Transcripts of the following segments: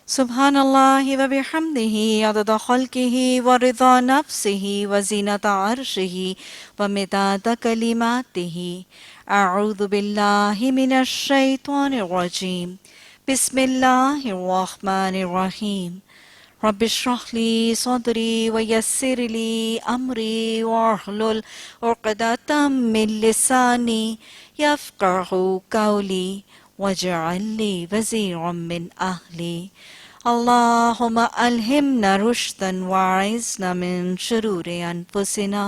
سبحان اللہ و بحمدہ عدد خلقہ و رضا نفسہ و زینت عرشہ و مداد کلماتہ۔ اعوذ باللہ من الشیطان الرجیم، بسم اللہ الرحمن الرحیم۔ رب اشرح لی صدری ویسر لی امری واحلل عقدۃ من لسانی یفقہوا قولی واجعل لی وزیرا من اہلی۔ اللہم الہمنا رشدا واعذنا من شرور انفسنا۔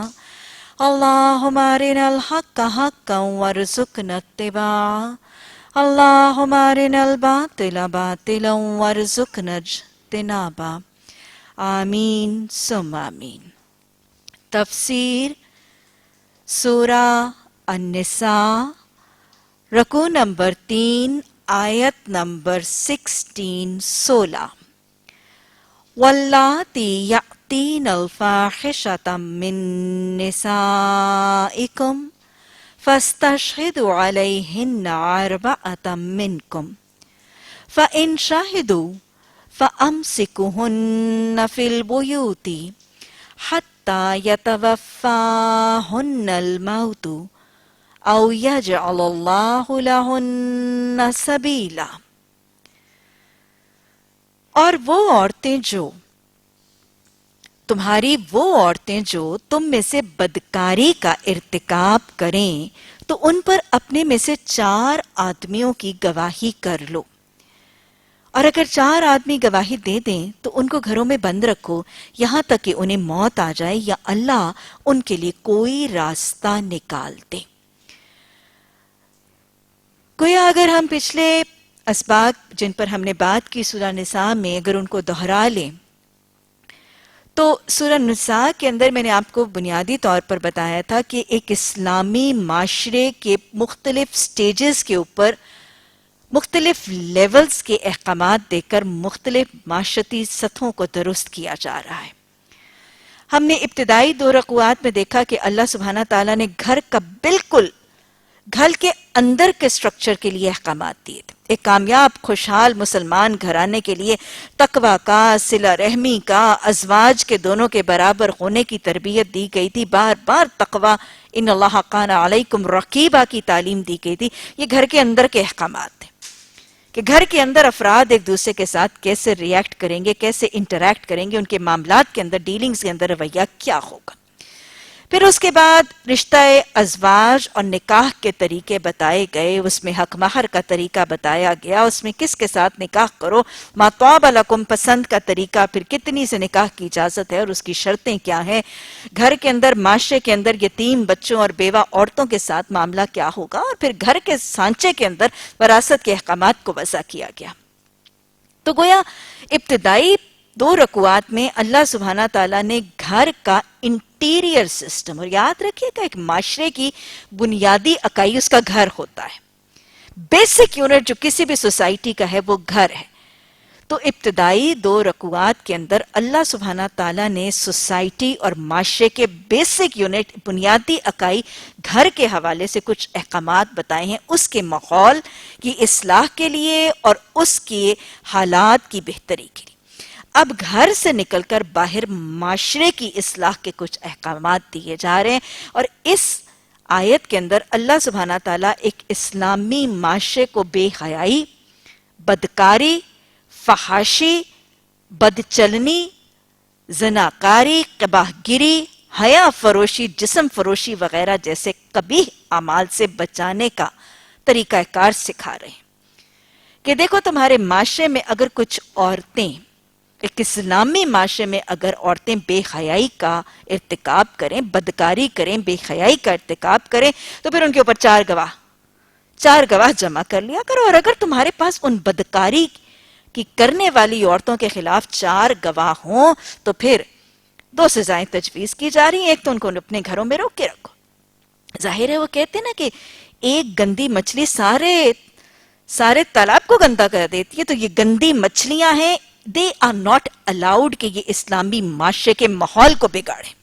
اللہم ارنا الحق حقا وارزقنا اتباعہ۔ اللہم ارنا الباطل باطلا وارزقنا اجتنابہ۔ آمین ثم آمین۔ تفسیر سورہ النساء، رکوع نمبر 3، آیت نمبر 16 واللاتی یأتین الفاحشۃ من نسائکم فاستشہدوا علیہن اربعۃ منکم فإن شہدوا فأمسکوہن فی البیوت حتی یتوفاہن الموت او یجعل اللہ لہن سبیلا۔ اور وہ عورتیں جو تم میں سے بدکاری کا ارتکاب کریں تو ان پر اپنے میں سے 4 آدمیوں کی گواہی کر لو، اور اگر 4 آدمی گواہی دے دیں تو ان کو گھروں میں بند رکھو یہاں تک کہ انہیں موت آ جائے یا اللہ ان کے لیے کوئی راستہ نکال دے۔ گویا اگر ہم پچھلے اسباق جن پر ہم نے بات کی سورہ نساء میں اگر ان کو دہرا لیں تو سورہ نساء کے اندر میں نے آپ کو بنیادی طور پر بتایا تھا کہ ایک اسلامی معاشرے کے مختلف سٹیجز کے اوپر مختلف لیولز کے احکامات دے کر مختلف معاشرتی سطحوں کو درست کیا جا رہا ہے۔ ہم نے ابتدائی 2 رکوعات میں دیکھا کہ اللہ سبحانہ تعالیٰ نے گھر کا بالکل گھر کے اندر کے سٹرکچر کے لیے احکامات دیے تھے۔ ایک کامیاب خوشحال مسلمان گھرانے کے لیے تقوی کا، صلہ رحمی کا، ازواج کے دونوں کے برابر ہونے کی تربیت دی گئی تھی، بار بار تقوی ان اللہ کان علیکم رقیبہ کی تعلیم دی گئی تھی۔ یہ گھر کے اندر کے احکامات تھے کہ گھر کے اندر افراد ایک دوسرے کے ساتھ کیسے ریئیکٹ کریں گے، کیسے انٹریکٹ کریں گے، ان کے معاملات کے اندر ڈیلنگز کے اندر رویہ کیا ہوگا۔ پھر اس کے بعد رشتہ ازواج اور نکاح کے طریقے بتائے گئے، اس میں حق مہر کا طریقہ بتایا گیا، اس میں کس کے ساتھ نکاح کرو، ما طاب لکم پسند کا طریقہ، پھر کتنی سے نکاح کی اجازت ہے اور اس کی شرطیں کیا ہیں، گھر کے اندر معاشرے کے اندر یتیم بچوں اور بیوہ عورتوں کے ساتھ معاملہ کیا ہوگا، اور پھر گھر کے سانچے کے اندر وراثت کے احکامات کو وضع کیا گیا۔ تو گویا ابتدائی 2 رکوعات میں اللہ سبحانہ تعالیٰ نے گھر کا انٹیریئر سسٹم، اور یاد رکھیے کہ ایک معاشرے کی بنیادی اکائی اس کا گھر ہوتا ہے، بیسک یونٹ جو کسی بھی سوسائٹی کا ہے وہ گھر ہے۔ تو ابتدائی 2 رکوعات کے اندر اللہ سبحانہ تعالیٰ نے سوسائٹی اور معاشرے کے بیسک یونٹ بنیادی اکائی گھر کے حوالے سے کچھ احکامات بتائے ہیں، اس کے ماحول کی اصلاح کے لیے اور اس کے حالات کی بہتری کے لیے۔ اب گھر سے نکل کر باہر معاشرے کی اصلاح کے کچھ احکامات دیے جا رہے ہیں، اور اس آیت کے اندر اللہ سبحانہ تعالیٰ ایک اسلامی معاشرے کو بے حیائی، بدکاری، فحاشی، بدچلنی، زناکاری، قباح گیری، حیا فروشی، جسم فروشی وغیرہ جیسے قبیح اعمال سے بچانے کا طریقہ کار سکھا رہے ہیں کہ دیکھو تمہارے معاشرے میں اگر کچھ عورتیں، ایک اسلامی معاشرے میں اگر عورتیں بے حیائی کا ارتکاب کریں، بدکاری کریں، بے حیائی کا ارتکاب کریں تو پھر ان کے اوپر 4 گواہ جمع کر لیا کرو، اور اگر تمہارے پاس ان بدکاری کی کرنے والی عورتوں کے خلاف 4 گواہ ہوں تو پھر 2 سزائیں تجویز کی جا رہی ہیں۔ ایک تو ان کو اپنے گھروں میں روک کے رکھو۔ ظاہر ہے وہ کہتے ہیں نا کہ ایک گندی مچھلی سارے تالاب کو گندا کر دیتی ہے، تو یہ گندی مچھلیاں ہیں، they are not allowed کہ یہ اسلامی معاشرے کے ماحول کو بگاڑیں۔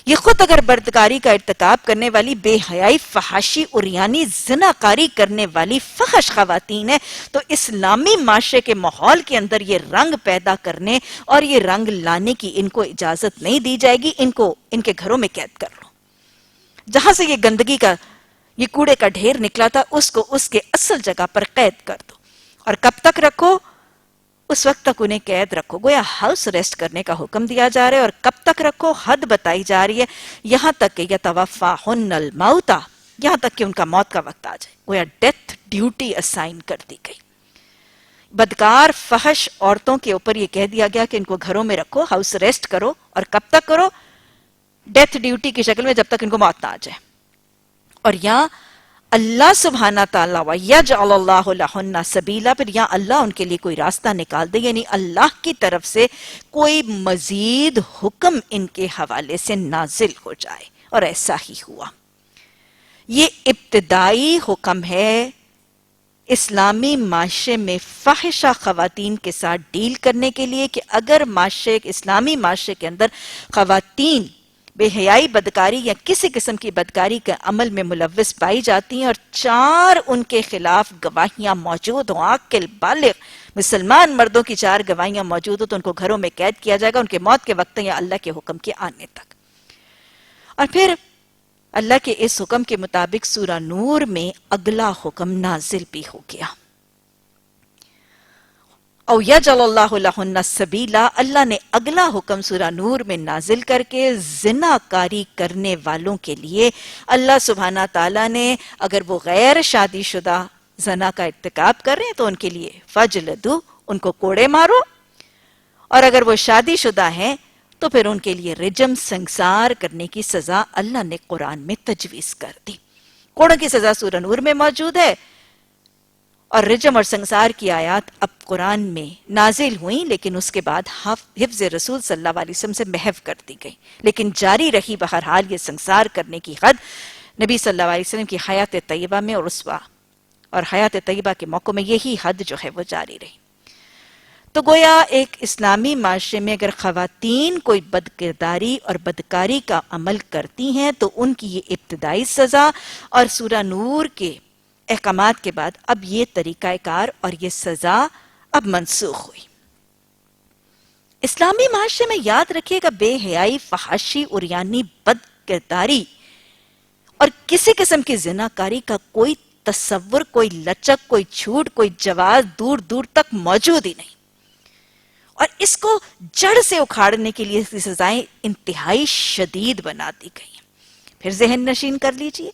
یہ خود اگر بدکاری کا ارتکاب کرنے والی، بے حیائی، فحاشی، عریانی، زناکاری کرنے والی فحش خواتین ہیں، تو اسلامی معاشرے کے ماحول کے اندر یہ رنگ پیدا کرنے اور یہ رنگ لانے کی ان کو اجازت نہیں دی جائے گی. ان کو ان کے گھروں میں قید کر لو. جہاں سے یہ گندگی کا، یہ کوڑے کا ڈھیر نکلا تھا، اس کو اس کے اصل جگہ پر قید کر دو. اور کب تک رکھو؟ اس وقت تک انہیں قید رکھو. گویا ہاؤس ریسٹ کرنے کا حکم دیا جا رہا ہے. اور کب تک رکھو؟ حد بتائی جا رہی ہے، یہاں تک کہ یتوفاہن الموت، یہاں تک کہ ان کا موت کا وقت آ جائے. گویا ڈیتھ ڈیوٹی اسائن کر دی گئی. بدکار فحش عورتوں کے اوپر یہ کہہ دیا گیا کہ ان کو گھروں میں رکھو، ہاؤس ریسٹ کرو. اور کب تک کرو؟ ڈیتھ ڈیوٹی کی شکل میں، جب تک ان کو موت نہ آ جائے. اور یہاں اللہ سبحانہ تعالیٰ وَيَجْعَلَ اللَّهُ لَهُنَّ سَبِيلًا، پھر یہاں اللہ ان کے لیے کوئی راستہ نکال دے، یعنی اللہ کی طرف سے کوئی مزید حکم ان کے حوالے سے نازل ہو جائے. اور ایسا ہی ہوا. یہ ابتدائی حکم ہے اسلامی معاشرے میں فاحشہ خواتین کے ساتھ ڈیل کرنے کے لیے، کہ اگر اسلامی معاشرے کے اندر خواتین بے حیائی، بدکاری یا کسی قسم کی بدکاری کے عمل میں ملوث پائی جاتی ہیں اور 4 ان کے خلاف گواہیاں موجود ہوں، عاقل بالغ مسلمان مردوں کی 4 گواہیاں موجود ہوں، تو ان کو گھروں میں قید کیا جائے گا ان کے موت کے وقت یا اللہ کے حکم کے آنے تک. اور پھر اللہ کے اس حکم کے مطابق سورہ نور میں اگلا حکم نازل بھی ہو گیا. او یجعل اللہ لہن السبیلا، اللہ نے اگلا حکم سورہ نور میں نازل کر کے زناکاری کرنے والوں کے لیے، اللہ سبحانہ تعالیٰ نے، اگر وہ غیر شادی شدہ زنا کا ارتکاب کر رہے ہیں تو ان کے لیے فجلدو، ان کو کوڑے مارو. اور اگر وہ شادی شدہ ہیں تو پھر ان کے لیے رجم، سنسار کرنے کی سزا اللہ نے قرآن میں تجویز کر دی. کوڑوں کی سزا سورہ نور میں موجود ہے، اور رجم اور سنسار کی آیات اب قرآن میں نازل ہوئیں، لیکن اس کے بعد حفظ رسول صلی اللہ علیہ وسلم سے محو کر دی گئی. لیکن جاری رہی بہرحال یہ سنسار کرنے کی حد نبی صلی اللہ علیہ وسلم کی حیات طیبہ میں، اور رسوا اور حیات طیبہ کے موقع میں یہی حد جو ہے وہ جاری رہی. تو گویا ایک اسلامی معاشرے میں اگر خواتین کوئی بدکرداری اور بدکاری کا عمل کرتی ہیں تو ان کی یہ ابتدائی سزا، اور سورہ نور کے احکامات کے بعد اب یہ طریقہ کار اور یہ سزا اب منسوخ ہوئی. اسلامی معاشرے میں یاد رکھیے گا، بے حیائی، فحاشی، عریانی، بدکرداری اور کسی قسم کی زناکاری کا کوئی تصور، کوئی لچک، کوئی چھوٹ، کوئی جواز دور دور تک موجود ہی نہیں. اور اس کو جڑ سے اکھاڑنے کے لیے اس کی سزائیں انتہائی شدید بنا دی گئی ہیں. پھر ذہن نشین کر لیجئے،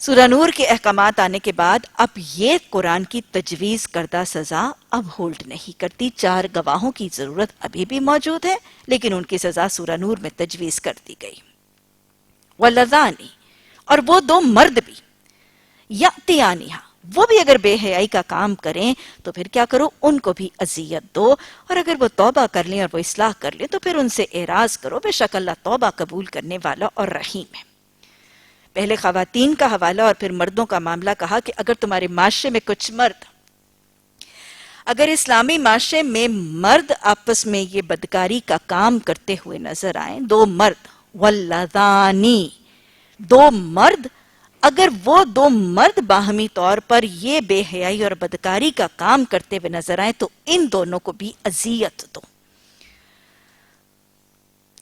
سورہ نور کے احکامات آنے کے بعد اب یہ قرآن کی تجویز کردہ سزا اب ہولڈ نہیں کرتی. 4 گواہوں کی ضرورت ابھی بھی موجود ہے، لیکن ان کی سزا سورہ نور میں تجویز کر دی گئی. وَاللَّذَانِ، اور وہ 2 مرد بھی، یَأْتِیَانِہَا، وہ بھی اگر بے حیائی کا کام کریں تو پھر کیا کرو؟ ان کو بھی اذیت دو. اور اگر وہ توبہ کر لیں اور وہ اصلاح کر لیں تو پھر ان سے اعراض کرو، بے شک اللہ توبہ قبول کرنے والا اور رحیم ہے. پہلے خواتین کا حوالہ اور پھر مردوں کا معاملہ کہا کہ اگر تمہارے معاشرے میں کچھ مرد، اگر اسلامی معاشرے میں مرد آپس میں یہ بدکاری کا کام کرتے ہوئے نظر آئیں، 2 مرد، واللذانی، 2 مرد، اگر وہ 2 مرد باہمی طور پر یہ بے حیائی اور بدکاری کا کام کرتے ہوئے نظر آئیں تو ان دونوں کو بھی اذیت دو.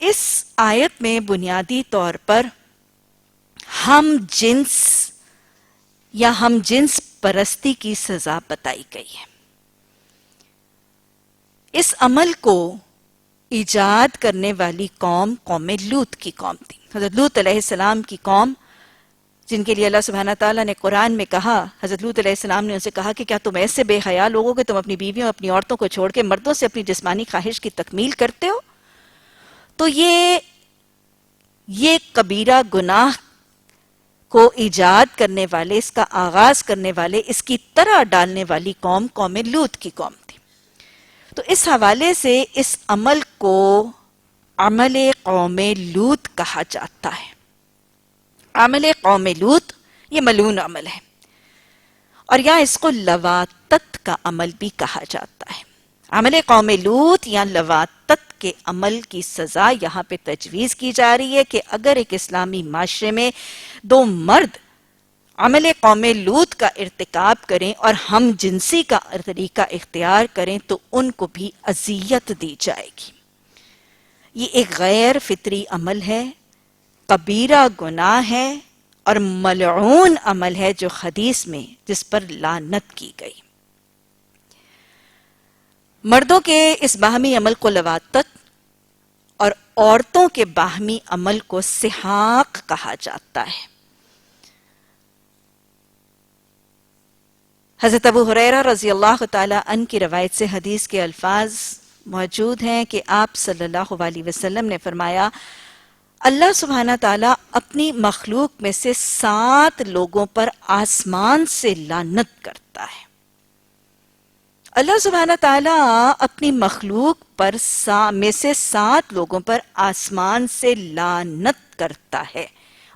اس آیت میں بنیادی طور پر ہم جنس یا ہم جنس پرستی کی سزا بتائی گئی ہے. اس عمل کو ایجاد کرنے والی قوم لوط کی قوم تھی. حضرت لوط علیہ السلام کی قوم، جن کے لیے اللہ سبحانہ تعالیٰ نے قرآن میں کہا، حضرت لوط علیہ السلام نے ان سے کہا کہ کیا تم ایسے بے حیا لوگوں کہ تم اپنی بیویوں، اپنی عورتوں کو چھوڑ کے مردوں سے اپنی جسمانی خواہش کی تکمیل کرتے ہو؟ تو یہ کبیرہ گناہ کو ایجاد کرنے والے، اس کا آغاز کرنے والے، اس کی طرح ڈالنے والی قوم لوط کی قوم تھی. تو اس حوالے سے اس عمل کو عمل قوم لوط کہا جاتا ہے. عمل قوم لوط یہ ملعون عمل ہے، اور یہاں اس کو لواتت کا عمل بھی کہا جاتا ہے. عمل قوم لوط یا لواطت کے عمل کی سزا یہاں پہ تجویز کی جا رہی ہے کہ اگر ایک اسلامی معاشرے میں دو مرد عمل قوم لوط کا ارتکاب کریں اور ہم جنسی کا طریقہ اختیار کریں تو ان کو بھی اذیت دی جائے گی. یہ ایک غیر فطری عمل ہے، کبیرہ گناہ ہے اور ملعون عمل ہے جو حدیث میں جس پر لعنت کی گئی. مردوں کے اس باہمی عمل کو لواطت اور عورتوں کے باہمی عمل کو سحاق کہا جاتا ہے. حضرت ابو ہریرہ رضی اللہ تعالی عنہ کی روایت سے حدیث کے الفاظ موجود ہیں کہ آپ صلی اللہ علیہ وسلم نے فرمایا اللہ سبحانہ تعالیٰ اپنی مخلوق میں سے 7 لوگوں پر آسمان سے لعنت کرتا ہے. اللہ سبحانہ تعالیٰ اپنی مخلوق پر میں سے 7 لوگوں پر آسمان سے لعنت کرتا ہے.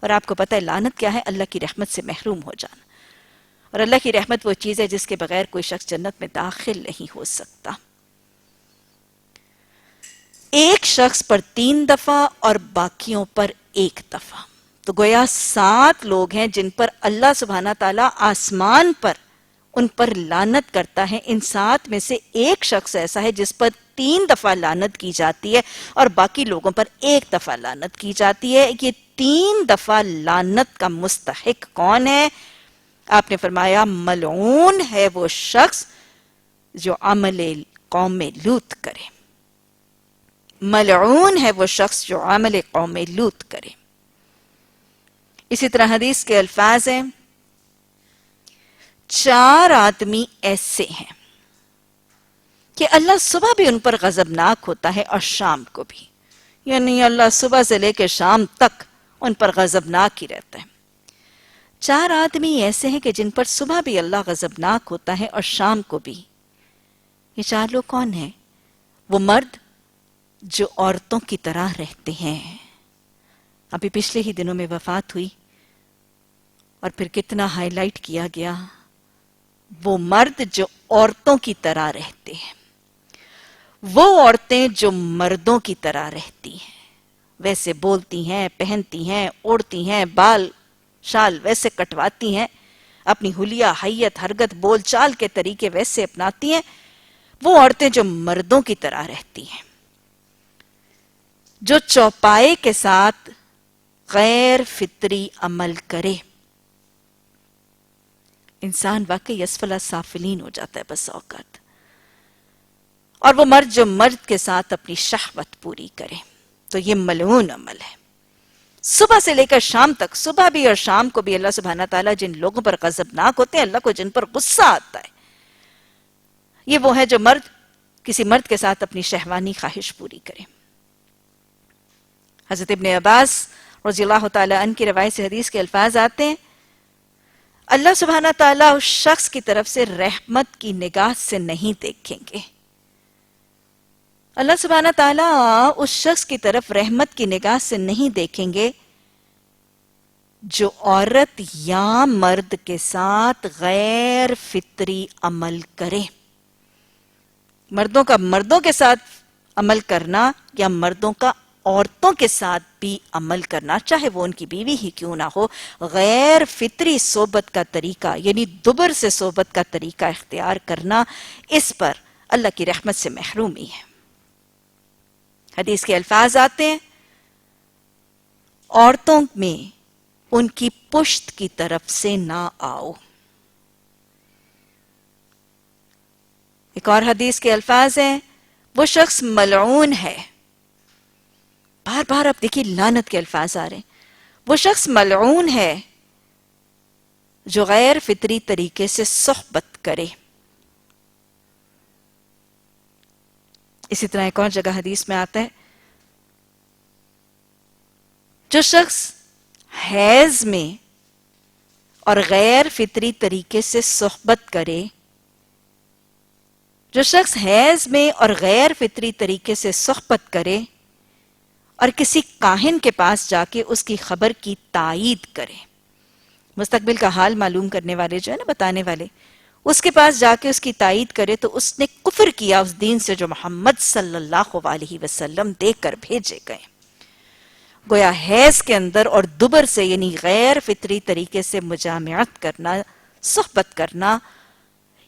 اور آپ کو پتہ ہے لعنت کیا ہے؟ اللہ کی رحمت سے محروم ہو جانا. اور اللہ کی رحمت وہ چیز ہے جس کے بغیر کوئی شخص جنت میں داخل نہیں ہو سکتا. ایک شخص پر 3 دفعہ اور باقیوں پر 1 دفعہ. تو گویا 7 لوگ ہیں جن پر اللہ سبحانہ تعالیٰ آسمان پر ان پر لعنت کرتا ہے. ان 7 میں سے ایک شخص ایسا ہے جس پر 3 دفعہ لعنت کی جاتی ہے اور باقی لوگوں پر 1 دفعہ لعنت کی جاتی ہے. یہ 3 دفعہ لعنت کا مستحق کون ہے؟ آپ نے فرمایا ملعون ہے وہ شخص جو عمل قوم لوط کرے. ملعون ہے وہ شخص جو عمل قوم لوط کرے. اسی طرح حدیث کے الفاظ ہیں 4 آدمی ایسے ہیں کہ اللہ صبح بھی ان پر غضبناک ہوتا ہے اور شام کو بھی. یعنی اللہ صبح سے لے کے شام تک ان پر غضبناک ہی رہتا ہے. 4 آدمی ایسے ہیں کہ جن پر صبح بھی اللہ غضبناک ہوتا ہے اور شام کو بھی. یہ 4 لوگ کون ہیں؟ وہ مرد جو عورتوں کی طرح رہتے ہیں. ابھی پچھلے ہی دنوں میں وفات ہوئی اور پھر کتنا ہائی لائٹ کیا گیا. وہ مرد جو عورتوں کی طرح رہتے ہیں، وہ عورتیں جو مردوں کی طرح رہتی ہیں، ویسے بولتی ہیں، پہنتی ہیں، اوڑھتی ہیں، بال شال ویسے کٹواتی ہیں، اپنی حلیہ حیت حرکت بول چال کے طریقے ویسے اپناتی ہیں. وہ عورتیں جو مردوں کی طرح رہتی ہیں، جو چوپائے کے ساتھ غیر فطری عمل کرے. انسان واقعی اسفل سافلین ہو جاتا ہے بس اوقات. اور وہ مرد جو مرد کے ساتھ اپنی شہوت پوری کرے. تو یہ ملعون عمل ہے. صبح سے لے کر شام تک، صبح بھی اور شام کو بھی اللہ سبحانہ تعالیٰ جن لوگوں پر غضبناک ہوتے ہیں، اللہ کو جن پر غصہ آتا ہے، یہ وہ ہے جو مرد کسی مرد کے ساتھ اپنی شہوانی خواہش پوری کرے. حضرت ابن عباس رضی اللہ تعالیٰ عنہ کی روایت سے حدیث کے الفاظ آتے ہیں اللہ سبحانہ تعالیٰ اس شخص کی طرف سے رحمت کی نگاہ سے نہیں دیکھیں گے. اللہ سبحانہ تعالیٰ اس شخص کی طرف رحمت کی نگاہ سے نہیں دیکھیں گے جو عورت یا مرد کے ساتھ غیر فطری عمل کرے. مردوں کا مردوں کے ساتھ عمل کرنا یا مردوں کا عورتوں کے ساتھ بھی عمل کرنا، چاہے وہ ان کی بیوی ہی کیوں نہ ہو، غیر فطری صحبت کا طریقہ یعنی دبر سے صحبت کا طریقہ اختیار کرنا، اس پر اللہ کی رحمت سے محرومی ہے. حدیث کے الفاظ آتے ہیں عورتوں میں ان کی پشت کی طرف سے نہ آؤ. ایک اور حدیث کے الفاظ ہیں وہ شخص ملعون ہے. بار بار آپ دیکھیے لعنت کے الفاظ آ رہے ہیں. وہ شخص ملعون ہے جو غیر فطری طریقے سے صحبت کرے. اسی طرح ایک اور جگہ حدیث میں آتا ہے جو شخص حیض میں اور غیر فطری طریقے سے صحبت کرے، جو شخص حیض میں اور غیر فطری طریقے سے صحبت کرے اور کسی کاہن کے پاس جا کے اس کی خبر کی تائید کرے، مستقبل کا حال معلوم کرنے والے جو ہے نا بتانے والے، اس کے پاس جا کے اس کی تائید کرے تو اس نے کفر کیا اس دین سے جو محمد صلی اللہ علیہ وسلم دے کر بھیجے گئے. گویا حیض کے اندر اور دبر سے یعنی غیر فطری طریقے سے مجامعت کرنا، صحبت کرنا،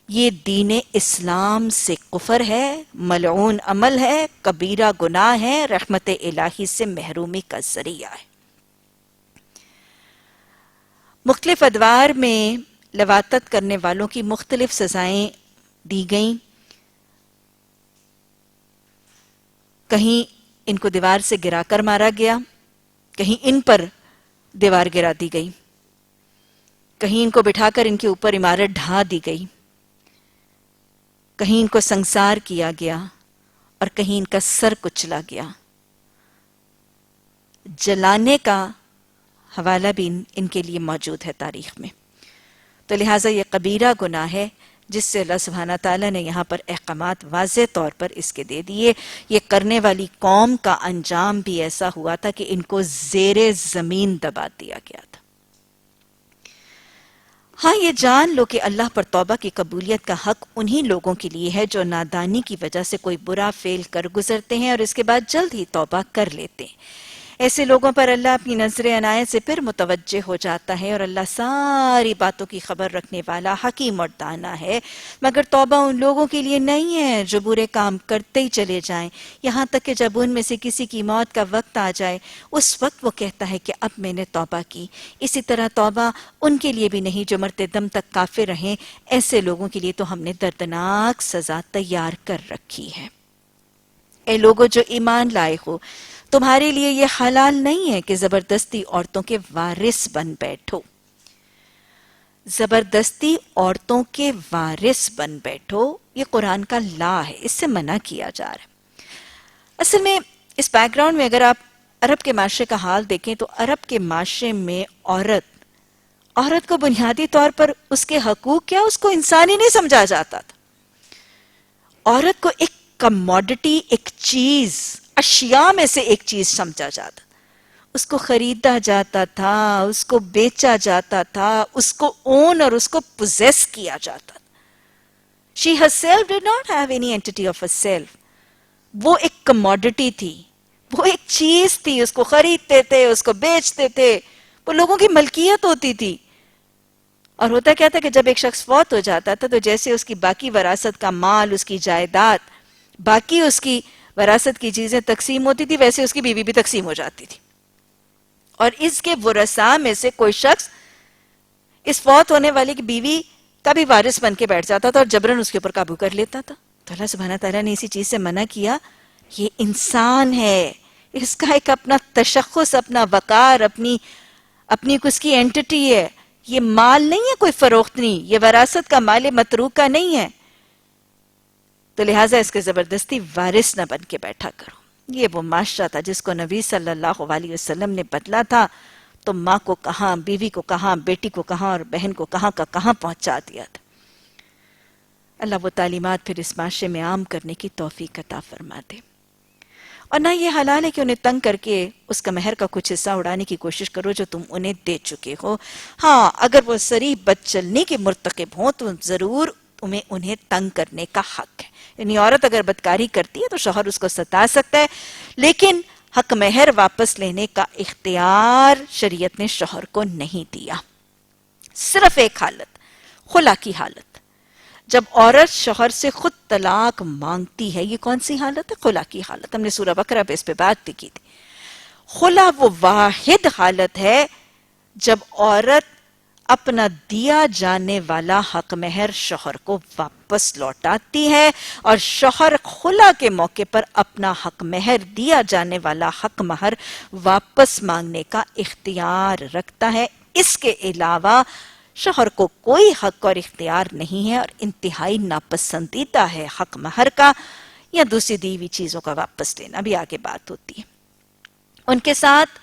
یہ دین اسلام سے کفر ہے، ملعون عمل ہے، کبیرہ گناہ ہے، رحمت الہی سے محرومی کا ذریعہ ہے. مختلف ادوار میں لواطت کرنے والوں کی مختلف سزائیں دی گئیں. کہیں ان کو دیوار سے گرا کر مارا گیا، کہیں ان پر دیوار گرا دی گئی، کہیں ان کو بٹھا کر ان کے اوپر عمارت ڈھا دی گئی، کہیں ان کو سنسار کیا گیا اور کہیں ان کا سر کچلا گیا. جلانے کا حوالہ بھی ان کے لیے موجود ہے تاریخ میں. تو لہٰذا یہ کبیرہ گناہ ہے جس سے اللہ سبحانہ تعالیٰ نے یہاں پر احکامات واضح طور پر اس کے دے دیے. یہ کرنے والی قوم کا انجام بھی ایسا ہوا تھا کہ ان کو زیر زمین دبا دیا گیا تھا. ہاں یہ جان لو کہ اللہ پر توبہ کی قبولیت کا حق انہی لوگوں کے لیے ہے جو نادانی کی وجہ سے کوئی برا فعل کر گزرتے ہیں اور اس کے بعد جلد ہی توبہ کر لیتے ہیں. ایسے لوگوں پر اللہ اپنی نظر عنایت سے پھر متوجہ ہو جاتا ہے اور اللہ ساری باتوں کی خبر رکھنے والا حکیم اور دانا ہے. مگر توبہ ان لوگوں کے لیے نہیں ہے جو برے کام کرتے ہی چلے جائیں، یہاں تک کہ جب ان میں سے کسی کی موت کا وقت آ جائے اس وقت وہ کہتا ہے کہ اب میں نے توبہ کی. اسی طرح توبہ ان کے لیے بھی نہیں جو مرتے دم تک کافر رہیں. ایسے لوگوں کے لیے تو ہم نے دردناک سزا تیار کر رکھی ہے. اے لوگوں جو ایمان لائے ہو، تمہارے لیے یہ حلال نہیں ہے کہ زبردستی عورتوں کے وارث بن بیٹھو. زبردستی عورتوں کے وارث بن بیٹھو یہ قرآن کا لا ہے، اس سے منع کیا جا رہا ہے. اصل میں اس بیک گراؤنڈ میں اگر آپ عرب کے معاشرے کا حال دیکھیں تو عرب کے معاشرے میں عورت کو بنیادی طور پر اس کے حقوق کیا اس کو انسان ہی نہیں سمجھا جاتا تھا. عورت کو ایک کموڈٹی، ایک چیز، اشیاء میں سے ایک چیز سمجھا جاتا. اس کو خریدا جاتا تھا، اس کو بیچا جاتا تھا، اس کو اون اور اس کو پوزیس کیا جاتا تھا. She herself did not have any entity of herself. وہ ایک کموڈٹی تھی، وہ ایک چیز تھی، اس کو خریدتے تھے، اس کو بیچتے تھے، وہ لوگوں کی ملکیت ہوتی تھی. اور ہوتا کیا تھا کہ جب ایک شخص فوت ہو جاتا تھا تو جیسے اس کی باقی وراثت کا مال، اس کی جائیداد، باقی اس کی وراثت کی چیزیں تقسیم ہوتی تھی، ویسے اس کی بیوی بھی تقسیم ہو جاتی تھی. اور اس کے ورثاء میں سے کوئی شخص اس فوت ہونے والی کی بیوی کا بھی وارث بن کے بیٹھ جاتا تھا اور جبراً اس کے اوپر قابو کر لیتا تھا. تو اللہ سبحانہ تعالیٰ نے اسی چیز سے منع کیا. یہ انسان ہے، اس کا ایک اپنا تشخص، اپنا وقار، اپنی اس کی اینٹٹی ہے. یہ مال نہیں ہے کوئی فروخت نہیں، یہ وراثت کا مال متروکہ نہیں ہے. تو لہٰذا اس کے زبردستی وارث نہ بن کے بیٹھا کرو. یہ وہ معاشرہ تھا جس کو نبی صلی اللہ علیہ وسلم نے بدلا تھا. تو ماں کو کہاں، بیوی کو کہاں، بیٹی کو کہاں اور بہن کو کہاں کا کہاں پہنچا دیا تھا. اللہ وہ تعلیمات پھر اس معاشرے میں عام کرنے کی توفیق عطا فرما دے. اور نہ یہ حلال ہے کہ انہیں تنگ کر کے اس کا مہر کا کچھ حصہ اڑانے کی کوشش کرو جو تم انہیں دے چکے ہو. ہاں اگر وہ صریح بد چلنے کے مرتکب ہوں تو ضرور تمہیں انہیں تنگ کرنے کا حق ہے. یعنی عورت اگر بدکاری کرتی ہے تو شوہر اس کو ستا سکتا ہے، لیکن حق مہر واپس لینے کا اختیار شریعت نے شوہر کو نہیں دیا. صرف ایک حالت، خلا کی حالت، جب عورت شوہر سے خود طلاق مانگتی ہے. یہ کون سی حالت ہے؟ خلا کی حالت. ہم نے سورہ بقرہ پہ اس پہ بات بھی کی تھی. خلا وہ واحد حالت ہے جب عورت اپنا دیا جانے والا حق مہر شوہر کو واپس لوٹاتی ہے اور شوہر خلا کے موقع پر اپنا حق مہر، دیا جانے والا حق مہر واپس مانگنے کا اختیار رکھتا ہے. اس کے علاوہ شوہر کو کوئی حق اور اختیار نہیں ہے اور انتہائی ناپسندیدہ ہے حق مہر کا یا دوسری دی ہوئی چیزوں کا واپس لینا. بھی آگے بات ہوتی ہے. ان کے ساتھ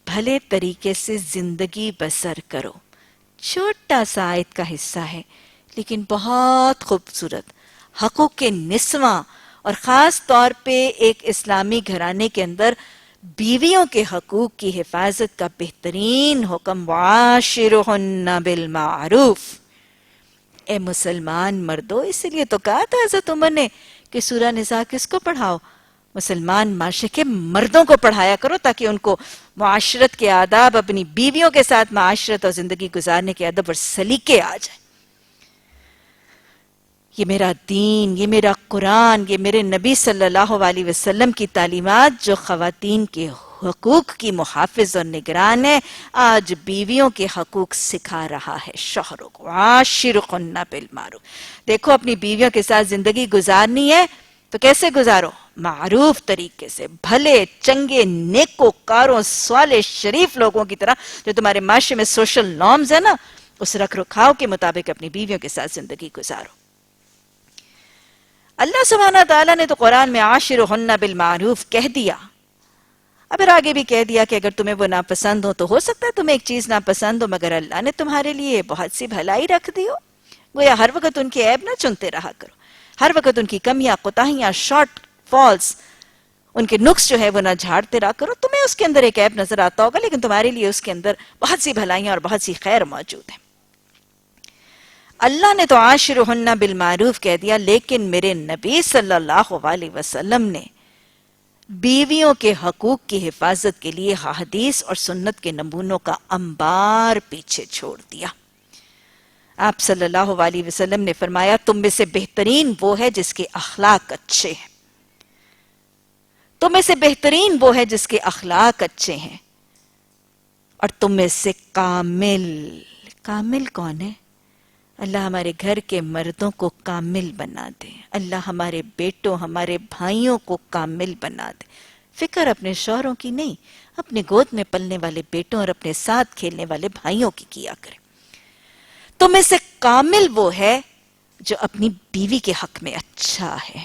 بھلے طریقے سے زندگی بسر کرو. چھوٹا سا آیت کا حصہ ہے لیکن بہت خوبصورت. حقوق کے نسواں اور خاص طور پہ ایک اسلامی گھرانے کے اندر بیویوں کے حقوق کی حفاظت کا بہترین حکم وعاشرہن بالمعروف. اے مسلمان مردو، اسی لیے تو کہا تھا حضرت عمر نے کہ سورہ نساء کس کو پڑھاؤ؟ مسلمان معاشرے کے مردوں کو پڑھایا کرو، تاکہ ان کو معاشرت کے آداب، اپنی بیویوں کے ساتھ معاشرت اور زندگی گزارنے کے ادب اور سلیقے آ جائیں۔ یہ میرا دین، یہ میرا قرآن، یہ میرے نبی صلی اللہ علیہ وسلم کی تعلیمات جو خواتین کے حقوق کی محافظ اور نگران ہے، آج بیویوں کے حقوق سکھا رہا ہے شوہروں کو۔ عاشرہن بالمعروف، دیکھو اپنی بیویوں کے ساتھ زندگی گزارنی ہے تو کیسے گزارو؟ معروف طریقے سے، بھلے چنگے نیکوکاروں صالح شریف لوگوں کی طرح، جو تمہارے معاشرے میں سوشل نارمز ہے نا، اس رکھ رکھاؤ کے مطابق اپنی بیویوں کے ساتھ زندگی گزارو۔ اللہ سبحانہ تعالیٰ نے تو قرآن میں عاشرہن بالمعروف کہہ دیا، اب پھر آگے بھی کہہ دیا کہ اگر تمہیں وہ ناپسند ہو تو ہو سکتا ہے تمہیں ایک چیز ناپسند ہو، مگر اللہ نے تمہارے لیے بہت سی بھلائی رکھ دی ہو۔ گویا ہر وقت ان کے عیب نہ چنتے رہا کرو، ہر وقت ان کی کمیاں، کوتاہیاں، شارٹ فالز، ان کے نقص جو ہے وہ نہ جھاڑتے رہا کرو۔ تمہیں اس کے اندر ایک عیب نظر آتا ہوگا، لیکن تمہارے لیے اس کے اندر بہت سی بھلائیاں اور بہت سی خیر موجود ہیں۔ اللہ نے تو عاشرہن بالمعروف کہہ دیا، لیکن میرے نبی صلی اللہ علیہ وسلم نے بیویوں کے حقوق کی حفاظت کے لیے حدیث اور سنت کے نمونوں کا انبار پیچھے چھوڑ دیا۔ آپ صلی اللہ علیہ وسلم نے فرمایا، تم میں سے بہترین وہ ہے جس کے اخلاق اچھے ہیں، تم میں سے بہترین وہ ہے جس کے اخلاق اچھے ہیں، اور تم میں سے کامل، کامل کون ہے؟ اللہ ہمارے گھر کے مردوں کو کامل بنا دے، اللہ ہمارے بیٹوں، ہمارے بھائیوں کو کامل بنا دے۔ فکر اپنے شوہروں کی نہیں، اپنے گود میں پلنے والے بیٹوں اور اپنے ساتھ کھیلنے والے بھائیوں کی کیا کرے۔ تم میں سے کامل وہ ہے جو اپنی بیوی کے حق میں اچھا ہے،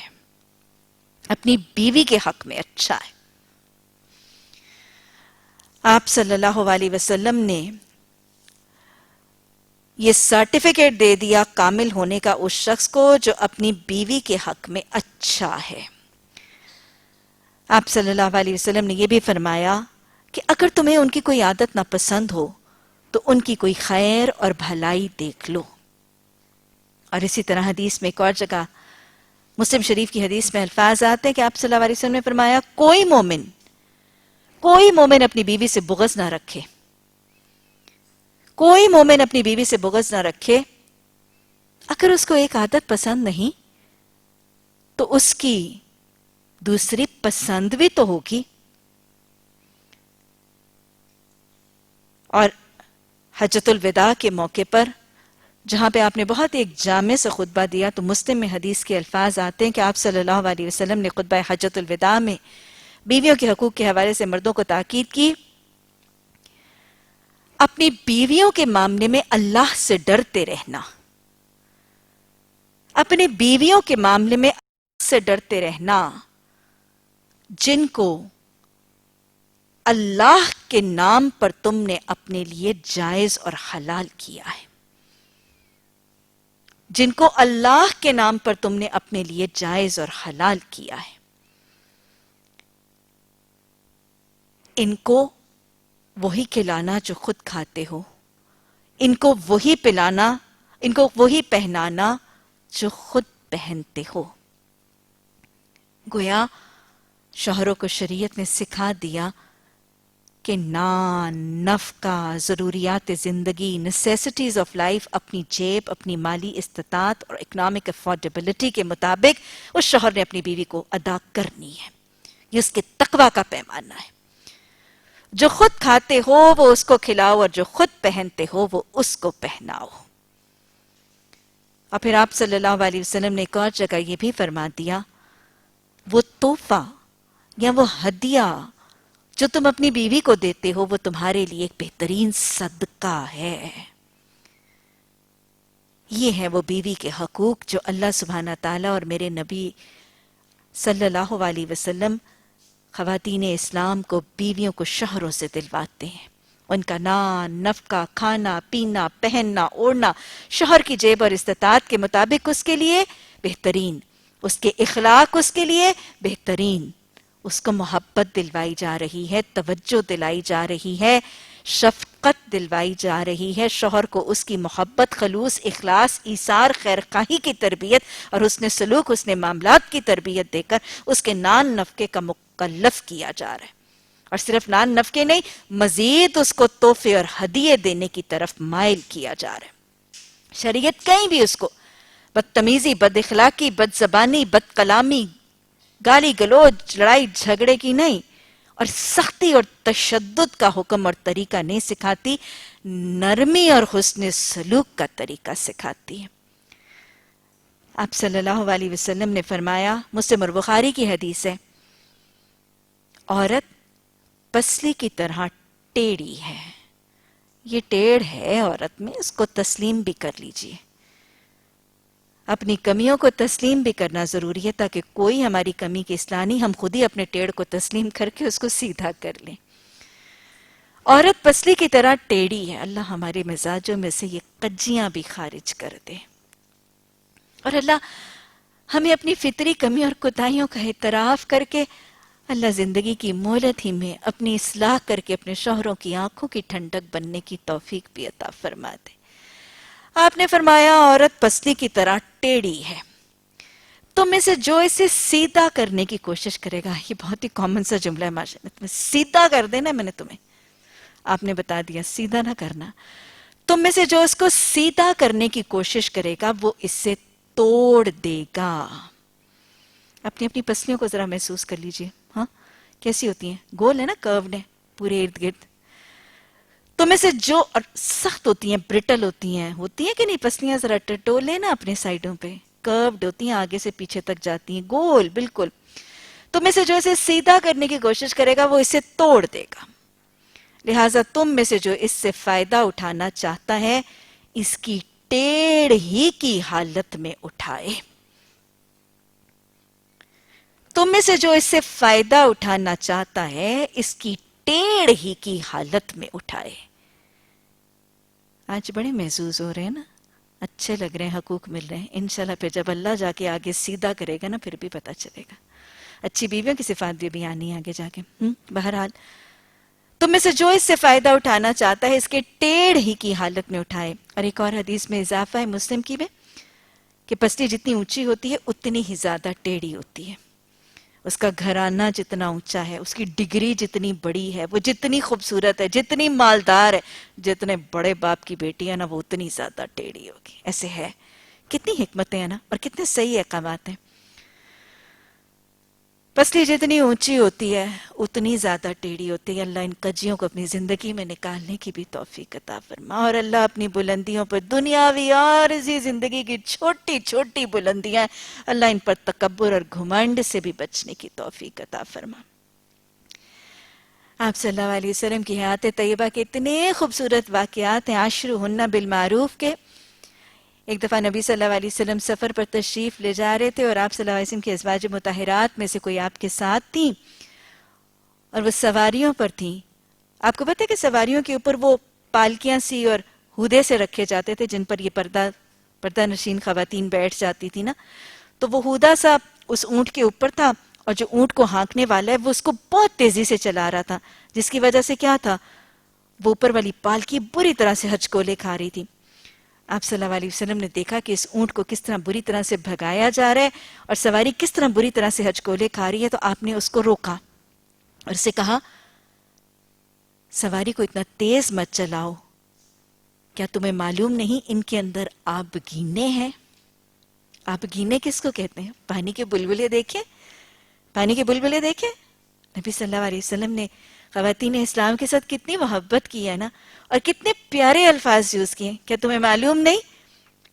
اپنی بیوی کے حق میں اچھا ہے۔ آپ صلی اللہ علیہ وسلم نے یہ سرٹیفکیٹ دے دیا کامل ہونے کا اس شخص کو جو اپنی بیوی کے حق میں اچھا ہے۔ آپ صلی اللہ علیہ وسلم نے یہ بھی فرمایا کہ اگر تمہیں ان کی کوئی عادت ناپسند ہو تو ان کی کوئی خیر اور بھلائی دیکھ لو۔ اور اسی طرح حدیث میں ایک اور جگہ، مسلم شریف کی حدیث میں الفاظ آتے ہیں کہ آپ صلی اللہ علیہ وسلم نے فرمایا، کوئی مومن اپنی بیوی سے بغض نہ رکھے، کوئی مومن اپنی بیوی سے بغض نہ رکھے، اگر اس کو ایک عادت پسند نہیں تو اس کی دوسری پسند بھی تو ہوگی۔ اور حجۃ الوداع کے موقع پر جہاں پہ آپ نے بہت ایک جامع سے خطبہ دیا، تو مسلم میں حدیث کے الفاظ آتے ہیں کہ آپ صلی اللہ علیہ وسلم نے خطبہ حجۃ الوداع میں بیویوں کے حقوق کے حوالے سے مردوں کو تاکید کی، اپنی بیویوں کے معاملے میں اللہ سے ڈرتے رہنا، اپنی بیویوں کے معاملے میں اللہ سے ڈرتے رہنا، جن کو اللہ کے نام پر تم نے اپنے لیے جائز اور حلال کیا ہے، جن کو اللہ کے نام پر تم نے اپنے لیے جائز اور حلال کیا ہے، ان کو وہی کھلانا جو خود کھاتے ہو، ان کو وہی پلانا، ان کو وہی پہنانا جو خود پہنتے ہو۔ گویا شوہروں کو شریعت نے سکھا دیا کہ نان، نفقہ، ضروریات زندگی، نیسیسٹیز آف لائف اپنی جیب، اپنی مالی استطاعت اور اکنامک افورڈیبلٹی کے مطابق اس شوہر نے اپنی بیوی کو ادا کرنی ہے۔ یہ اس کے تقوی کا پیمانہ ہے۔ جو خود کھاتے ہو وہ اس کو کھلاؤ، اور جو خود پہنتے ہو وہ اس کو پہناؤ۔ اور پھر آپ صلی اللہ علیہ وسلم نے ایک اور جگہ یہ بھی فرما دیا، وہ تحفہ یا وہ ہدیہ جو تم اپنی بیوی کو دیتے ہو وہ تمہارے لیے ایک بہترین صدقہ ہے۔ یہ ہے وہ بیوی کے حقوق جو اللہ سبحانہ تعالیٰ اور میرے نبی صلی اللہ علیہ وسلم خواتین اسلام کو، بیویوں کو شوہروں سے دلواتے ہیں۔ ان کا نان، نفقہ، کھانا، پینا، پہننا، اوڑھنا شوہر کی جیب اور استطاعت کے مطابق اس کے لیے بہترین، اس کے اخلاق اس کے لیے بہترین، اس کو محبت دلوائی جا رہی ہے، توجہ دلائی جا رہی ہے، شفقت شفقت دلوائی جا رہی ہے، شوہر کو اس کی محبت، خلوص، اخلاص، ایثار، خیرخواہی کی تربیت اور حسن سلوک، حسن معاملات کی تربیت دے کر اس کے نان نفقے کا مکلف کیا جا رہا ہے۔ اور صرف نان نفقے نہیں، مزید اس کو تحفے اور ہدیے دینے کی طرف مائل کیا جا رہا ہے۔ شریعت کہیں بھی اس کو بدتمیزی، بد اخلاقی، بد زبانی، بد کلامی، گالی گلوچ، لڑائی جھگڑے کی نہیں، اور سختی اور تشدد کا حکم اور طریقہ نہیں سکھاتی، نرمی اور حسن سلوک کا طریقہ سکھاتی ہے۔ آپ صلی اللہ علیہ وسلم نے فرمایا، مسلم اور بخاری کی حدیث ہے، عورت پسلی کی طرح ٹیڑھی ہے۔ یہ ٹیڑھ ہے عورت میں، اس کو تسلیم بھی کر لیجئے۔ اپنی کمیوں کو تسلیم بھی کرنا ضروری ہے تاکہ کوئی ہماری کمی کی اصلاح نہیں، ہم خود ہی اپنے ٹیڑھ کو تسلیم کر کے اس کو سیدھا کر لیں۔ عورت پسلی کی طرح ٹیڑھی ہے، اللہ ہمارے مزاجوں میں سے یہ کجیاں بھی خارج کر دے، اور اللہ ہمیں اپنی فطری کمی اور کوتاہیوں کا اعتراف کر کے اللہ زندگی کی مہلت ہی میں اپنی اصلاح کر کے اپنے شوہروں کی آنکھوں کی ٹھنڈک بننے کی توفیق بھی عطا فرما دے۔ آپ نے فرمایا عورت پسلی کی طرح ٹیڑھی ہے، تم میں سے جو اسے سیدھا کرنے کی کوشش کرے گا، یہ بہت ہی کامن سا جملہ ہے ماشاءاللہ، سیدھا کر دینا میں نے تمہیں، آپ نے بتا دیا سیدھا نہ کرنا، تم میں سے جو اس کو سیدھا کرنے کی کوشش کرے گا وہ اس سے توڑ دے گا۔ اپنی اپنی پسلیوں کو ذرا محسوس کر لیجئے، ہاں کیسی ہوتی ہیں؟ گول ہے نا، کروڈ ہے پورے ارد گرد۔ تم میں سے جو سخت ہوتی ہیں، برٹل ہوتی ہیں کہ نہیں پسلیاں، ذرا ٹٹولے نا اپنے سائیڈوں پہ، کروڈ ہوتی ہیں، آگے سے پیچھے تک جاتی ہیں، گول بالکل۔ تم میں سے جو اسے سیدھا کرنے کی کوشش کرے گا وہ اسے توڑ دے گا، لہٰذا تم میں سے جو اس سے فائدہ اٹھانا چاہتا ہے اس کی ٹیڑھ ہی کی حالت میں اٹھائے۔ تم میں سے جو اس سے فائدہ اٹھانا چاہتا ہے اس کی ٹیڑھ ہی کی حالت میں اٹھائے۔ آج بڑے محظوظ ہو رہے ہیں نا، اچھے لگ رہے ہیں، حقوق مل رہے ہیں، انشاءاللہ پھر جب اللہ جا کے آگے سیدھا کرے گا نا پھر بھی پتہ چلے گا، اچھی بیویوں کی صفات بھی آنی ہے آگے جا کے۔ بہرحال تم میں سے جو اس سے فائدہ اٹھانا چاہتا ہے اس کے ٹیڑھ ہی کی حالت میں اٹھائے۔ اور ایک اور حدیث میں اضافہ ہے مسلم کی میں کہ پسلی جتنی اونچی ہوتی ہے اتنی ہی زیادہ ٹیڑھی ہوتی ہے، اس کا گھرانہ جتنا اونچا ہے، اس کی ڈگری جتنی بڑی ہے، وہ جتنی خوبصورت ہے، جتنی مالدار ہے، جتنے بڑے باپ کی بیٹی ہے نا وہ اتنی زیادہ ٹیڑھی ہوگی۔ ایسے ہے، کتنی حکمتیں ہیں نا، اور کتنے صحیح احکامات ہیں۔ پسلی جتنی اونچی ہوتی ہے اتنی زیادہ ٹیڑھی ہوتی ہے۔ اللہ ان کجیوں کو اپنی زندگی میں نکالنے کی بھی توفیق عطا فرما، اور اللہ اپنی بلندیوں پر، دنیاوی عارضی زندگی کی چھوٹی چھوٹی بلندیاں، اللہ ان پر تکبر اور گھمنڈ سے بھی بچنے کی توفیق عطا فرما۔ آپ صلی اللہ علیہ وسلم کی حیات طیبہ کے اتنے خوبصورت واقعات ہیں، عاشروہن بالمعروف کے۔ ایک دفعہ نبی صلی اللہ علیہ وسلم سفر پر تشریف لے جا رہے تھے اور آپ صلی اللہ علیہ وسلم کی ازواج مطہرات میں سے کوئی آپ کے ساتھ تھیں اور وہ سواریوں پر تھیں۔ آپ کو پتہ ہے کہ سواریوں کے اوپر وہ پالکیاں سی اور ہودے سے رکھے جاتے تھے جن پر یہ پردہ نشین خواتین بیٹھ جاتی تھی نا، تو وہ ہودہ سا اس اونٹ کے اوپر تھا، اور جو اونٹ کو ہانکنے والا ہے وہ اس کو بہت تیزی سے چلا رہا تھا، جس کی وجہ سے کیا تھا، وہ اوپر والی پالکی بری طرح سے ہچکولے کھا رہی تھی۔ آپ صلی اللہ علیہ وسلم نے دیکھا کہ اس اونٹ کو کس طرح بری طرح سے بھگایا جا رہا ہے اور سواری کس طرح بری طرح سے ہچکولے کھا رہی ہے، تو آپ نے اس کو روکا اور اسے کہا سواری کو اتنا تیز مت چلاؤ، کیا تمہیں معلوم نہیں ان کے اندر آبگینے ہیں؟ آبگینے کس کو کہتے ہیں؟ پانی کے بلبلے دیکھیں، پانی کے بلبلے دیکھیں۔ نبی صلی اللہ علیہ وسلم نے خواتین اسلام کے ساتھ کتنی محبت کی ہے نا، اور کتنے پیارے الفاظ یوز کیے، کیا تمہیں معلوم نہیں؟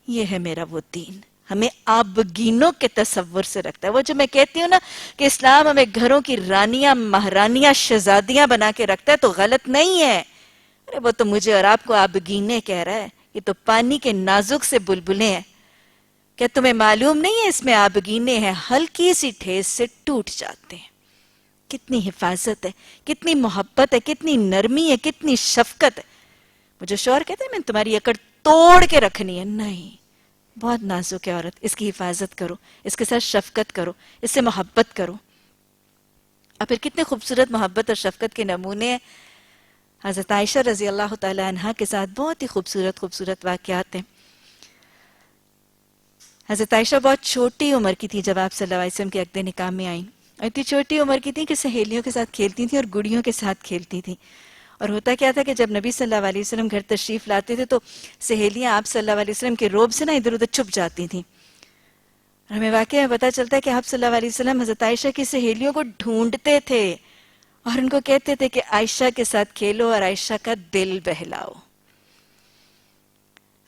یہ ہے میرا وہ دین، ہمیں آبگینوں کے تصور سے رکھتا ہے۔ وہ جو میں کہتی ہوں نا کہ اسلام ہمیں گھروں کی رانیاں، مہرانیاں، شہزادیاں بنا کے رکھتا ہے، تو غلط نہیں ہے۔ ارے وہ تو مجھے اور آپ کو آبگینے کہہ رہا ہے، یہ تو پانی کے نازک سے بلبلے ہیں۔ کیا تمہیں معلوم نہیں ہے اس میں آبگینے ہیں، ہلکی سی ٹھیس سے ٹوٹ جاتے ہیں۔ کتنی حفاظت ہے، کتنی محبت ہے، کتنی نرمی ہے، کتنی شفقت ہے۔ وہ جو شوہر کہتے ہیں میں تمہاری اکڑ توڑ کے رکھنی ہے، نہیں، بہت نازک ہے عورت، اس کی حفاظت کرو، اس کے ساتھ شفقت کرو، اس سے محبت کرو۔ اور پھر کتنے خوبصورت محبت اور شفقت کے نمونے ہیں۔ حضرت عائشہ رضی اللہ تعالی عنہا کے ساتھ بہت ہی خوبصورت خوبصورت واقعات ہیں. حضرت عائشہ بہت چھوٹی عمر کی تھی جب آپ صلی اللہ علیہ وسلم کے عقد نکاح میں آئیں. اور اتنی چھوٹی عمر کی تھی کہ سہیلیوں کے ساتھ کھیلتی تھیں اور گڑیوں کے ساتھ کھیلتی تھیں. اور ہوتا کیا تھا کہ جب نبی صلی اللہ علیہ وسلم گھر تشریف لاتے تھے تو سہیلیاں آپ صلی اللہ علیہ وسلم کے روب سے نا ادھر ادھر چھپ جاتی تھیں. اور ہمیں واقعہ پتہ چلتا ہے کہ آپ صلی اللہ علیہ وسلم حضرت عائشہ کی سہیلیوں کو ڈھونڈتے تھے اور ان کو کہتے تھے کہ عائشہ کے ساتھ کھیلو اور عائشہ کا دل بہلاؤ.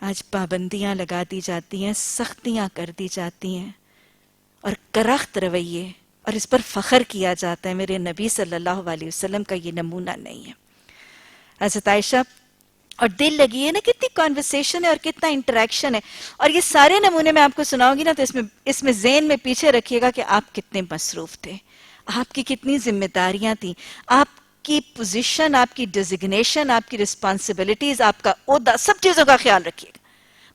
آج پابندیاں لگا دی جاتی ہیں، سختیاں کر دی جاتی ہیں اور کرخت رویے اور اس پر فخر کیا جاتا ہے. میرے نبی صلی اللہ علیہ وسلم کا یہ نمونہ نہیں ہے. حضرت عائشہ اور دل لگی ہے نا، کتنی کانورسیشن ہے اور کتنا انٹریکشن ہے. اور یہ سارے نمونے میں آپ کو سناؤں گی نا تو اس میں ذہن میں پیچھے رکھیے گا کہ آپ کتنے مصروف تھے، آپ کی کتنی ذمہ داریاں تھیں، آپ کی پوزیشن، آپ کی ڈیزگنیشن، آپ کی رسپانسبلٹیز، آپ کا عہدہ، سب چیزوں کا خیال رکھیے گا.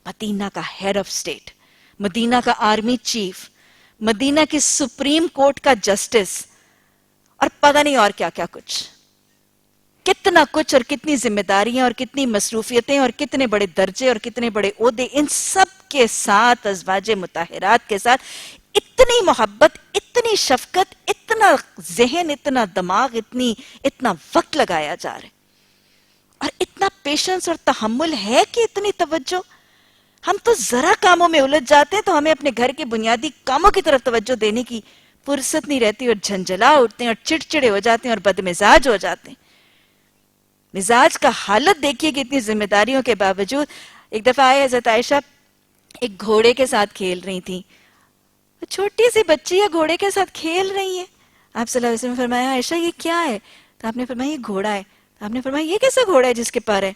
مدینہ کا ہیڈ آف اسٹیٹ، مدینہ کا آرمی چیف، مدینہ کی سپریم کورٹ کا جسٹس، اور پتہ نہیں اور کیا کیا کچھ، کتنا کچھ اور کتنی ذمہ داریاں اور کتنی مصروفیتیں اور کتنے بڑے درجے اور کتنے بڑے عہدے. ان سب کے ساتھ ازواج مطہرات کے ساتھ اتنی محبت، اتنی شفقت، اتنا ذہن، اتنا دماغ، اتنا وقت لگایا جا رہا ہے اور اتنا پیشنس اور تحمل ہے کہ اتنی توجہ. ہم تو ذرا کاموں میں الجھ جاتے ہیں تو ہمیں اپنے گھر کے بنیادی کاموں کی طرف توجہ دینے کی فرصت نہیں رہتی اور جھنجھلا اٹھتے ہیں اور چڑچڑے ہو جاتے ہیں اور بدمزاج ہو جاتے ہیں. مزاج کا حالت دیکھیے کہ اتنی ذمہ داریوں کے باوجود. ایک دفعہ آئے حضرت عائشہ ایک گھوڑے کے ساتھ کھیل رہی تھی، چھوٹی سی بچی ہے گھوڑے کے ساتھ کھیل رہی ہے. آپ صلی اللہ علیہ وسلم نے فرمایا عائشہ یہ کیا ہے؟ تو آپ نے فرمایا یہ گھوڑا ہے. تو آپ نے فرمایا یہ کیسا گھوڑا ہے جس کے پر ہے؟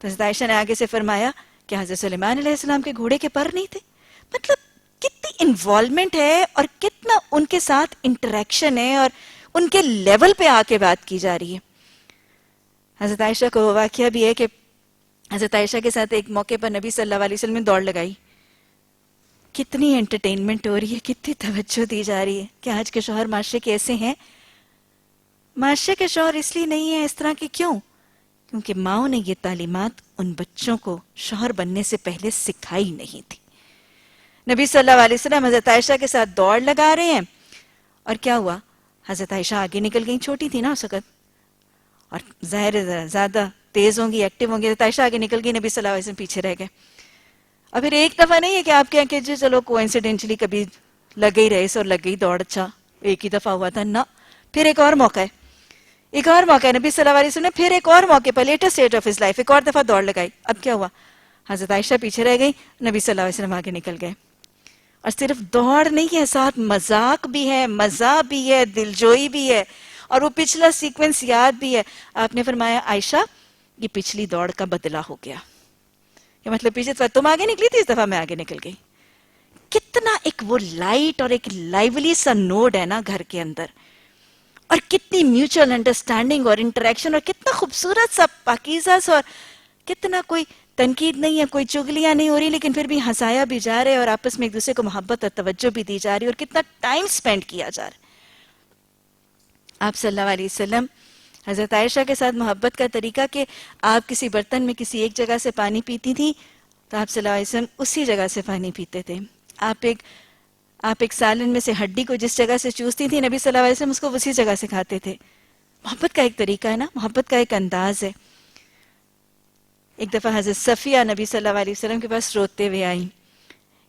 تو حضرت عائشہ نے آگے سے فرمایا کہ حضرت سلیمان علیہ السلام کے گھوڑے کے پر نہیں تھے. مطلب کتنی انوالومنٹ ہے اور کتنا ان کے ساتھ انٹریکشن ہے اور ان کے لیول پہ آ کے بات کی جا رہی ہے. حضرت عائشہ کو وہ واقعہ بھی ہے کہ حضرت عائشہ کے ساتھ ایک موقع پر نبی صلی اللہ علیہ وسلم نے دوڑ لگائی. کتنی انٹرٹینمنٹ ہو رہی ہے، کتنی توجہ دی جا رہی ہے کہ آج کے شوہر معاشرے کے ایسے ہیں. معاشرے کے شوہر اس لیے نہیں ہیں اس طرح کے، کیوں؟ کیونکہ ماؤں نے یہ تعلیمات ان بچوں کو شوہر بننے سے پہلے سکھائی نہیں تھی. نبی صلی اللہ علیہ وسلم حضرت عائشہ کے ساتھ دوڑ لگا رہے ہیں اور کیا ہوا؟ حضرت عائشہ آگے نکل گئی، چھوٹی تھی نا اس وقت، اور ظاہر زیادہ تیز ہوں گی، ایکٹیو ہوں گی. حضرت عائشہ آگے نکل گئی، نبی صلی اللہ علیہ وسلم پیچھے رہ گئے. اور پھر ایک دفعہ نہیں ہے کہ آپ کہیں کہ جی چلو کوئنسیڈنٹلی کبھی لگ گئی ریس اور لگ گئی دوڑ، اچھا ایک ہی دفعہ ہوا تھا نا. پھر ایک اور موقع ہے، ایک اور موقع ہے، نبی صلی اللہ علیہ وسلم نے پھر ایک اور موقع پر later stage of his life ایک اور دفعہ دوڑ لگائی. اب کیا ہوا؟ حضرت عائشہ پیچھے رہ گئی، نبی صلی اللہ علیہ وسلم آگے نکل گئے. اور صرف دوڑ نہیں ہے، ساتھ مذاق بھی ہے، مزہ بھی ہے، دلجوئی بھی ہے، اور وہ پچھلا سیکوینس یاد بھی ہے. آپ نے فرمایا عائشہ یہ پچھلی دوڑ کا بدلہ ہو گیا. یہ مطلب پیچھے تم آگے نکلی تھی، اس دفعہ میں آگے نکل گئی. کتنا ایک وہ لائٹ اور ایک لائیولی سا نوڈ ہے نا گھر کے اندر، اور کتنی میوچل انڈرسٹینڈنگ اور انٹریکشن، اور کتنا خوبصورت سا پاکیزہ سا، اور کتنا کوئی تنقید نہیں ہے، کوئی چغلیاں نہیں ہو رہی، لیکن پھر بھی ہنسایا بھی جا رہے اور آپس میں ایک دوسرے کو محبت اور توجہ بھی دی جا رہی، اور کتنا ٹائم سپینڈ کیا جا رہا ہے. آپ صلی اللہ علیہ وسلم حضرت عائشہ کے ساتھ محبت کا طریقہ کہ آپ کسی برتن میں کسی ایک جگہ سے پانی پیتی تھی تو آپ صلی اللہ علیہ وسلم اسی جگہ سے پانی پیتے تھے. آپ ایک سالن میں سے ہڈی کو جس جگہ سے چوستی تھی، نبی صلی اللہ علیہ وسلم اس کو اسی جگہ سے کھاتے تھے. محبت کا ایک طریقہ ہے نا، محبت کا ایک انداز ہے. ایک دفعہ حضرت صفیہ نبی صلی اللہ علیہ وسلم کے پاس روتے ہوئے آئیں.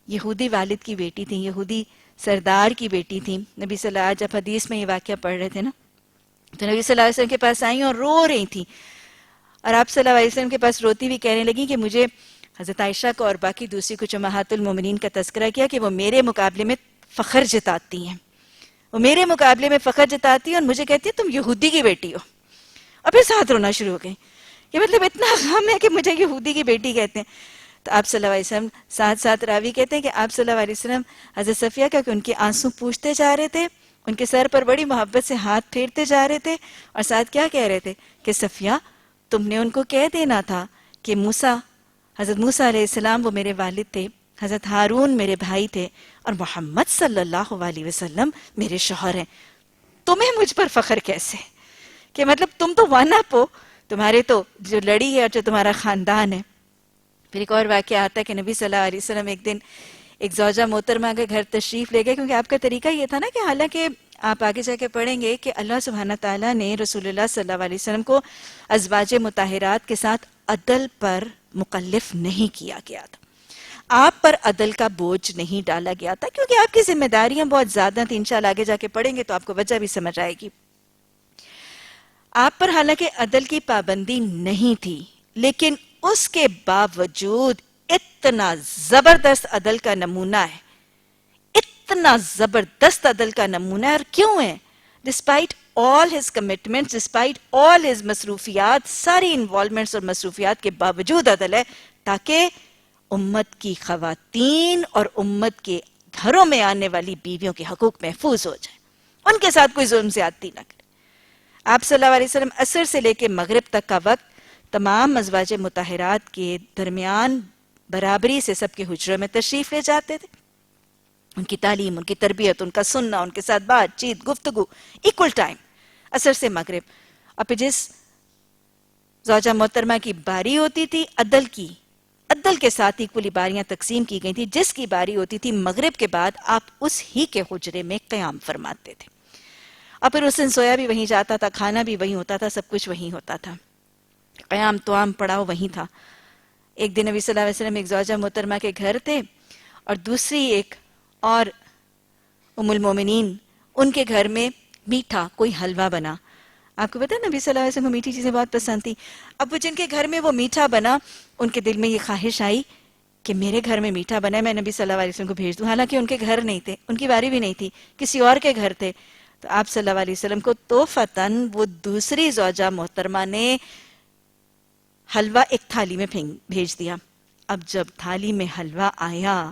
یہودی والد کی بیٹی تھی، یہودی سردار کی بیٹی تھی. نبی صلی اللہ علیہ وسلم جب حدیث میں یہ واقعہ پڑھ رہے تھے نا تو نبی صلی اللہ علیہ وسلم کے پاس آئیں اور رو رہی تھیں، اور آپ صلی اللہ علیہ وسلم کے پاس روتی ہوئی کہنے لگی کہ مجھے حضرت عائشہ کو اور باقی دوسری کچھ امہات المومنین کا تذکرہ کیا کہ وہ میرے مقابلے میں فخر جتاتی ہیں، وہ میرے مقابلے میں فخر جتاتی ہیں اور مجھے کہتی ہیں تم یہودی کی بیٹی ہو. اور پھر ساتھ رونا شروع ہو گئی. یہ مطلب اتنا غم ہے کہ مجھے یہودی کی بیٹی کہتے ہیں. تو آپ صلی اللہ علیہ وسلم ساتھ راوی کہتے ہیں کہ آپ صلی اللہ علیہ وسلم حضرت صفیہ کا کہ ان کے آنسو پوچھتے جا رہے تھے، ان کے سر پر بڑی محبت سے ہاتھ پھیرتے جا رہے تھے، اور ساتھ کیا کہہ رہے تھے کہ صفیہ تم نے ان کو کہہ دینا تھا کہ حضرت موسیٰ علیہ السلام وہ میرے والد تھے، حضرت ہارون میرے بھائی تھے، اور محمد صلی اللہ علیہ وسلم میرے شوہر ہیں. تمہیں مجھ پر فخر کیسے؟ کہ مطلب تم تو ون اپ ہو، تمہارے تو جو لڑی ہے اور جو تمہارا خاندان ہے. پھر ایک اور واقعہ آتا ہے کہ نبی صلی اللہ علیہ وسلم ایک دن ایک زوجہ محترمہ کے گھر تشریف لے گئے، کیونکہ آپ کا طریقہ یہ تھا نا کہ حالانکہ آپ آگے جا کے پڑھیں گے کہ اللہ سبحانہ تعالیٰ نے رسول اللہ صلی اللہ علیہ وسلم کو ازواج مطہرات کے ساتھ عدل پر مکلف نہیں کیا گیا تھا، آپ پر عدل کا بوجھ نہیں ڈالا گیا تھا، کیونکہ آپ کی ذمہ داریاں بہت زیادہ تھیں. انشاءاللہ آگے جا کے پڑھیں گے تو آپ کو وجہ بھی سمجھ آئے گی. آپ پر حالانکہ عدل کی پابندی نہیں تھی، لیکن اس کے باوجود اتنا زبردست عدل کا نمونہ ہے، اتنا زبردست عدل کا نمونہ ہے. اور کیوں ہے؟ Despite all his commitments, despite all his مصروفیات، ساری انوالومنٹس اور مصروفیات کے باوجود عدل ہے، تاکہ امت کی خواتین اور امت کے گھروں میں آنے والی بیویوں کے حقوق محفوظ ہو جائیں، ان کے ساتھ کوئی ظلم زیادتی نہ کرے. آپ صلی اللہ علیہ وسلم عصر سے لے کے مغرب تک کا وقت تمام ازواج مطہرات کے درمیان برابری سے سب کے حجروں میں تشریف لے جاتے تھے. ان کی تعلیم، ان کی تربیت، ان کا سننا، ان کے ساتھ بات چیت، گفتگو، ایکول ٹائم، عصر سے مغرب. اور پھر جس زوجہ محترمہ کی باری ہوتی تھی عدل کی، عدل کے ساتھ ایکولی باریاں تقسیم کی گئی تھی. جس کی باری ہوتی تھی مغرب کے بعد آپ اس ہی کے حجرے میں قیام فرماتے تھے، اور پھر اس دن سویا بھی وہیں جاتا تھا، کھانا بھی وہیں ہوتا تھا، سب کچھ وہیں ہوتا تھا، قیام توام پڑاؤ وہیں تھا. ایک دن نبی صلی اللہ علیہ وسلم ایک زوجہ محترمہ کے گھر تھے، اور دوسری ایک اور ام المومنین ان کے گھر میں میٹھا کوئی حلوہ بنا. آپ کو پتا ہے نبی صلی اللہ علیہ وسلم کو میٹھی چیزیں بہت پسند تھی. اب وہ جن کے گھر میں وہ میٹھا بنا، ان کے دل میں یہ خواہش آئی کہ میرے گھر میں میٹھا بنا ہے، میں نبی صلی اللہ علیہ وسلم کو بھیج دوں. حالانکہ ان کے گھر نہیں تھے، ان کی باری بھی نہیں تھی، کسی اور کے گھر تھے. تو آپ صلی اللہ علیہ وسلم کو توفتاً وہ دوسری زوجہ محترمہ نے حلوہ ایک تھالی میں بھیج دیا. اب جب تھالی میں حلوہ آیا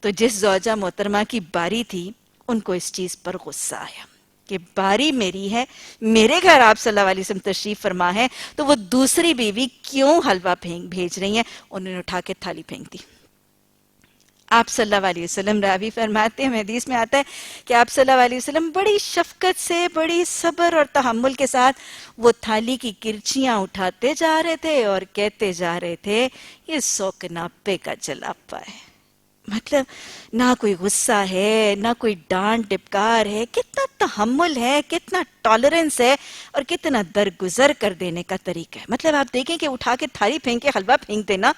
تو جس زوجہ محترمہ کی باری تھی ان کو اس چیز پر غصہ آیا کہ باری میری ہے، میرے گھر آپ صلی اللہ علیہ وسلم تشریف فرما ہے، تو وہ دوسری بیوی کیوں حلوہ بھیج رہی ہیں؟ انہوں نے اٹھا کے تھالی پھینک دی. آپ صلی اللہ علیہ وسلم راوی فرماتے ہیں، حدیث میں آتا ہے کہ آپ صلی اللہ علیہ وسلم بڑی شفقت سے، بڑی صبر اور تحمل کے ساتھ وہ تھالی کی کرچیاں اٹھاتے جا رہے تھے اور کہتے جا رہے تھے یہ 100 کے ناپے کا جلاپا ہے. مطلب نہ کوئی غصہ ہے، نہ کوئی ڈانٹ ڈپکار ہے، کتنا تحمل ہے، کتنا ٹالرنس ہے، اور کتنا درگزر کر دینے کا طریقہ ہے. مطلب آپ دیکھیں کہ اٹھا کے تھالی پھینک کے حلوہ پھینک دینا،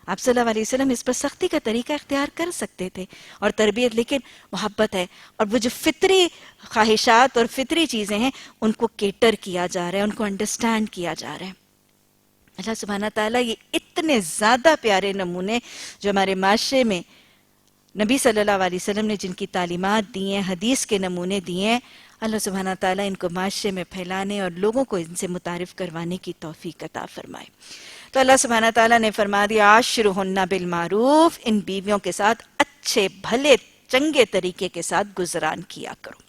آپ صلی اللہ علیہ وسلم اس پر سختی کا طریقہ اختیار کر سکتے تھے اور تربیت، لیکن محبت ہے اور وہ جو فطری خواہشات اور فطری چیزیں ہیں ان کو کیٹر کیا جا رہا ہے، ان کو انڈرسٹینڈ کیا جا رہا ہے. اللہ سبحانہ تعالیٰ یہ اتنے زیادہ پیارے نمونے جو ہمارے معاشرے میں نبی صلی اللہ علیہ وسلم نے جن کی تعلیمات دی ہیں، حدیث کے نمونے دیے ہیں، اللہ سبحانہ تعالیٰ ان کو معاشرے میں پھیلانے اور لوگوں کو ان سے متعارف کروانے کی توفیق عطا فرمائے. تو اللہ سبحانہ تعالیٰ نے فرما دیا عاشرہن بالمعروف، ان بیویوں کے ساتھ اچھے بھلے چنگے طریقے کے ساتھ گزران کیا کرو.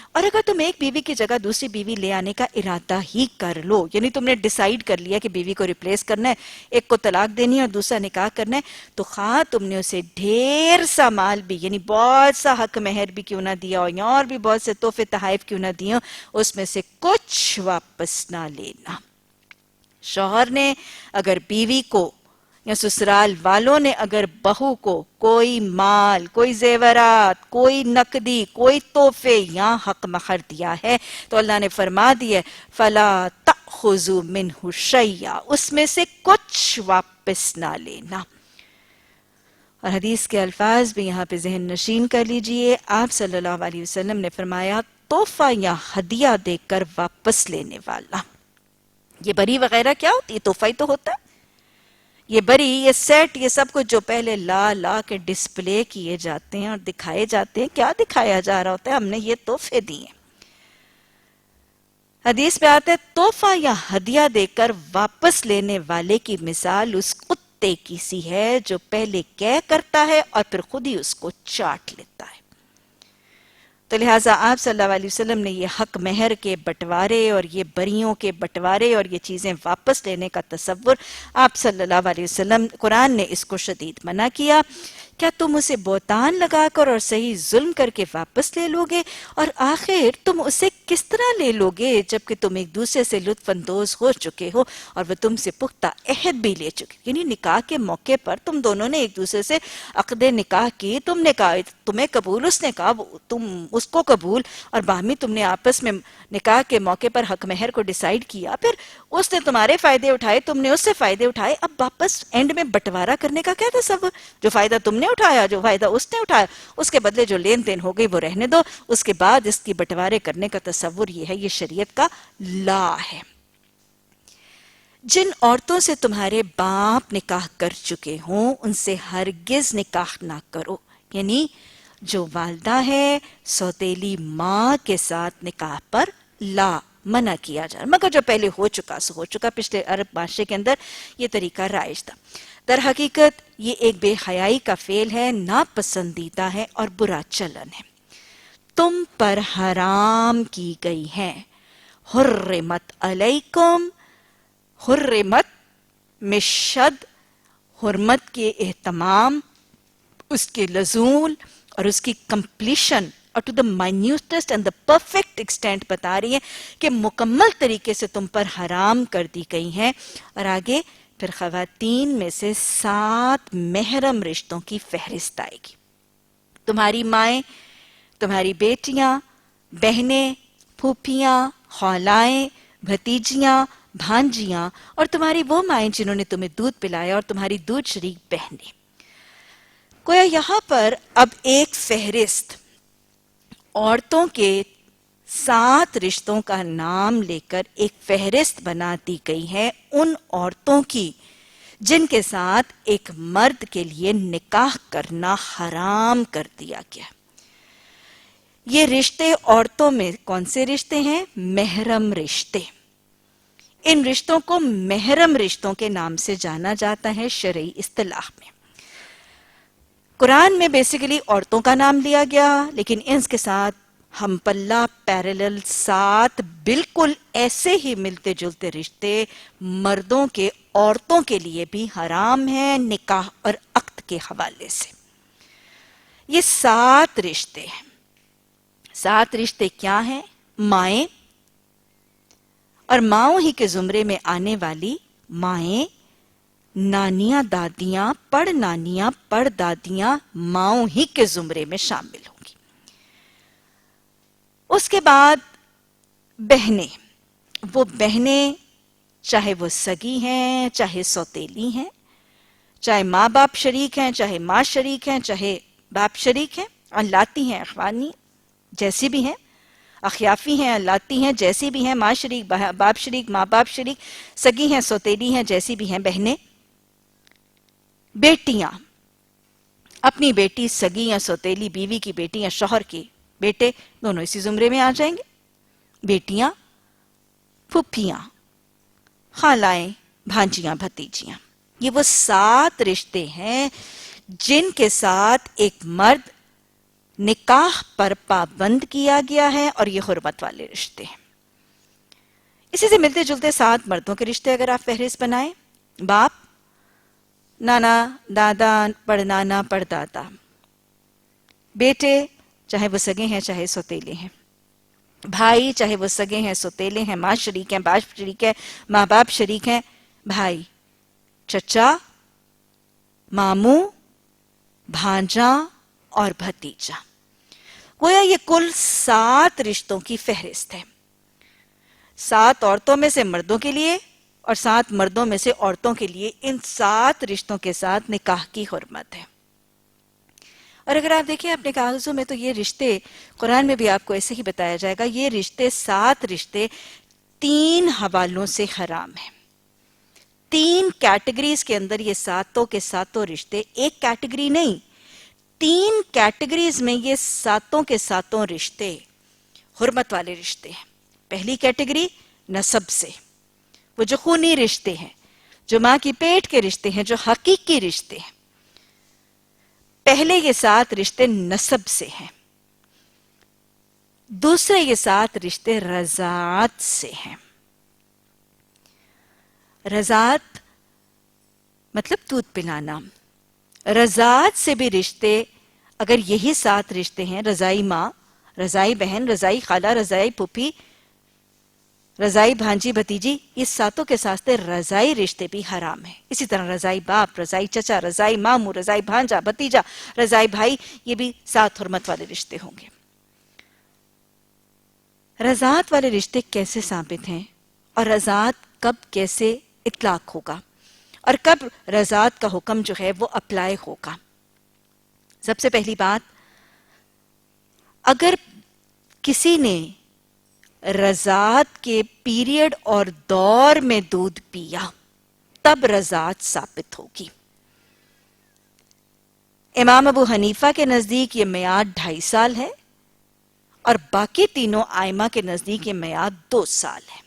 اور اگر تم ایک بیوی کی جگہ دوسری بیوی لے آنے کا ارادہ ہی کر لو، یعنی تم نے ڈیسائیڈ کر لیا کہ بیوی کو ریپلیس کرنا ہے، ایک کو طلاق دینی ہے اور دوسرا نکاح کرنا ہے، تو خواہ تم نے اسے ڈھیر سا مال بھی، یعنی بہت سا حق مہر بھی کیوں نہ دیا ہو، یا اور بھی بہت سے تحفے تحائف کیوں نہ دیے ہو، اس میں سے کچھ واپس نہ لینا. شوہر نے اگر بیوی کو یا سسرال والوں نے اگر بہو کو کوئی مال، کوئی زیورات، کوئی نقدی، کوئی تحفے یا حق مہر دیا ہے تو اللہ نے فرما دیا فَلَا تَأْخُذُوا مِنْهُ شَيْئًا، اس میں سے کچھ واپس نہ لینا. اور حدیث کے الفاظ بھی یہاں پہ ذہن نشین کر لیجئے. آپ صلی اللہ علیہ وسلم نے فرمایا تحفہ یا ہدیہ دے کر واپس لینے والا. یہ بری وغیرہ کیا ہوتی ہے؟ تحفہ ہی تو ہوتا ہے. یہ بری، یہ سیٹ، یہ سب کچھ جو پہلے لا کے ڈسپلے کیے جاتے ہیں اور دکھائے جاتے ہیں، کیا دکھایا جا رہا ہوتا ہے؟ ہم نے یہ تحفے دیے. حدیث پہ آتا ہے تحفہ یا ہدیہ دے کر واپس لینے والے کی مثال اس کتے کی سی ہے جو پہلے کہہ کرتا ہے اور پھر خود ہی اس کو چاٹ لیتا ہے. تو لہٰذا آپ صلی اللہ علیہ وسلم نے یہ حق مہر کے بٹوارے اور یہ بریوں کے بٹوارے اور یہ چیزیں واپس لینے کا تصور آپ صلی اللہ علیہ وسلم، قرآن نے اس کو شدید منع کیا کیا تم اسے بہتان لگا کر اور صحیح ظلم کر کے واپس لے لوگے؟ اور آخر تم اسے کس طرح لے لوگے جبکہ تم ایک دوسرے سے لطف اندوز ہو چکے ہو اور وہ تم سے پختہ عہد بھی لے چکے؟ یعنی نکاح کے موقع پر تم دونوں نے ایک دوسرے سے عقد نکاح کی، تم نے کہا تمہیں قبول، اس نے کہا تم اس کو قبول، اور باہمی تم نے آپس میں نکاح کے موقع پر حق مہر کو ڈیسائیڈ کیا، پھر اس نے تمہارے فائدے اٹھائے، تم نے اس سے فائدے اٹھائے، اب واپس اینڈ میں بٹوارا کرنے کا کیا تصور؟ جو فائدہ تم نے اٹھایا، جو فائدہ اس نے اٹھایا، اس کے بدلے جو لین دین ہو گئی وہ رہنے دو، اس کے بعد اس کی بٹوارے کرنے کا تصور یہ ہے، یہ شریعت کا لا ہے۔ جن عورتوں سے تمہارے باپ نکاح کر چکے ہوں ان سے ہرگز نکاح نہ کرو، یعنی جو والدہ ہے سوتیلی ماں کے ساتھ نکاح پر لا، منع کیا جا رہا، مگر جو پہلے ہو چکا سو ہو چکا۔ پچھلے عرب معاشرے کے اندر یہ طریقہ رائج تھا۔ در حقیقت یہ ایک بے حیائی کا فعل ہے، ناپسندیدہ ہے اور برا چلن ہے۔ تم پر حرام کی گئی ہیں، حرمت علیکم، حرمت مشد، حرمت کے اہتمام، اس کے لزول اور اس کی کمپلیشن اور to the minutest and the perfect extent بتا رہی ہے کہ مکمل طریقے سے تم پر حرام کر دی گئی ہیں۔ اور آگے پھر خواتین میں سے 7 محرم رشتوں کی فہرست آئے گی۔ تمہاری مائیں، تمہاری بیٹیاں، بہنیں، پھوپھیاں، خالائیں، بھتیجیاں، بھانجیاں، اور تمہاری وہ مائیں جنہوں نے تمہیں دودھ پلایا اور تمہاری دودھ شریک بہنیں۔ گویا یہاں پر اب ایک فہرست عورتوں کے 7 رشتوں کا نام لے کر ایک فہرست بنا دی گئی ہے ان عورتوں کی جن کے ساتھ ایک مرد کے لیے نکاح کرنا حرام کر دیا گیا۔ یہ رشتے عورتوں میں کون سے رشتے ہیں؟ محرم رشتے۔ ان رشتوں کو محرم رشتوں کے نام سے جانا جاتا ہے شرعی اصطلاح میں۔ قرآن میں بیسیکلی عورتوں کا نام لیا گیا، لیکن ان کے ساتھ ہم پلہ پیرلل 7 بالکل ایسے ہی ملتے جلتے رشتے مردوں کے عورتوں کے لیے بھی حرام ہیں نکاح اور عقد کے حوالے سے۔ یہ 7 رشتے ہیں۔ 7 رشتے کیا ہیں؟ مائیں اور ماؤں ہی کے زمرے میں آنے والی مائیں، نانیاں، دادیاں، پڑ نانیاں، پڑ دادیاں ماؤں ہی کے زمرے میں شامل ہوں گی۔ اس کے بعد بہنیں، وہ بہنیں چاہے وہ سگی ہیں، چاہے سوتیلی ہیں، چاہے ماں باپ شریک ہیں، چاہے ماں شریک ہیں، چاہے باپ شریک ہیں، الاتی ہیں، اخوانی جیسی بھی ہیں، اخیافی ہیں، الاتی ہیں جیسی بھی ہیں، ماں شریک، باپ شریک، ماں باپ شریک، سگی ہیں، سوتیلی ہیں جیسی بھی ہیں بہنیں۔ بیٹیاں، اپنی بیٹی سگی یا سوتیلی بیوی کی بیٹی یا شوہر کی بیٹے دونوں اسی زمرے میں آ جائیں گے۔ بیٹیاں، پھپھیاں، خالائیں، بھانجیاں، بھتیجیاں، یہ وہ 7 رشتے ہیں جن کے ساتھ ایک مرد نکاح پر پابند کیا گیا ہے اور یہ حرمت والے رشتے ہیں۔ اسی سے ملتے جلتے 7 مردوں کے رشتے اگر آپ فہرست بنائیں، باپ، نانا، دادا، پڑنانا، پڑدادا، بیٹے چاہے وہ سگے ہیں چاہے سوتیلے ہیں، بھائی چاہے وہ سگے ہیں سوتیلے ہیں، ماں شریک ہیں، باپ شریک ہے، ماں باپ شریک ہیں، بھائی، چچا، ماموں، بھانجا اور بھتیجا۔ گویا یہ کل 7 رشتوں کی فہرست ہے۔ 7 عورتوں میں سے مردوں کے لیے اور 7 مردوں میں سے عورتوں کے لیے ان 7 رشتوں کے ساتھ نکاح کی حرمت ہے۔ اور اگر آپ دیکھیں اپنے کاغذوں میں تو یہ رشتے قرآن میں بھی آپ کو ایسے ہی بتایا جائے گا، یہ رشتے 7 رشتے 3 حوالوں سے حرام ہیں۔ 3 کیٹیگریز کے اندر یہ 7 کے 7 رشتے، ایک کیٹیگری نہیں، 3 کیٹیگریز میں یہ 7 کے 7 رشتے حرمت والے رشتے ہیں۔ پہلی کیٹیگری نسب سے، وہ جو خونی رشتے ہیں، جو ماں کی پیٹ کے رشتے ہیں، جو حقیقی رشتے ہیں۔ پہلے یہ 7 رشتے نسب سے ہیں۔ دوسرے یہ 7 رشتے رضاعت سے ہیں۔ رضاعت مطلب دودھ پلانا، رضاعت سے بھی رشتے، اگر یہی 7 رشتے ہیں، رضائی ماں، رضائی بہن، رضائی خالہ، رضائی پھوپھی، رضائی بھانجی بھتیجی، اس ساتوں کے ساتھ رضائی رشتے بھی حرام ہیں. اسی طرح رضائی باپ، رضائی چچا، رضائی ماموں، رضائی بھانجا بھتیجا، رضائی بھائی، یہ بھی 7 حرمت والے رشتے ہوں گے. رضاعت والے رشتے کیسے ثابت ہیں اور رضاعت کب کیسے اطلاق ہوگا اور کب رضاعت کا حکم جو ہے وہ اپلائی ہوگا؟ سب سے پہلی بات، اگر کسی نے رضاعت کے پیریڈ اور دور میں دودھ پیا تب رضاعت ثابت ہوگی. امام ابو حنیفہ کے نزدیک یہ میعاد 2.5 سال ہے اور باقی تینوں ائمہ کے نزدیک یہ میعاد 2 سال ہے.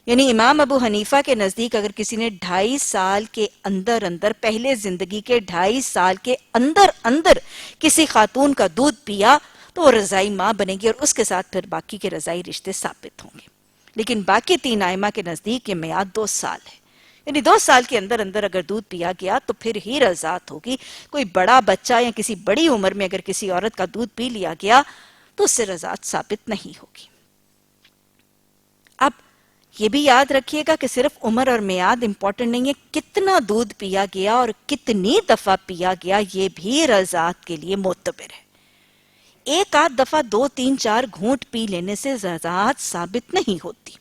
یعنی امام ابو حنیفہ کے نزدیک اگر کسی نے 2.5 سال کے اندر پہلے زندگی کے 2.5 سال کے اندر کسی خاتون کا دودھ پیا تو وہ رضائی ماں بنے گی اور اس کے ساتھ پھر باقی کے رضائی رشتے ثابت ہوں گے. لیکن باقی 3 ائمہ کے نزدیک یہ میعاد 2 سال ہے. یعنی 2 سال کے اندر اگر دودھ پیا گیا تو پھر ہی رضاعت ہوگی. کوئی بڑا بچہ یا کسی بڑی عمر میں اگر کسی عورت کا دودھ پی لیا گیا تو اس سے رضاعت ثابت نہیں ہوگی. اب یہ بھی یاد رکھیے گا کہ صرف عمر اور میعاد امپورٹنٹ نہیں ہے، کتنا دودھ پیا گیا اور کتنی دفعہ پیا گیا یہ بھی رضاعت کے لیے معتبر ہے. 1 آدھ دفعہ 2 3 4 گھونٹ پی لینے سے رضاعت ثابت نہیں ہوتی.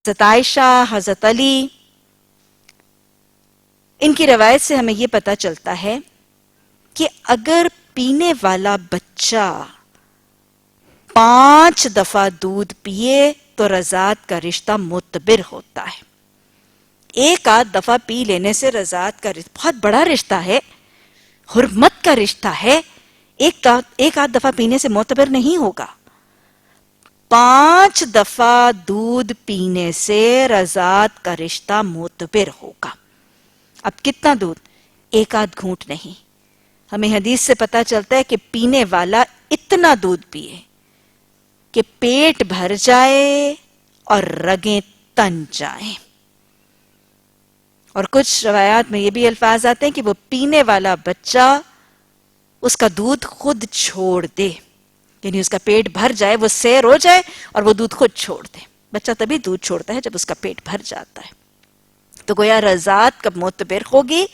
حضرت عائشہ، حضرت علی، ان کی روایت سے ہمیں یہ پتا چلتا ہے کہ اگر پینے والا بچہ 5 دفعہ دودھ پیے تو رضاعت کا رشتہ معتبر ہوتا ہے. 1 آدھ دفعہ پی لینے سے رضاعت کا رشتہ بہت بڑا رشتہ ہے، حرمت کا رشتہ ہے. 1 آدھ دفعہ پینے سے معتبر نہیں ہوگا. 5 دفعہ دودھ پینے سے رضاعت کا رشتہ معتبر ہوگا. اب کتنا دودھ؟ 1 آدھ گھونٹ نہیں. ہمیں حدیث سے پتا چلتا ہے کہ پینے والا اتنا دودھ پیے کہ پیٹ بھر جائے اور رگیں تن جائیں. اور کچھ روایات میں یہ بھی الفاظ آتے ہیں کہ وہ پینے والا بچہ اس کا دودھ خود چھوڑ دے. یعنی اس کا پیٹ بھر جائے، وہ سیر ہو جائے اور وہ دودھ خود چھوڑ دے. بچہ تبھی دودھ چھوڑتا ہے جب اس کا پیٹ بھر جاتا ہے. تو گویا رضاعت کب معتبر ہوگی؟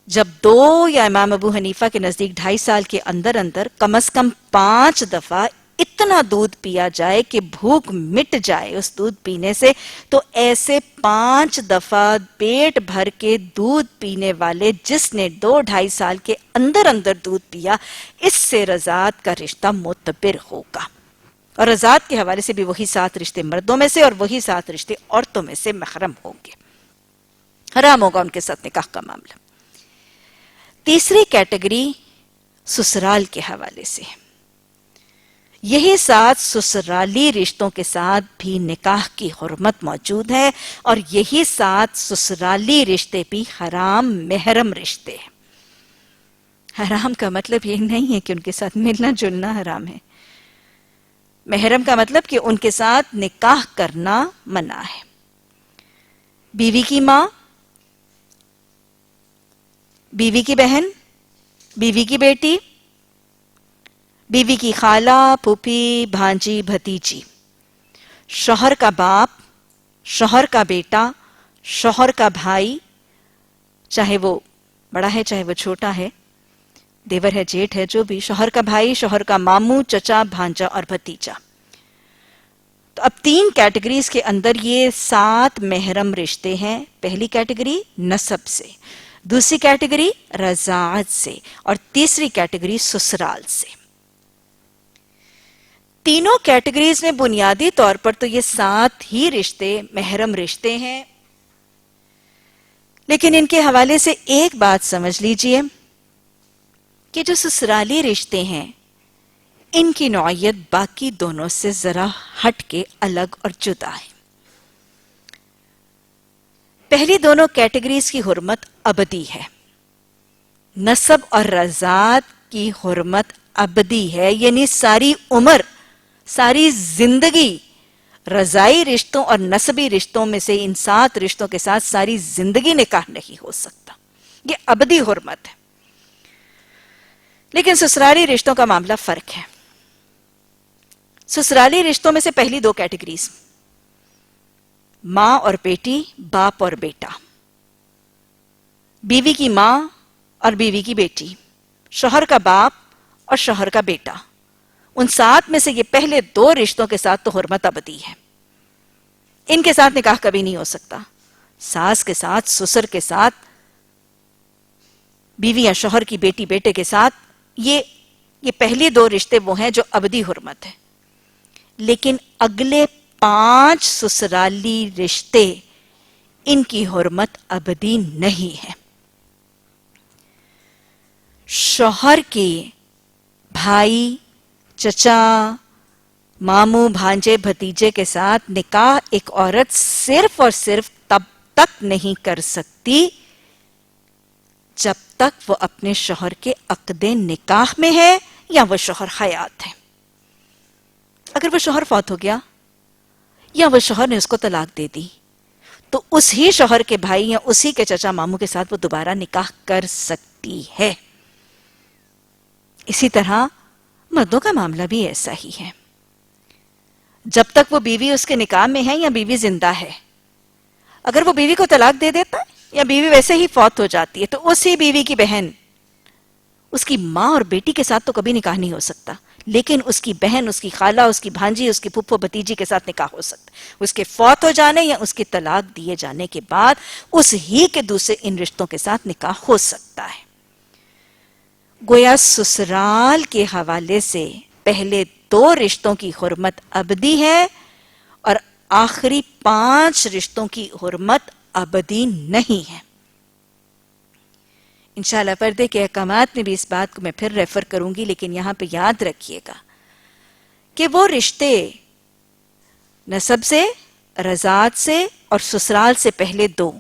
جب 2 یا امام ابو حنیفہ کے نزدیک 2.5 سال کے اندر کم از کم 5 دفعہ اتنا دودھ پیا جائے کہ بھوک مٹ جائے اس دودھ پینے سے. تو ایسے 5 دفعہ پیٹ بھر کے دودھ پینے والے جس نے 2-2.5 سال کے اندر دودھ پیا، اس سے رضاعت کا رشتہ معتبر ہوگا. اور رضاعت کے حوالے سے بھی وہی 7 رشتے مردوں میں سے اور وہی 7 رشتے عورتوں میں سے محرم ہوں گے. حرام ہوگا ان کے ساتھ نکاح کا معاملہ. تیسری کیٹیگری سسرال کے حوالے سے. یہی 7 سسرالی رشتوں کے ساتھ بھی نکاح کی حرمت موجود ہے اور یہی 7 سسرالی رشتے بھی حرام محرم رشتے ہیں. حرام کا مطلب یہ نہیں ہے کہ ان کے ساتھ ملنا جلنا حرام ہے. محرم کا مطلب کہ ان کے ساتھ نکاح کرنا منع ہے. بیوی کی ماں، بیوی کی بہن، بیوی کی بیٹی، بیوی کی خالہ، پھوپھی، بھانجی، بھتیجی، شوہر کا باپ، شوہر کا بیٹا، شوہر کا بھائی، چاہے وہ بڑا ہے چاہے وہ چھوٹا ہے، دیور ہے جیٹھ ہے جو بھی، شوہر کا بھائی، شوہر کا ماموں، چچا، بھانجا اور بھتیجا. تو اب 3 کیٹیگریز کے اندر یہ 7 محرم رشتے ہیں. پہلی کیٹیگری نسب سے، دوسری کیٹیگری رضاعت سے اور تیسری کیٹیگری سسرال سے. تینوں کیٹیگریز میں بنیادی طور پر تو یہ 7 ہی رشتے محرم رشتے ہیں. لیکن ان کے حوالے سے ایک بات سمجھ لیجئے کہ جو سسرالی رشتے ہیں ان کی نوعیت باقی دونوں سے ذرا ہٹ کے الگ اور جدا ہے. پہلی دونوں کیٹیگریز کی حرمت ابدی ہے. نسب اور رضاعت کی حرمت ابدی ہے، یعنی ساری عمر، ساری زندگی رضائی رشتوں اور نسبی رشتوں میں سے ان 7 رشتوں کے ساتھ ساری زندگی نکاح نہیں ہو سکتا. یہ ابدی حرمت ہے. لیکن سسرالی رشتوں کا معاملہ فرق ہے. سسرالی رشتوں میں سے پہلی دو کیٹیگریز، ماں اور بیٹی، باپ اور بیٹا، بیوی کی ماں اور بیوی کی بیٹی، شوہر کا باپ اور شوہر کا بیٹا، ان سات میں سے یہ پہلے دو رشتوں کے ساتھ تو حرمت ابدی ہے. ان کے ساتھ نکاح کبھی نہیں ہو سکتا. ساس کے ساتھ، سسر کے ساتھ، بیوی یا شوہر کی بیٹی بیٹے کے ساتھ، یہ پہلے دو رشتے وہ ہیں جو ابدی حرمت ہے. لیکن اگلے 5 سسرالی رشتے، ان کی حرمت ابدی نہیں ہے. شوہر کے بھائی، چچا، ماموں، بھانجے، بھتیجے کے ساتھ نکاح ایک عورت صرف اور صرف تب تک نہیں کر سکتی جب تک وہ اپنے شوہر کے عقد نکاح میں ہے یا وہ شوہر حیات ہے. اگر وہ شوہر فوت ہو گیا یا وہ شوہر نے اس کو طلاق دے دی تو اس ہی شوہر کے بھائی یا اسی کے چچا ماموں کے ساتھ وہ دوبارہ نکاح کر سکتی ہے. اسی طرح مردوں کا معاملہ بھی ایسا ہی ہے. جب تک وہ بیوی اس کے نکاح میں ہے یا بیوی زندہ ہے، اگر وہ بیوی کو طلاق دے دیتا ہے یا بیوی ویسے ہی فوت ہو جاتی ہے تو اسی بیوی کی بہن اس کی ماں اور بیٹی کے ساتھ تو کبھی نکاح نہیں ہو سکتا، لیکن اس کی بہن، اس کی خالہ، اس کی بھانجی، اس کی پھپھو بھتیجی کے ساتھ نکاح ہو سکتا ہے. اس کے فوت ہو جانے یا اس کی طلاق دیے جانے کے بعد اس ہی کے دوسرے ان رشتوں کے ساتھ نکاح ہو سکتا ہے. گویا سسرال کے حوالے سے پہلے 2 رشتوں کی حرمت ابدی ہے اور آخری 5 رشتوں کی حرمت ابدی نہیں ہے. انشاءاللہ پردے کے احکامات میں بھی اس بات کو میں پھر ریفر کروں گی، لیکن یہاں پہ یاد رکھیے گا کہ وہ رشتے نسب سے، رضاعت سے اور سسرال سے پہلے 2،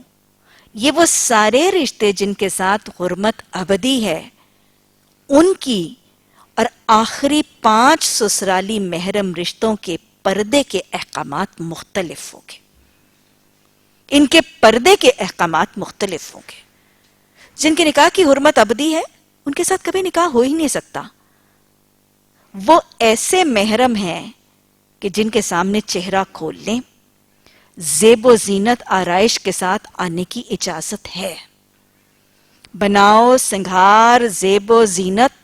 یہ وہ سارے رشتے جن کے ساتھ حرمت ابدی ہے، ان کی اور آخری 5 سسرالی محرم رشتوں کے پردے کے احکامات مختلف ہوں گے. ان کے پردے کے احکامات مختلف ہوں گے. جن کے نکاح کی حرمت ابدی ہے ان کے ساتھ کبھی نکاح ہو ہی نہیں سکتا. وہ ایسے محرم ہیں کہ جن کے سامنے چہرہ کھول لیں، زیب و زینت آرائش کے ساتھ آنے کی اجازت ہے. بناؤ، سنگھار، زیب و زینت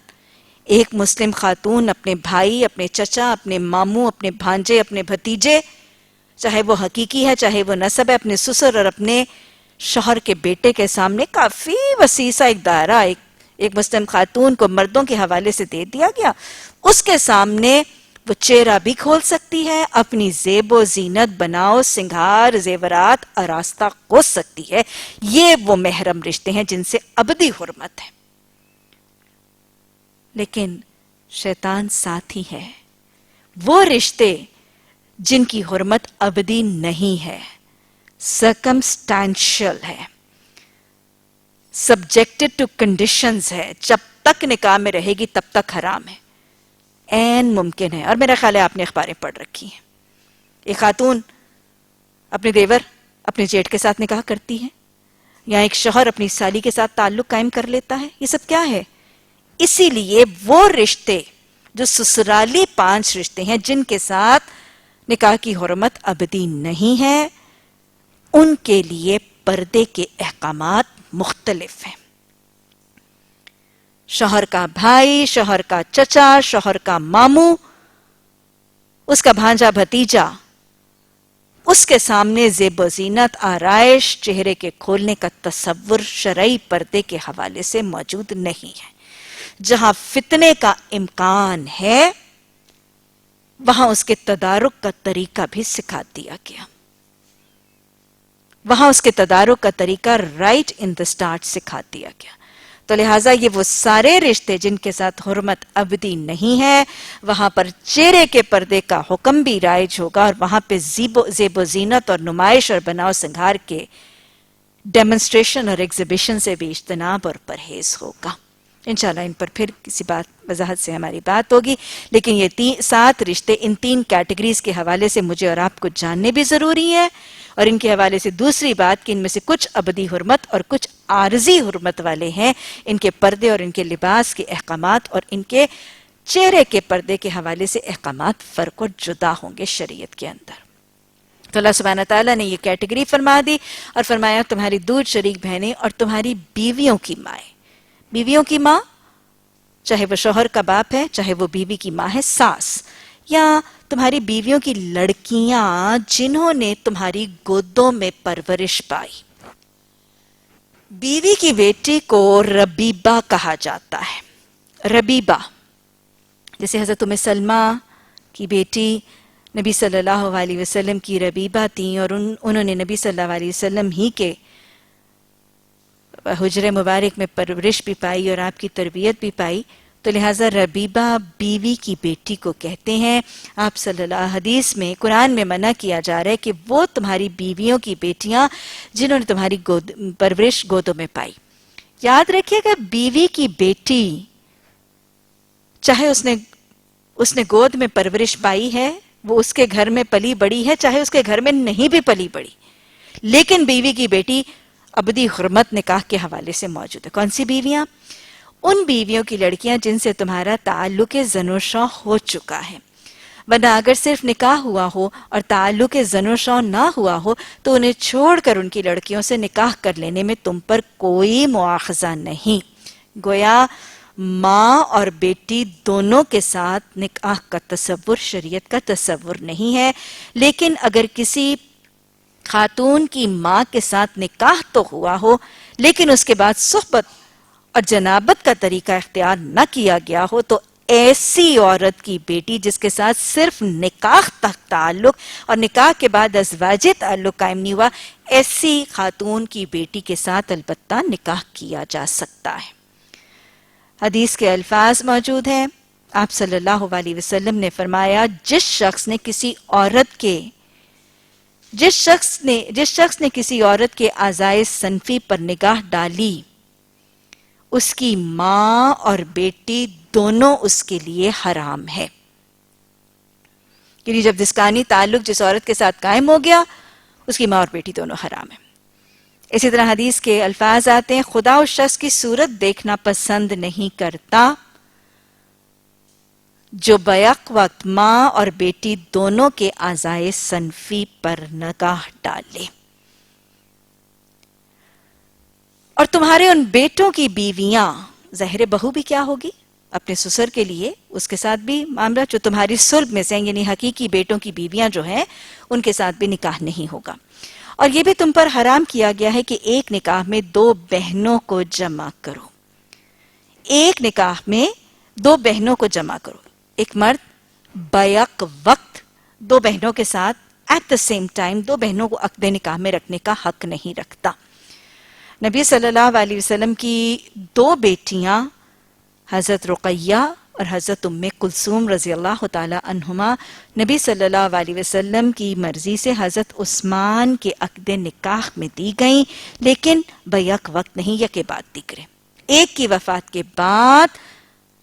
ایک مسلم خاتون اپنے بھائی، اپنے چچا، اپنے ماموں، اپنے بھانجے، اپنے بھتیجے، چاہے وہ حقیقی ہے چاہے وہ نسب ہے، اپنے سسر اور اپنے شوہر کے بیٹے کے سامنے، کافی وسیع سا ایک دائرہ ایک مسلم خاتون کو مردوں کے حوالے سے دے دیا گیا. اس کے سامنے وہ چہرہ بھی کھول سکتی ہے، اپنی زیب و زینت، بناؤ، سنگھار، زیورات آراستہ ہو سکتی ہے. یہ وہ محرم رشتے ہیں جن سے ابدی حرمت ہے. لیکن شیطان ساتھی ہے. وہ رشتے جن کی حرمت ابدی نہیں ہے، سرکمسٹانشل ہے، سبجیکٹڈ ٹو کنڈیشنز ہے، جب تک نکاح میں رہے گی تب تک حرام ہے، عین ممکن ہے. اور میرا خیال ہے آپ نے اخباریں پڑھ رکھی ہیں. ایک خاتون اپنے دیور، اپنے جیٹھ کے ساتھ نکاح کرتی ہے، یا ایک شوہر اپنی سالی کے ساتھ تعلق قائم کر لیتا ہے. یہ سب کیا ہے؟ اسی لیے وہ رشتے جو سسرالی 5 رشتے ہیں جن کے ساتھ نکاح کی حرمت ابدی نہیں ہے، ان کے لیے پردے کے احکامات مختلف ہیں. شوہر کا بھائی، شوہر کا چچا، شوہر کا ماموں، اس کا بھانجا بھتیجا، اس کے سامنے زیب و زینت، آرائش، چہرے کے کھولنے کا تصور شرعی پردے کے حوالے سے موجود نہیں ہے. جہاں فتنے کا امکان ہے وہاں اس کے تدارک کا طریقہ بھی سکھا دیا گیا. وہاں اس کے تدارک کا طریقہ رائٹ ان دا سٹارٹ سکھا دیا گیا. تو لہٰذا یہ وہ سارے رشتے جن کے ساتھ حرمت ابدی نہیں ہے، وہاں پر چہرے کے پردے کا حکم بھی رائج ہوگا، اور وہاں پہ زیب و زینت اور نمائش اور بناؤ سنگھار کے ڈیمنسٹریشن اور ایگزیبیشن سے بھی اجتناب اور پرہیز ہوگا. انشاءاللہ ان پر پھر کسی وضاحت سے ہماری بات ہوگی. لیکن یہ 7 رشتے ان 3 کیٹیگریز کے حوالے سے مجھے اور آپ کو جاننے بھی ضروری ہے، اور ان کے حوالے سے دوسری بات کہ ان میں سے کچھ ابدی حرمت اور کچھ عارضی حرمت والے ہیں. ان کے پردے اور ان کے لباس کے احکامات اور ان کے چہرے کے پردے کے حوالے سے احکامات فرق اور جدا ہوں گے شریعت کے اندر. تو اللہ سبحانہ تعالیٰ نے یہ کیٹیگری فرما دی اور فرمایا تمہاری دور شریک بہنیں اور تمہاری بیویوں کی مائیں. بیویوں کی ماں چاہے وہ شوہر کا باپ ہے، چاہے وہ بیوی کی ماں ہے ساس، یا تمہاری بیویوں کی لڑکیاں جنہوں نے تمہاری گودوں میں پرورش پائی. بیوی کی بیٹی کو ربیبہ کہا جاتا ہے. ربیبہ جیسے حضرت ام سلمہ کی بیٹی نبی صلی اللہ علیہ وسلم کی ربیبہ تھیں اور انہوں نے نبی صلی اللہ علیہ وسلم ہی کے حجر مبارک میں پرورش بھی پائی اور آپ کی تربیت بھی پائی، تو لہٰذا ربیبہ بیوی کی بیٹی کو کہتے ہیں. آپ صلی اللہ حدیث میں قرآن میں منع کیا جا رہا ہے کہ وہ تمہاری بیویوں کی بیٹیاں جنہوں نے تمہاری پرورش گودوں میں پائی. یاد رکھیے گا بیوی کی بیٹی چاہے اس نے گود میں پرورش پائی ہے، وہ اس کے گھر میں پلی بڑی ہے، چاہے اس کے گھر میں نہیں بھی پلی بڑی، لیکن بیوی کی بیٹی ابدی حرمت نکاح کے حوالے سے موجود ہے. کون سی بیویاں؟ ان بیویوں کی لڑکیاں جن سے تمہارا تعلق زن و شو ہو چکا ہے، ورنہ اگر صرف نکاح ہوا ہو اور تعلق زن و شو نہ ہوا ہو تو انہیں چھوڑ کر ان کی لڑکیوں سے نکاح کر لینے میں تم پر کوئی مواخذہ نہیں. گویا ماں اور بیٹی دونوں کے ساتھ نکاح کا تصور شریعت کا تصور نہیں ہے، لیکن اگر کسی خاتون کی ماں کے ساتھ نکاح تو ہوا ہو لیکن اس کے بعد صحبت اور جنابت کا طریقہ اختیار نہ کیا گیا ہو تو ایسی عورت کی بیٹی جس کے ساتھ صرف نکاح تک تعلق اور نکاح کے بعد ازواجی تعلق قائم نہیں ہوا، ایسی خاتون کی بیٹی کے ساتھ البتہ نکاح کیا جا سکتا ہے. حدیث کے الفاظ موجود ہیں. آپ صلی اللہ علیہ وسلم نے فرمایا جس شخص نے کسی عورت کے اعضائے صنفی پر نگاہ ڈالی اس کی ماں اور بیٹی دونوں اس کے لیے حرام ہے. یعنی جب جسمانی تعلق جس عورت کے ساتھ قائم ہو گیا اس کی ماں اور بیٹی دونوں حرام ہیں. اسی طرح حدیث کے الفاظ آتے ہیں خدا اس شخص کی صورت دیکھنا پسند نہیں کرتا جو بیک وقت ماں اور بیٹی دونوں کے اعضائے صنفی پر نگاہ ڈالے. اور تمہارے ان بیٹوں کی بیویاں، ظاہر بہو بھی کیا ہوگی اپنے سسر کے لیے، اس کے ساتھ بھی معاملہ جو تمہاری صلب میں سے یعنی حقیقی بیٹوں کی بیویاں جو ہیں ان کے ساتھ بھی نکاح نہیں ہوگا. اور یہ بھی تم پر حرام کیا گیا ہے کہ ایک نکاح میں دو بہنوں کو جمع کرو. ایک نکاح میں دو بہنوں کو جمع کرو. ایک مرد بیک وقت دو بہنوں کے ساتھ ایٹ دا سیم ٹائم دو بہنوں کو عقد نکاح میں رکھنے کا حق نہیں رکھتا. نبی صلی اللہ علیہ وسلم کی دو بیٹیاں حضرت رقیہ اور حضرت ام کلثوم رضی اللہ تعالی عنہما نبی صلی اللہ علیہ وسلم کی مرضی سے حضرت عثمان کے عقد نکاح میں دی گئیں، لیکن بیک وقت نہیں، یکے بعد دی گئیں. ایک کی وفات کے بعد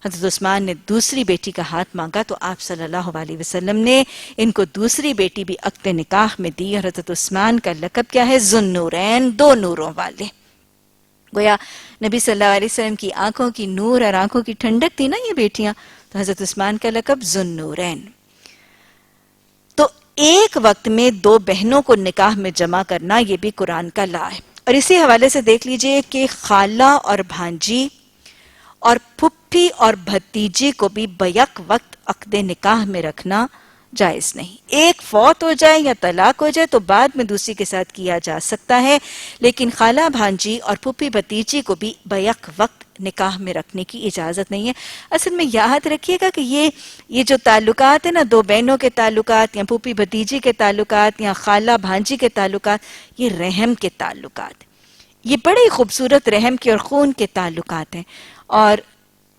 حضرت عثمان نے دوسری بیٹی کا ہاتھ مانگا تو آپ صلی اللہ علیہ وسلم نے ان کو دوسری بیٹی بھی عقد نکاح میں دی. اور حضرت عثمان کا لقب کیا ہے؟ ذو النورین، دو نوروں والے. گویا نبی صلی اللہ علیہ وسلم کی آنکھوں کی نور اور آنکھوں کی ٹھنڈک تھی نا یہ بیٹیاں، تو حضرت عثمان کا لقب ذو النورین. تو ایک وقت میں دو بہنوں کو نکاح میں جمع کرنا یہ بھی قرآن کا لا ہے. اور اسی حوالے سے دیکھ لیجئے کہ خالہ اور بھانجی اور پھپھی اور بھتیجی کو بھی بیک وقت عقد نکاح میں رکھنا جائز نہیں. ایک فوت ہو جائے یا طلاق ہو جائے تو بعد میں دوسری کے ساتھ کیا جا سکتا ہے، لیکن خالہ بھانجی اور پھپھی بھتیجی کو بھی بیک وقت نکاح میں رکھنے کی اجازت نہیں ہے. اصل میں یاد رکھیے گا کہ یہ جو تعلقات ہیں نا، دو بہنوں کے تعلقات یا پھپھی بھتیجی کے تعلقات یا خالہ بھانجی کے تعلقات، یہ رحم کے تعلقات، یہ بڑے خوبصورت رحم کے اور خون کے تعلقات ہیں. اور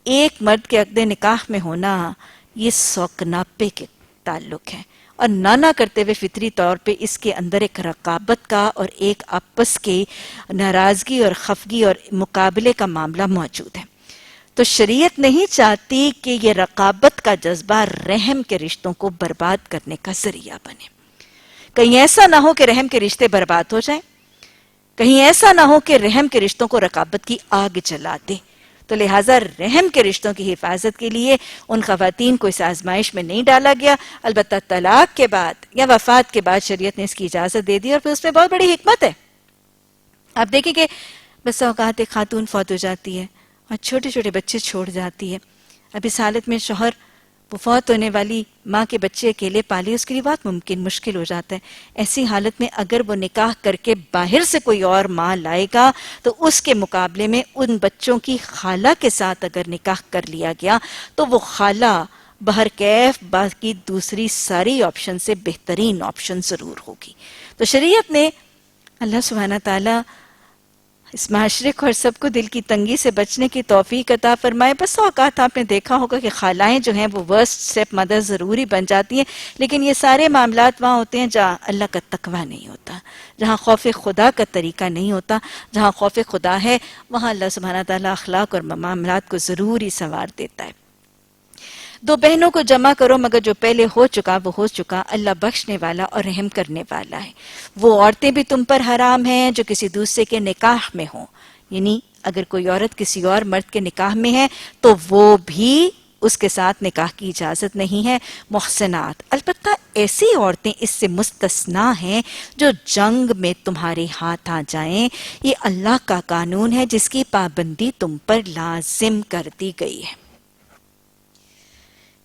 ایک مرد کے عقد نکاح میں ہونا یہ سوکناپے کے تعلق ہے، اور نہ کرتے ہوئے فطری طور پہ اس کے اندر ایک رقابت کا اور ایک آپس کے ناراضگی اور خفگی اور مقابلے کا معاملہ موجود ہے. تو شریعت نہیں چاہتی کہ یہ رقابت کا جذبہ رحم کے رشتوں کو برباد کرنے کا ذریعہ بنے. کہیں ایسا نہ ہو کہ رحم کے رشتے برباد ہو جائیں، کہیں ایسا نہ ہو کہ رحم کے رشتوں کو رقابت کی آگ جلا دے. تو لہٰذا رحم کے رشتوں کی حفاظت کے لیے ان خواتین کو اس آزمائش میں نہیں ڈالا گیا. البتہ طلاق کے بعد یا وفات کے بعد شریعت نے اس کی اجازت دے دی، اور پھر اس میں بہت بڑی حکمت ہے. آپ دیکھیں کہ بس اوقات ایک خاتون فوت ہو جاتی ہے اور چھوٹے چھوٹے بچے چھوڑ جاتی ہے. اب اس حالت میں شوہر وہ فوت ہونے والی ماں کے بچے اکیلے پالے، اس کے لیے بہت مشکل ہو جاتا ہے. ایسی حالت میں اگر وہ نکاح کر کے باہر سے کوئی اور ماں لائے گا تو اس کے مقابلے میں ان بچوں کی خالہ کے ساتھ اگر نکاح کر لیا گیا تو وہ خالہ بہرکیف باقی دوسری ساری آپشن سے بہترین آپشن ضرور ہوگی. تو شریعت نے، اللہ سبحانہ تعالیٰ اس معاشرے کو اور سب کو دل کی تنگی سے بچنے کی توفیق عطا فرمائے. بس اوقات آپ نے دیکھا ہوگا کہ خالائیں جو ہیں وہ ورسٹ سٹیپ مدر ضروری بن جاتی ہیں، لیکن یہ سارے معاملات وہاں ہوتے ہیں جہاں اللہ کا تقویٰ نہیں ہوتا، جہاں خوف خدا کا طریقہ نہیں ہوتا. جہاں خوف خدا ہے وہاں اللہ سبحانہ تعالیٰ اخلاق اور معاملات کو ضروری سنوار دیتا ہے. دو بہنوں کو جمع کرو مگر جو پہلے ہو چکا وہ ہو چکا، اللہ بخشنے والا اور رحم کرنے والا ہے. وہ عورتیں بھی تم پر حرام ہیں جو کسی دوسرے کے نکاح میں ہوں، یعنی اگر کوئی عورت کسی اور مرد کے نکاح میں ہے تو وہ بھی اس کے ساتھ نکاح کی اجازت نہیں ہے. محسنات، البتہ ایسی عورتیں اس سے مستثنا ہیں جو جنگ میں تمہارے ہاتھ آ جائیں. یہ اللہ کا قانون ہے جس کی پابندی تم پر لازم کر دی گئی ہے.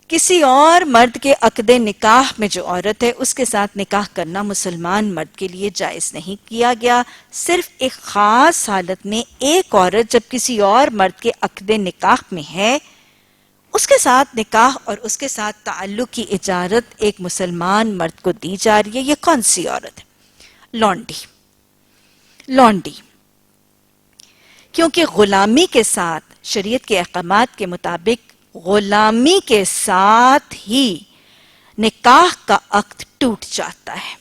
کسی اور مرد کے عقد نکاح میں جو عورت ہے اس کے ساتھ نکاح کرنا مسلمان مرد کے لیے جائز نہیں کیا گیا. صرف ایک خاص حالت میں ایک عورت جب کسی اور مرد کے عقد نکاح میں ہے اس کے ساتھ نکاح اور اس کے ساتھ تعلق کی اجازت ایک مسلمان مرد کو دی جا رہی ہے. یہ کون سی عورت ہے؟ لونڈی. کیونکہ غلامی کے ساتھ شریعت کے احکامات کے مطابق غلامی کے ساتھ ہی نکاح کا عقد ٹوٹ جاتا ہے.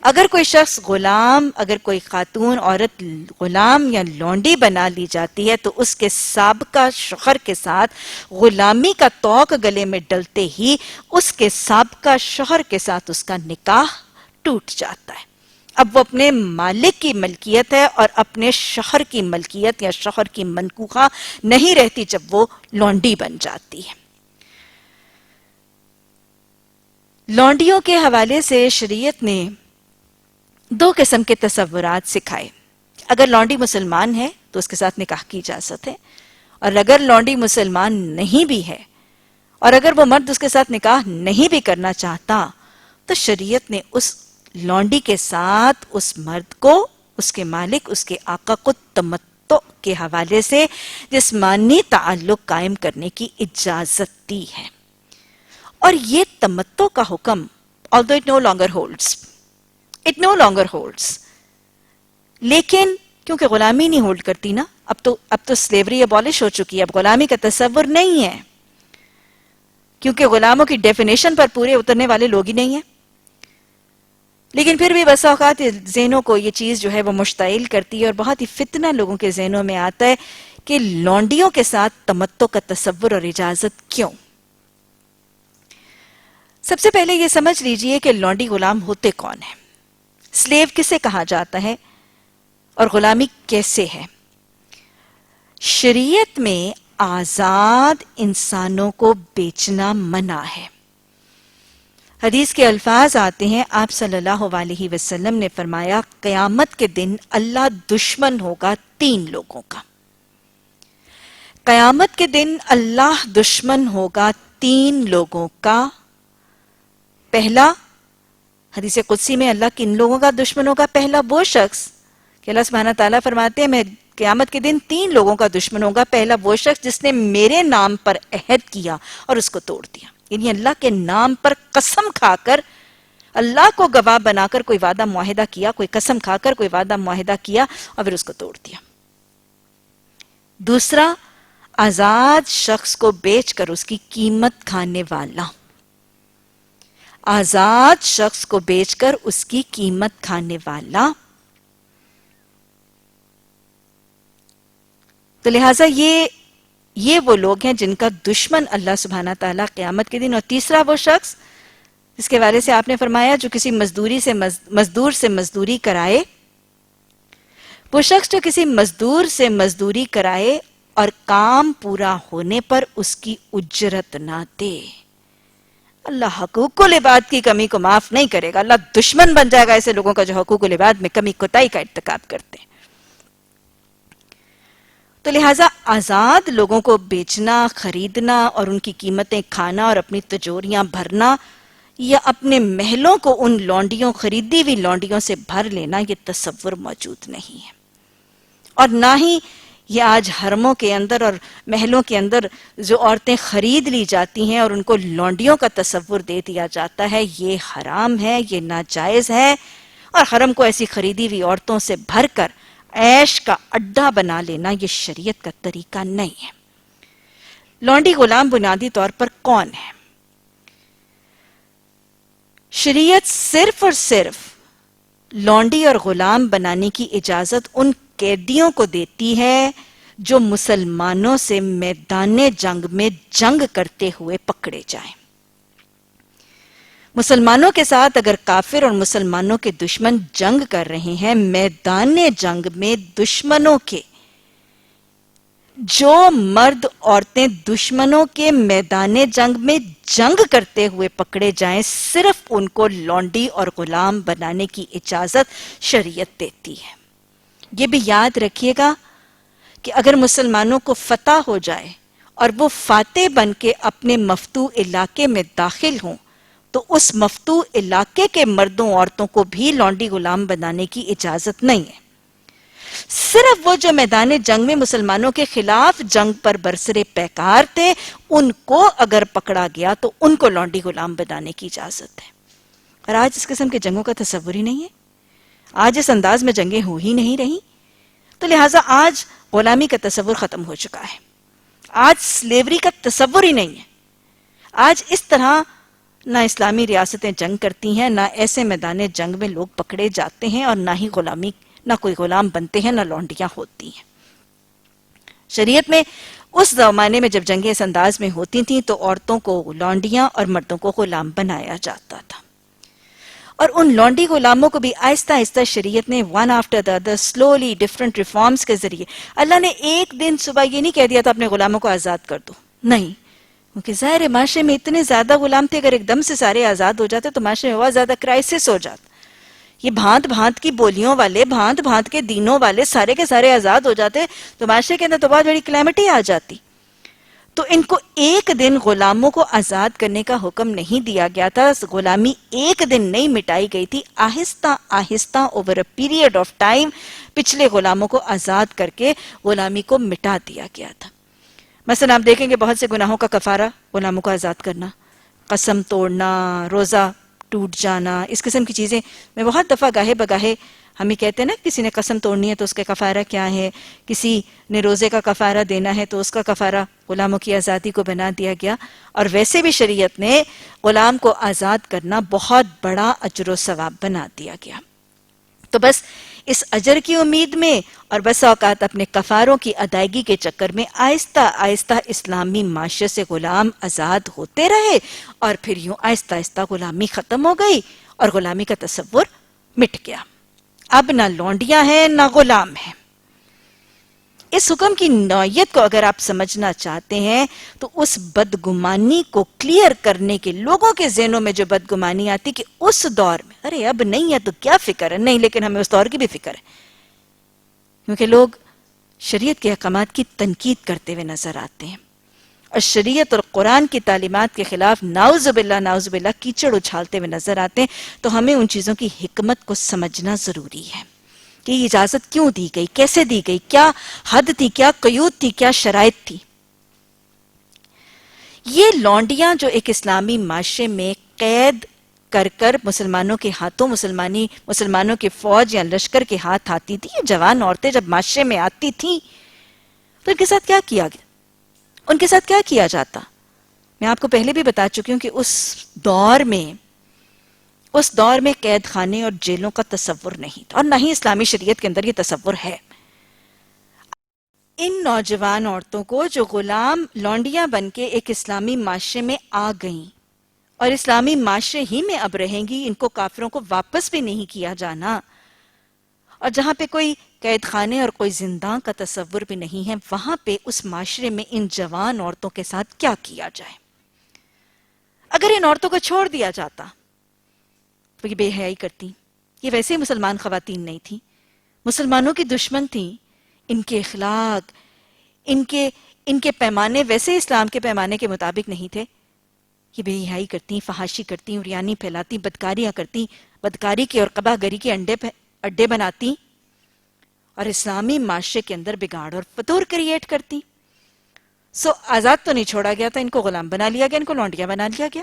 اگر کوئی شخص غلام، اگر کوئی خاتون عورت غلام یا لونڈی بنا لی جاتی ہے تو اس کے سابقہ شوہر کے ساتھ غلامی کا طوق گلے میں ڈلتے ہی اس کے سابقہ شوہر کے ساتھ اس کا نکاح ٹوٹ جاتا ہے. اب وہ اپنے مالک کی ملکیت ہے اور اپنے شوہر کی ملکیت یا شوہر کی منکوحہ نہیں رہتی جب وہ لونڈی بن جاتی ہے. لونڈیوں کے حوالے سے شریعت نے دو قسم کے تصورات سکھائے. اگر لونڈی مسلمان ہے تو اس کے ساتھ نکاح کی اجازت ہے، اور اگر لونڈی مسلمان نہیں بھی ہے اور اگر وہ مرد اس کے ساتھ نکاح نہیں بھی کرنا چاہتا تو شریعت نے اس لونڈی کے ساتھ اس مرد کو، اس کے مالک، اس کے آقا کو تمتع کے حوالے سے جسمانی تعلق قائم کرنے کی اجازت دی ہے. اور یہ تمتع کا حکم although it no longer holds لیکن کیونکہ غلامی نہیں ہولڈ کرتی نا، اب تو سلیوری ابالش ہو چکی ہے، اب غلامی کا تصور نہیں ہے، کیونکہ غلاموں کی ڈیفینیشن پر پورے اترنے والے لوگ ہی نہیں ہیں. لیکن پھر بھی بسا اوقات ذہنوں کو یہ چیز جو ہے وہ مشتعل کرتی ہے اور بہت ہی فتنہ لوگوں کے ذہنوں میں آتا ہے کہ لونڈیوں کے ساتھ تمتع کا تصور اور اجازت کیوں. سب سے پہلے یہ سمجھ لیجئے کہ لونڈی غلام ہوتے کون ہیں، سلیو کسے کہا جاتا ہے اور غلامی کیسے ہے. شریعت میں آزاد انسانوں کو بیچنا منع ہے. حدیث کے الفاظ آتے ہیں، آپ صلی اللہ علیہ وسلم نے فرمایا قیامت کے دن اللہ دشمن ہوگا 3 لوگوں کا. قیامت کے دن اللہ دشمن ہوگا 3 لوگوں کا. پہلا، حدیث قدسی میں اللہ کن لوگوں کا دشمن ہوگا؟ پہلا وہ شخص کہ اللہ سبحانہ تعالیٰ فرماتے ہیں میں قیامت کے دن 3 لوگوں کا دشمن ہوگا. پہلا وہ شخص جس نے میرے نام پر عہد کیا اور اس کو توڑ دیا، یعنی اللہ کے نام پر قسم کھا کر، اللہ کو گواہ بنا کر کوئی وعدہ معاہدہ کیا، کوئی قسم کھا کر کوئی وعدہ معاہدہ کیا اور پھر اس کو توڑ دیا. دوسرا، آزاد شخص کو بیچ کر اس کی قیمت کھانے والا. آزاد شخص کو بیچ کر اس کی قیمت کھانے والا. تو لہٰذا یہ وہ لوگ ہیں جن کا دشمن اللہ سبحانہ تعالیٰ قیامت کے دن. اور تیسرا وہ شخص اس کے حوالے سے آپ نے فرمایا جو کسی مزدور سے مزدوری کرائے، وہ شخص جو کسی مزدور سے مزدوری کرائے اور کام پورا ہونے پر اس کی اجرت نہ دے، اللہ حقوق العباد کی کمی کو معاف نہیں کرے گا. اللہ دشمن بن جائے گا ایسے لوگوں کا جو حقوق العباد میں کمی کوتاہی کا ارتکاب کرتے ہیں. تو لہٰذا آزاد لوگوں کو بیچنا، خریدنا اور ان کی قیمتیں کھانا اور اپنی تجوریاں بھرنا یا اپنے محلوں کو ان لونڈیوں، خریدی ہوئی لونڈیوں سے بھر لینا، یہ تصور موجود نہیں ہے. اور نہ ہی یہ آج حرموں کے اندر اور محلوں کے اندر جو عورتیں خرید لی جاتی ہیں اور ان کو لونڈیوں کا تصور دے دیا جاتا ہے، یہ حرام ہے، یہ ناجائز ہے. اور حرم کو ایسی خریدی ہوئی عورتوں سے بھر کر عیش کا اڈا بنا لینا یہ شریعت کا طریقہ نہیں ہے. لونڈی غلام بنیادی طور پر کون ہے؟ شریعت صرف اور صرف لونڈی اور غلام بنانے کی اجازت ان قیدیوں کو دیتی ہے جو مسلمانوں سے میدان جنگ میں جنگ کرتے ہوئے پکڑے جائیں. مسلمانوں کے ساتھ اگر کافر اور مسلمانوں کے دشمن جنگ کر رہے ہیں، میدان جنگ میں دشمنوں کے جو مرد عورتیں دشمنوں کے میدان جنگ میں جنگ کرتے ہوئے پکڑے جائیں، صرف ان کو لونڈی اور غلام بنانے کی اجازت شریعت دیتی ہے. یہ بھی یاد رکھیے گا کہ اگر مسلمانوں کو فتح ہو جائے اور وہ فاتح بن کے اپنے مفتوح علاقے میں داخل ہوں تو اس مفتوح علاقے کے مردوں عورتوں کو بھی لونڈی غلام بنانے کی اجازت نہیں ہے. صرف وہ جو میدان جنگ میں مسلمانوں کے خلاف جنگ پر برسرے پیکار تھے، ان کو اگر پکڑا گیا تو ان کو لونڈی غلام بنانے کی اجازت ہے. اور آج اس قسم کے جنگوں کا تصور ہی نہیں ہے. آج اس انداز میں جنگیں ہو ہی نہیں رہی. تو لہٰذا آج غلامی کا تصور ختم ہو چکا ہے. آج سلیوری کا تصور ہی نہیں ہے. آج اس طرح نہ اسلامی ریاستیں جنگ کرتی ہیں، نہ ایسے میدان جنگ میں لوگ پکڑے جاتے ہیں، اور نہ ہی غلامی، نہ کوئی غلام بنتے ہیں، نہ لونڈیاں ہوتی ہیں. شریعت میں اس زمانے میں جب جنگیں اس انداز میں ہوتی تھیں تو عورتوں کو لونڈیاں اور مردوں کو غلام بنایا جاتا تھا. اور ان لونڈی غلاموں کو بھی آہستہ آہستہ شریعت نے one after the other slowly different reforms کے ذریعے، اللہ نے ایک دن صبح یہ نہیں کہہ دیا تھا اپنے غلاموں کو آزاد کر دو، نہیں. کیونکہ ظاہر معاشرے میں اتنے زیادہ غلام تھے، اگر ایک دم سے سارے آزاد ہو جاتے تو معاشرے میں بہت زیادہ کرائسس ہو جاتا. یہ بھانت بھانت کی بولیوں والے، بھانت بھانت کے دینوں والے سارے کے سارے آزاد ہو جاتے تو معاشرے کے اندر تو بہت بڑی کلیمٹی آ جاتی. تو ان کو ایک دن غلاموں کو آزاد کرنے کا حکم نہیں دیا گیا تھا. غلامی ایک دن نہیں مٹائی گئی تھی. آہستہ آہستہ over a period of time پچھلے غلاموں کو آزاد کر کے غلامی کو مٹا دیا گیا تھا. مثلا آپ دیکھیں گے بہت سے گناہوں کا کفارہ غلاموں کو آزاد کرنا، قسم توڑنا، روزہ ٹوٹ جانا، اس قسم کی چیزیں. میں بہت دفعہ گاہے بگاہے ہمیں کہتے ہیں نا، کسی نے قسم توڑنی ہے تو اس کا کفارہ کیا ہے، کسی نے روزے کا کفارہ دینا ہے تو اس کا کفارہ غلاموں کی آزادی کو بنا دیا گیا. اور ویسے بھی شریعت نے غلام کو آزاد کرنا بہت بڑا اجر و ثواب بنا دیا گیا. تو بس اس اجر کی امید میں اور بس اوقات اپنے کفاروں کی ادائیگی کے چکر میں آہستہ آہستہ اسلامی معاشرے سے غلام آزاد ہوتے رہے، اور پھر یوں آہستہ آہستہ غلامی ختم ہو گئی اور غلامی کا تصور مٹ گیا. اب نہ لونڈیاں ہیں نہ غلام ہیں. اس حکم کی نوعیت کو اگر آپ سمجھنا چاہتے ہیں تو اس بدگمانی کو کلیئر کرنے کے، لوگوں کے ذہنوں میں جو بدگمانی آتی کہ اس دور میں ارے اب نہیں ہے تو کیا فکر ہے، نہیں لیکن ہمیں اس دور کی بھی فکر ہے، کیونکہ لوگ شریعت کے احکامات کی تنقید کرتے ہوئے نظر آتے ہیں اور شریعت اور قرآن کی تعلیمات کے خلاف نعوذ باللہ کیچڑ اچھالتے ہوئے نظر آتے ہیں. تو ہمیں ان چیزوں کی حکمت کو سمجھنا ضروری ہے کہ یہ اجازت کیوں دی گئی، کیسے دی گئی، کیا حد تھی، کیا قیود تھی، کیا شرائط تھی. یہ لونڈیاں جو ایک اسلامی معاشرے میں قید کر کر مسلمانوں کے ہاتھوں، مسلمانوں کے فوج یا لشکر کے ہاتھ آتی تھی، یہ جوان عورتیں جب معاشرے میں آتی تھیں تو ان کے ساتھ کیا کیا گیا، ان کے ساتھ کیا کیا جاتا. میں آپ کو پہلے بھی بتا چکی ہوں کہ اس دور میں قید خانے اور جیلوں کا تصور نہیں تھا، اور نہ ہی اسلامی شریعت کے اندر یہ تصور ہے. ان نوجوان عورتوں کو جو غلام لونڈیاں بن کے ایک اسلامی معاشرے میں آ گئیں اور اسلامی معاشرے ہی میں اب رہیں گی، ان کو کافروں کو واپس بھی نہیں کیا جانا. اور جہاں پہ کوئی قید خانے اور کوئی زندان کا تصور بھی نہیں ہے، وہاں پہ اس معاشرے میں ان جوان عورتوں کے ساتھ کیا کیا جائے؟ اگر ان عورتوں کو چھوڑ دیا جاتا تو یہ بے حیائی کرتی. یہ ویسے ہی مسلمان خواتین نہیں تھیں، مسلمانوں کی دشمن تھیں. ان کے اخلاق، ان کے پیمانے ویسے اسلام کے پیمانے کے مطابق نہیں تھے. یہ بے حیائی کرتی، فحاشی کرتی، عریانی پھیلاتی، بدکاریاں کرتی، بدکاری کے اور قبح گری کے اڈے بناتی، اور اسلامی معاشرے کے اندر بگاڑ اور فتور کریٹ کرتی. سو آزاد تو نہیں چھوڑا گیا تھا، ان کو غلام بنا لیا گیا، ان کو لونڈیاں بنا لیا گیا.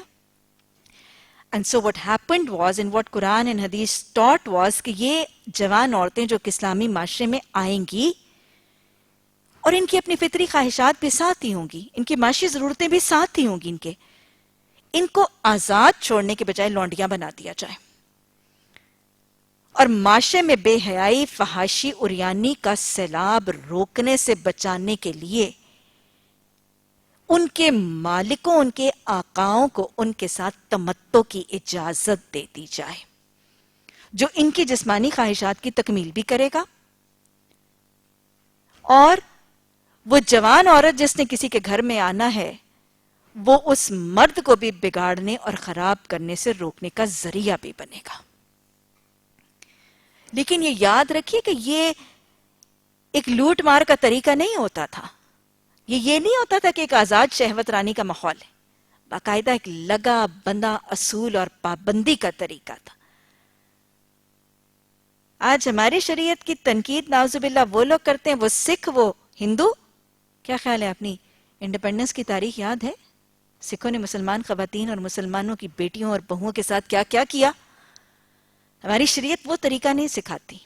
And so what happened was, and what Quran and Hadith taught was, کہ یہ جوان عورتیں جو کہ اسلامی معاشرے میں آئیں گی اور ان کی اپنی فطری خواہشات بھی ساتھ ہی ہوں گی، ان کی معاشی ضرورتیں بھی ساتھ ہی ہوں گی، ان کو آزاد چھوڑنے کے بجائے لونڈیاں بنا دیا جائے اور معاشرے میں بے حیائی، فحاشی، عریانی کا سیلاب روکنے سے بچانے کے لیے ان کے مالکوں، ان کے آقاؤں کو ان کے ساتھ تمتع کی اجازت دے دی جائے، جو ان کی جسمانی خواہشات کی تکمیل بھی کرے گا، اور وہ جوان عورت جس نے کسی کے گھر میں آنا ہے وہ اس مرد کو بھی بگاڑنے اور خراب کرنے سے روکنے کا ذریعہ بھی بنے گا. لیکن یہ یاد رکھیے کہ یہ ایک لوٹ مار کا طریقہ نہیں ہوتا تھا. یہ نہیں ہوتا تھا کہ ایک آزاد شہوت رانی کا ماحول ہے. باقاعدہ ایک لگا بندہ اصول اور پابندی کا طریقہ تھا. آج ہماری شریعت کی تنقید نعوذ باللہ وہ لوگ کرتے ہیں، وہ سکھ، وہ ہندو. کیا خیال ہے؟ اپنی انڈیپینڈنس کی تاریخ یاد ہے؟ سکھوں نے مسلمان خواتین اور مسلمانوں کی بیٹیوں اور بہوؤں کے ساتھ کیا کیا کیا؟ ہماری شریعت وہ طریقہ نہیں سکھاتی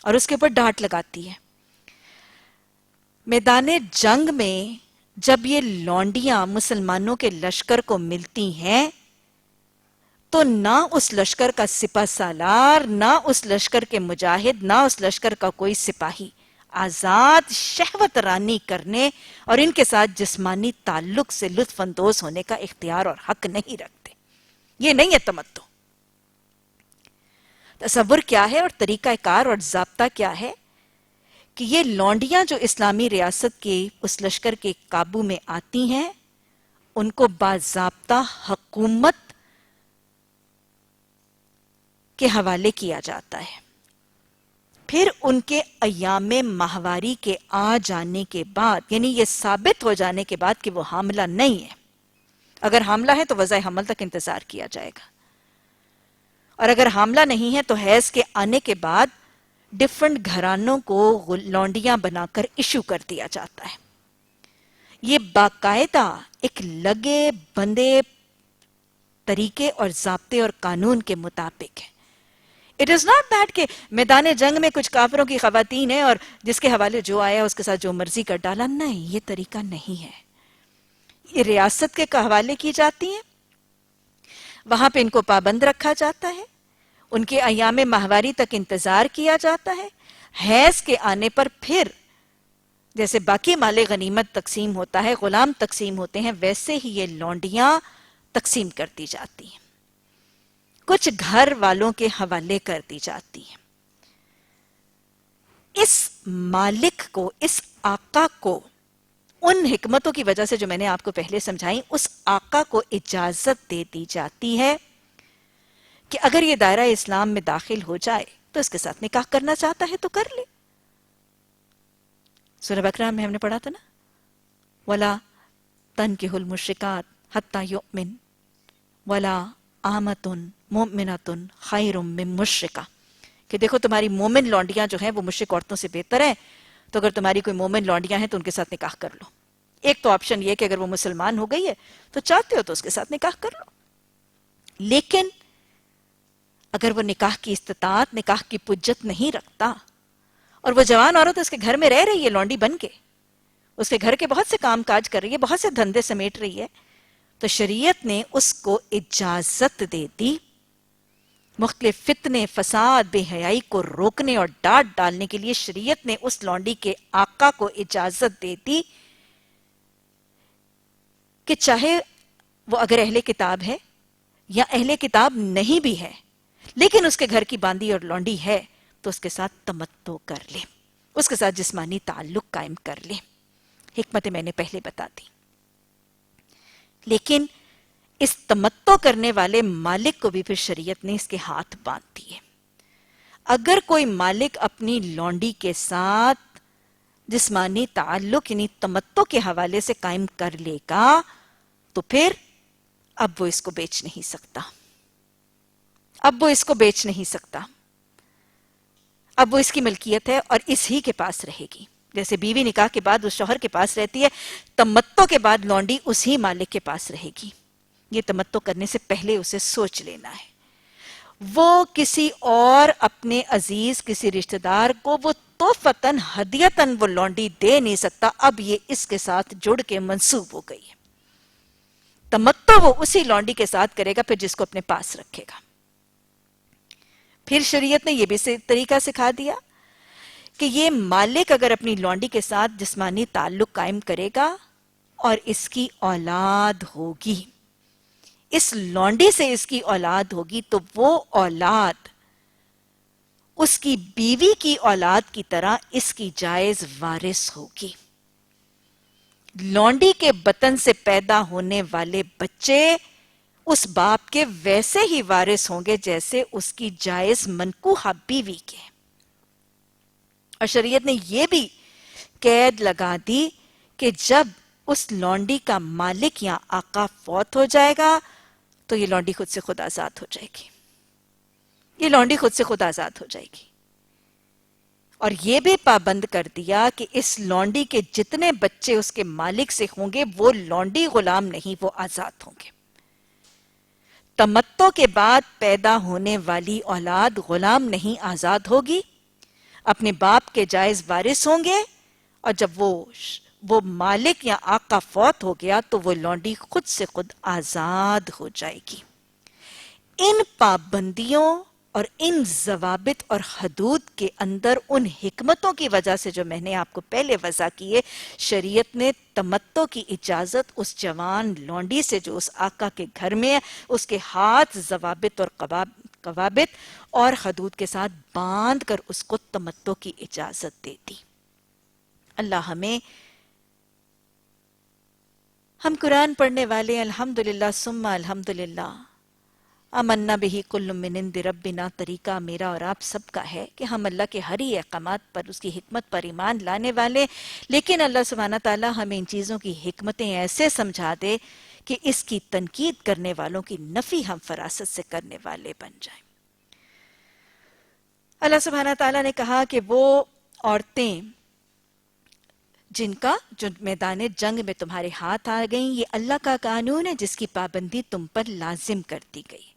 اور اس کے اوپر ڈانٹ لگاتی ہے. میدان جنگ میں جب یہ لونڈیاں مسلمانوں کے لشکر کو ملتی ہیں تو نہ اس لشکر کا سپہ سالار، نہ اس لشکر کے مجاہد، نہ اس لشکر کا کوئی سپاہی آزاد شہوت رانی کرنے اور ان کے ساتھ جسمانی تعلق سے لطف اندوز ہونے کا اختیار اور حق نہیں رکھتے. یہ نہیں ہے تمتع. تصور کیا ہے اور طریقہ کار اور ضابطہ کیا ہے کہ یہ لونڈیاں جو اسلامی ریاست کے اس لشکر کے قابو میں آتی ہیں ان کو باضابطہ حکومت کے حوالے کیا جاتا ہے. پھر ان کے ایام ماہواری کے آ جانے کے بعد، یعنی یہ ثابت ہو جانے کے بعد کہ وہ حاملہ نہیں ہے. اگر حاملہ ہے تو وضع حمل تک انتظار کیا جائے گا، اور اگر حاملہ نہیں ہے تو حیض کے آنے کے بعد ڈفرنٹ گھرانوں کو لونڈیاں بنا کر ایشو کر دیا جاتا ہے. یہ باقاعدہ ایک لگے بندے طریقے اور ضابطے اور قانون کے مطابق ہے. اٹ از ناٹ دیٹ کہ میدان جنگ میں کچھ کافروں کی خواتین ہیں اور جس کے حوالے جو آیا اس کے ساتھ جو مرضی کر ڈالا. نہیں، یہ طریقہ نہیں ہے. یہ ریاست کے حوالے کی جاتی ہیں، وہاں پہ ان کو پابند رکھا جاتا ہے، ان کے ایام ماہواری تک انتظار کیا جاتا ہے. حیض کے آنے پر پھر جیسے باقی مال غنیمت تقسیم ہوتا ہے، غلام تقسیم ہوتے ہیں، ویسے ہی یہ لونڈیاں تقسیم کر دی جاتی ہیں، کچھ گھر والوں کے حوالے کر دی جاتی ہیں. اس مالک کو، اس آقا کو، ان حکمتوں کی وجہ سے جو میں نے آپ کو پہلے سمجھائی، اس آقا کو اجازت دے دی جاتی ہے کہ اگر یہ دائرہ اسلام میں داخل ہو جائے تو اس کے ساتھ نکاح کرنا چاہتا ہے تو کر لے. سورہ بقرہ میں ہم نے پڑھا تھا نا، وَلَا تَنْكِحُ الْمُشْرِكَاتِ حَتَّى يُؤْمِنْ وَلَا آمَةٌ مُؤْمِنَةٌ خَيْرٌ مِّن مُشْرِكَةٍ، کہ دیکھو تمہاری مومن لونڈیاں جو ہیں وہ مشرک عورتوں سے بہتر ہیں، تو اگر تمہاری کوئی مومن لونڈیاں ہیں تو ان کے ساتھ نکاح کر لو. ایک تو آپشن یہ کہ اگر وہ مسلمان ہو گئی ہے تو چاہتے ہو تو اس کے ساتھ نکاح کر لو. لیکن اگر وہ نکاح کی استطاعت، نکاح کی پجت نہیں رکھتا اور وہ جوان عورت اس کے گھر میں رہ رہی ہے لونڈی بن کے، اس کے گھر کے بہت سے کام کاج کر رہی ہے، بہت سے دھندے سمیٹ رہی ہے، تو شریعت نے اس کو اجازت دے دی مختلف فتنے، فساد، بے حیائی کو روکنے اور ڈانٹ ڈالنے کے لیے. شریعت نے اس لونڈی کے آقا کو اجازت دے دی کہ چاہے وہ اگر اہل کتاب ہے یا اہل کتاب نہیں بھی ہے لیکن اس کے گھر کی باندی اور لونڈی ہے تو اس کے ساتھ تمتع کر لے، اس کے ساتھ جسمانی تعلق قائم کر لے۔ حکمتیں میں نے پہلے بتا دی، لیکن اس تمتع کرنے والے مالک کو بھی پھر شریعت نے اس کے ہاتھ باندھ دیے۔ اگر کوئی مالک اپنی لونڈی کے ساتھ جسمانی تعلق یعنی تمتع کے حوالے سے قائم کر لے گا تو پھر اب وہ اس کو بیچ نہیں سکتا، اب وہ اس کو بیچ نہیں سکتا، اب وہ اس کی ملکیت ہے اور اس ہی کے پاس رہے گی۔ جیسے بیوی نکاح کے بعد اس شوہر کے پاس رہتی ہے، تمتع کے بعد لونڈی اسی مالک کے پاس رہے گی۔ یہ تمتع کرنے سے پہلے اسے سوچ لینا ہے۔ وہ کسی اور اپنے عزیز کسی رشتہ دار کو وہ توفتاً ہدیتاً وہ لونڈی دے نہیں سکتا، اب یہ اس کے ساتھ جڑ کے منسوب ہو گئی ہے۔ تمتع وہ اسی لونڈی کے ساتھ کرے گا پھر جس کو اپنے پاس رکھے گا۔ پھر شریعت نے یہ بھی طریقہ سکھا دیا کہ یہ مالک اگر اپنی لونڈی کے ساتھ جسمانی تعلق قائم کرے گا اور اس کی اولاد ہوگی، اس لونڈی سے اس کی اولاد ہوگی تو وہ اولاد اس کی بیوی کی اولاد کی طرح اس کی جائز وارث ہوگی۔ لونڈی کے بطن سے پیدا ہونے والے بچے اس باپ کے ویسے ہی وارث ہوں گے جیسے اس کی جائز منکوحہ بیوی کے۔ اور شریعت نے یہ بھی قید لگا دی کہ جب اس لونڈی کا مالک یا آقا فوت ہو جائے گا تو یہ لونڈی خود سے خود آزاد ہو جائے گی، یہ لونڈی خود سے خود آزاد ہو جائے گی۔ اور یہ بھی پابند کر دیا کہ اس لونڈی کے جتنے بچے اس کے مالک سے ہوں گے وہ لونڈی غلام نہیں، وہ آزاد ہوں گے۔ تمتع کے بعد پیدا ہونے والی اولاد غلام نہیں، آزاد ہوگی، اپنے باپ کے جائز وارث ہوں گے، اور جب وہ مالک یا آقا فوت ہو گیا تو وہ لونڈی خود سے خود آزاد ہو جائے گی۔ ان پابندیوں اور ان ضوابط اور حدود کے اندر ان حکمتوں کی وجہ سے جو میں نے آپ کو پہلے وضع کیے، شریعت نے تمتع کی اجازت اس جوان لونڈی سے جو اس آقا کے گھر میں ہے، اس کے ہاتھ ضوابط اور قوابط اور حدود کے ساتھ باندھ کر اس کو تمتع کی اجازت دے دی۔ اللہ ہم قرآن پڑھنے والے الحمدللہ ثم الحمدللہ آمنا بہ کل من عند ربنا طریقہ میرا اور آپ سب کا ہے کہ ہم اللہ کے ہر ہی احکامات پر اس کی حکمت پر ایمان لانے والے، لیکن اللہ سبحانہ تعالیٰ ہمیں ان چیزوں کی حکمتیں ایسے سمجھا دے کہ اس کی تنقید کرنے والوں کی نفی ہم فراست سے کرنے والے بن جائیں۔ اللہ سبحانہ تعالیٰ نے کہا کہ وہ عورتیں جو میدان جنگ میں تمہارے ہاتھ آ گئیں، یہ اللہ کا قانون ہے جس کی پابندی تم پر لازم کر دی گئی۔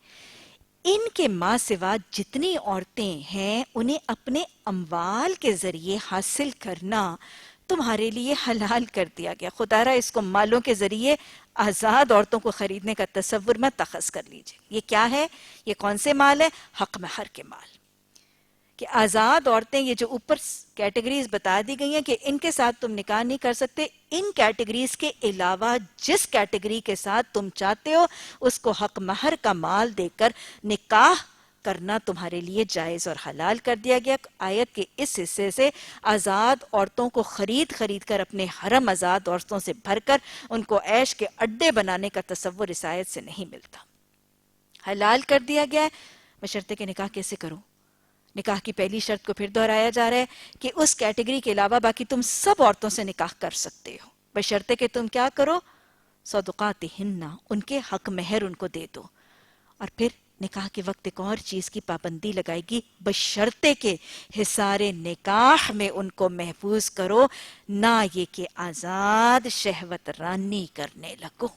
ان کے ماں سوا جتنی عورتیں ہیں انہیں اپنے اموال کے ذریعے حاصل کرنا تمہارے لیے حلال کر دیا گیا۔ خدا را اس کو مالوں کے ذریعے آزاد عورتوں کو خریدنے کا تصور مت اخذ کر لیجئے۔ یہ کیا ہے؟ یہ کون سے مال ہے؟ حق مہر کے مال۔ کہ آزاد عورتیں، یہ جو اوپر کیٹیگریز بتا دی گئی ہیں کہ ان کے ساتھ تم نکاح نہیں کر سکتے، ان کیٹیگریز کے علاوہ جس کیٹیگری کے ساتھ تم چاہتے ہو اس کو حق مہر کا مال دے کر نکاح کرنا تمہارے لیے جائز اور حلال کر دیا گیا۔ آیت کے اس حصے سے آزاد عورتوں کو خرید کر اپنے حرم آزاد عورتوں سے بھر کر ان کو عیش کے اڈے بنانے کا تصور اس آیت سے نہیں ملتا۔ حلال کر دیا گیا ہے، بشرطے کہ نکاح کیسے کرو؟ نکاح کی پہلی شرط کو پھر دہرایا جا رہا ہے کہ اس کیٹیگری کے علاوہ باقی تم سب عورتوں سے نکاح کر سکتے ہو، بشرطے کہ تم کیا کرو؟ صدقاتہن، ان کے حق مہر ان کو دے دو۔ اور پھر نکاح کے وقت ایک اور چیز کی پابندی لگائے گی، بشرطے کہ حصار نکاح میں ان کو محفوظ کرو، نہ یہ کہ آزاد شہوت رانی کرنے لگو۔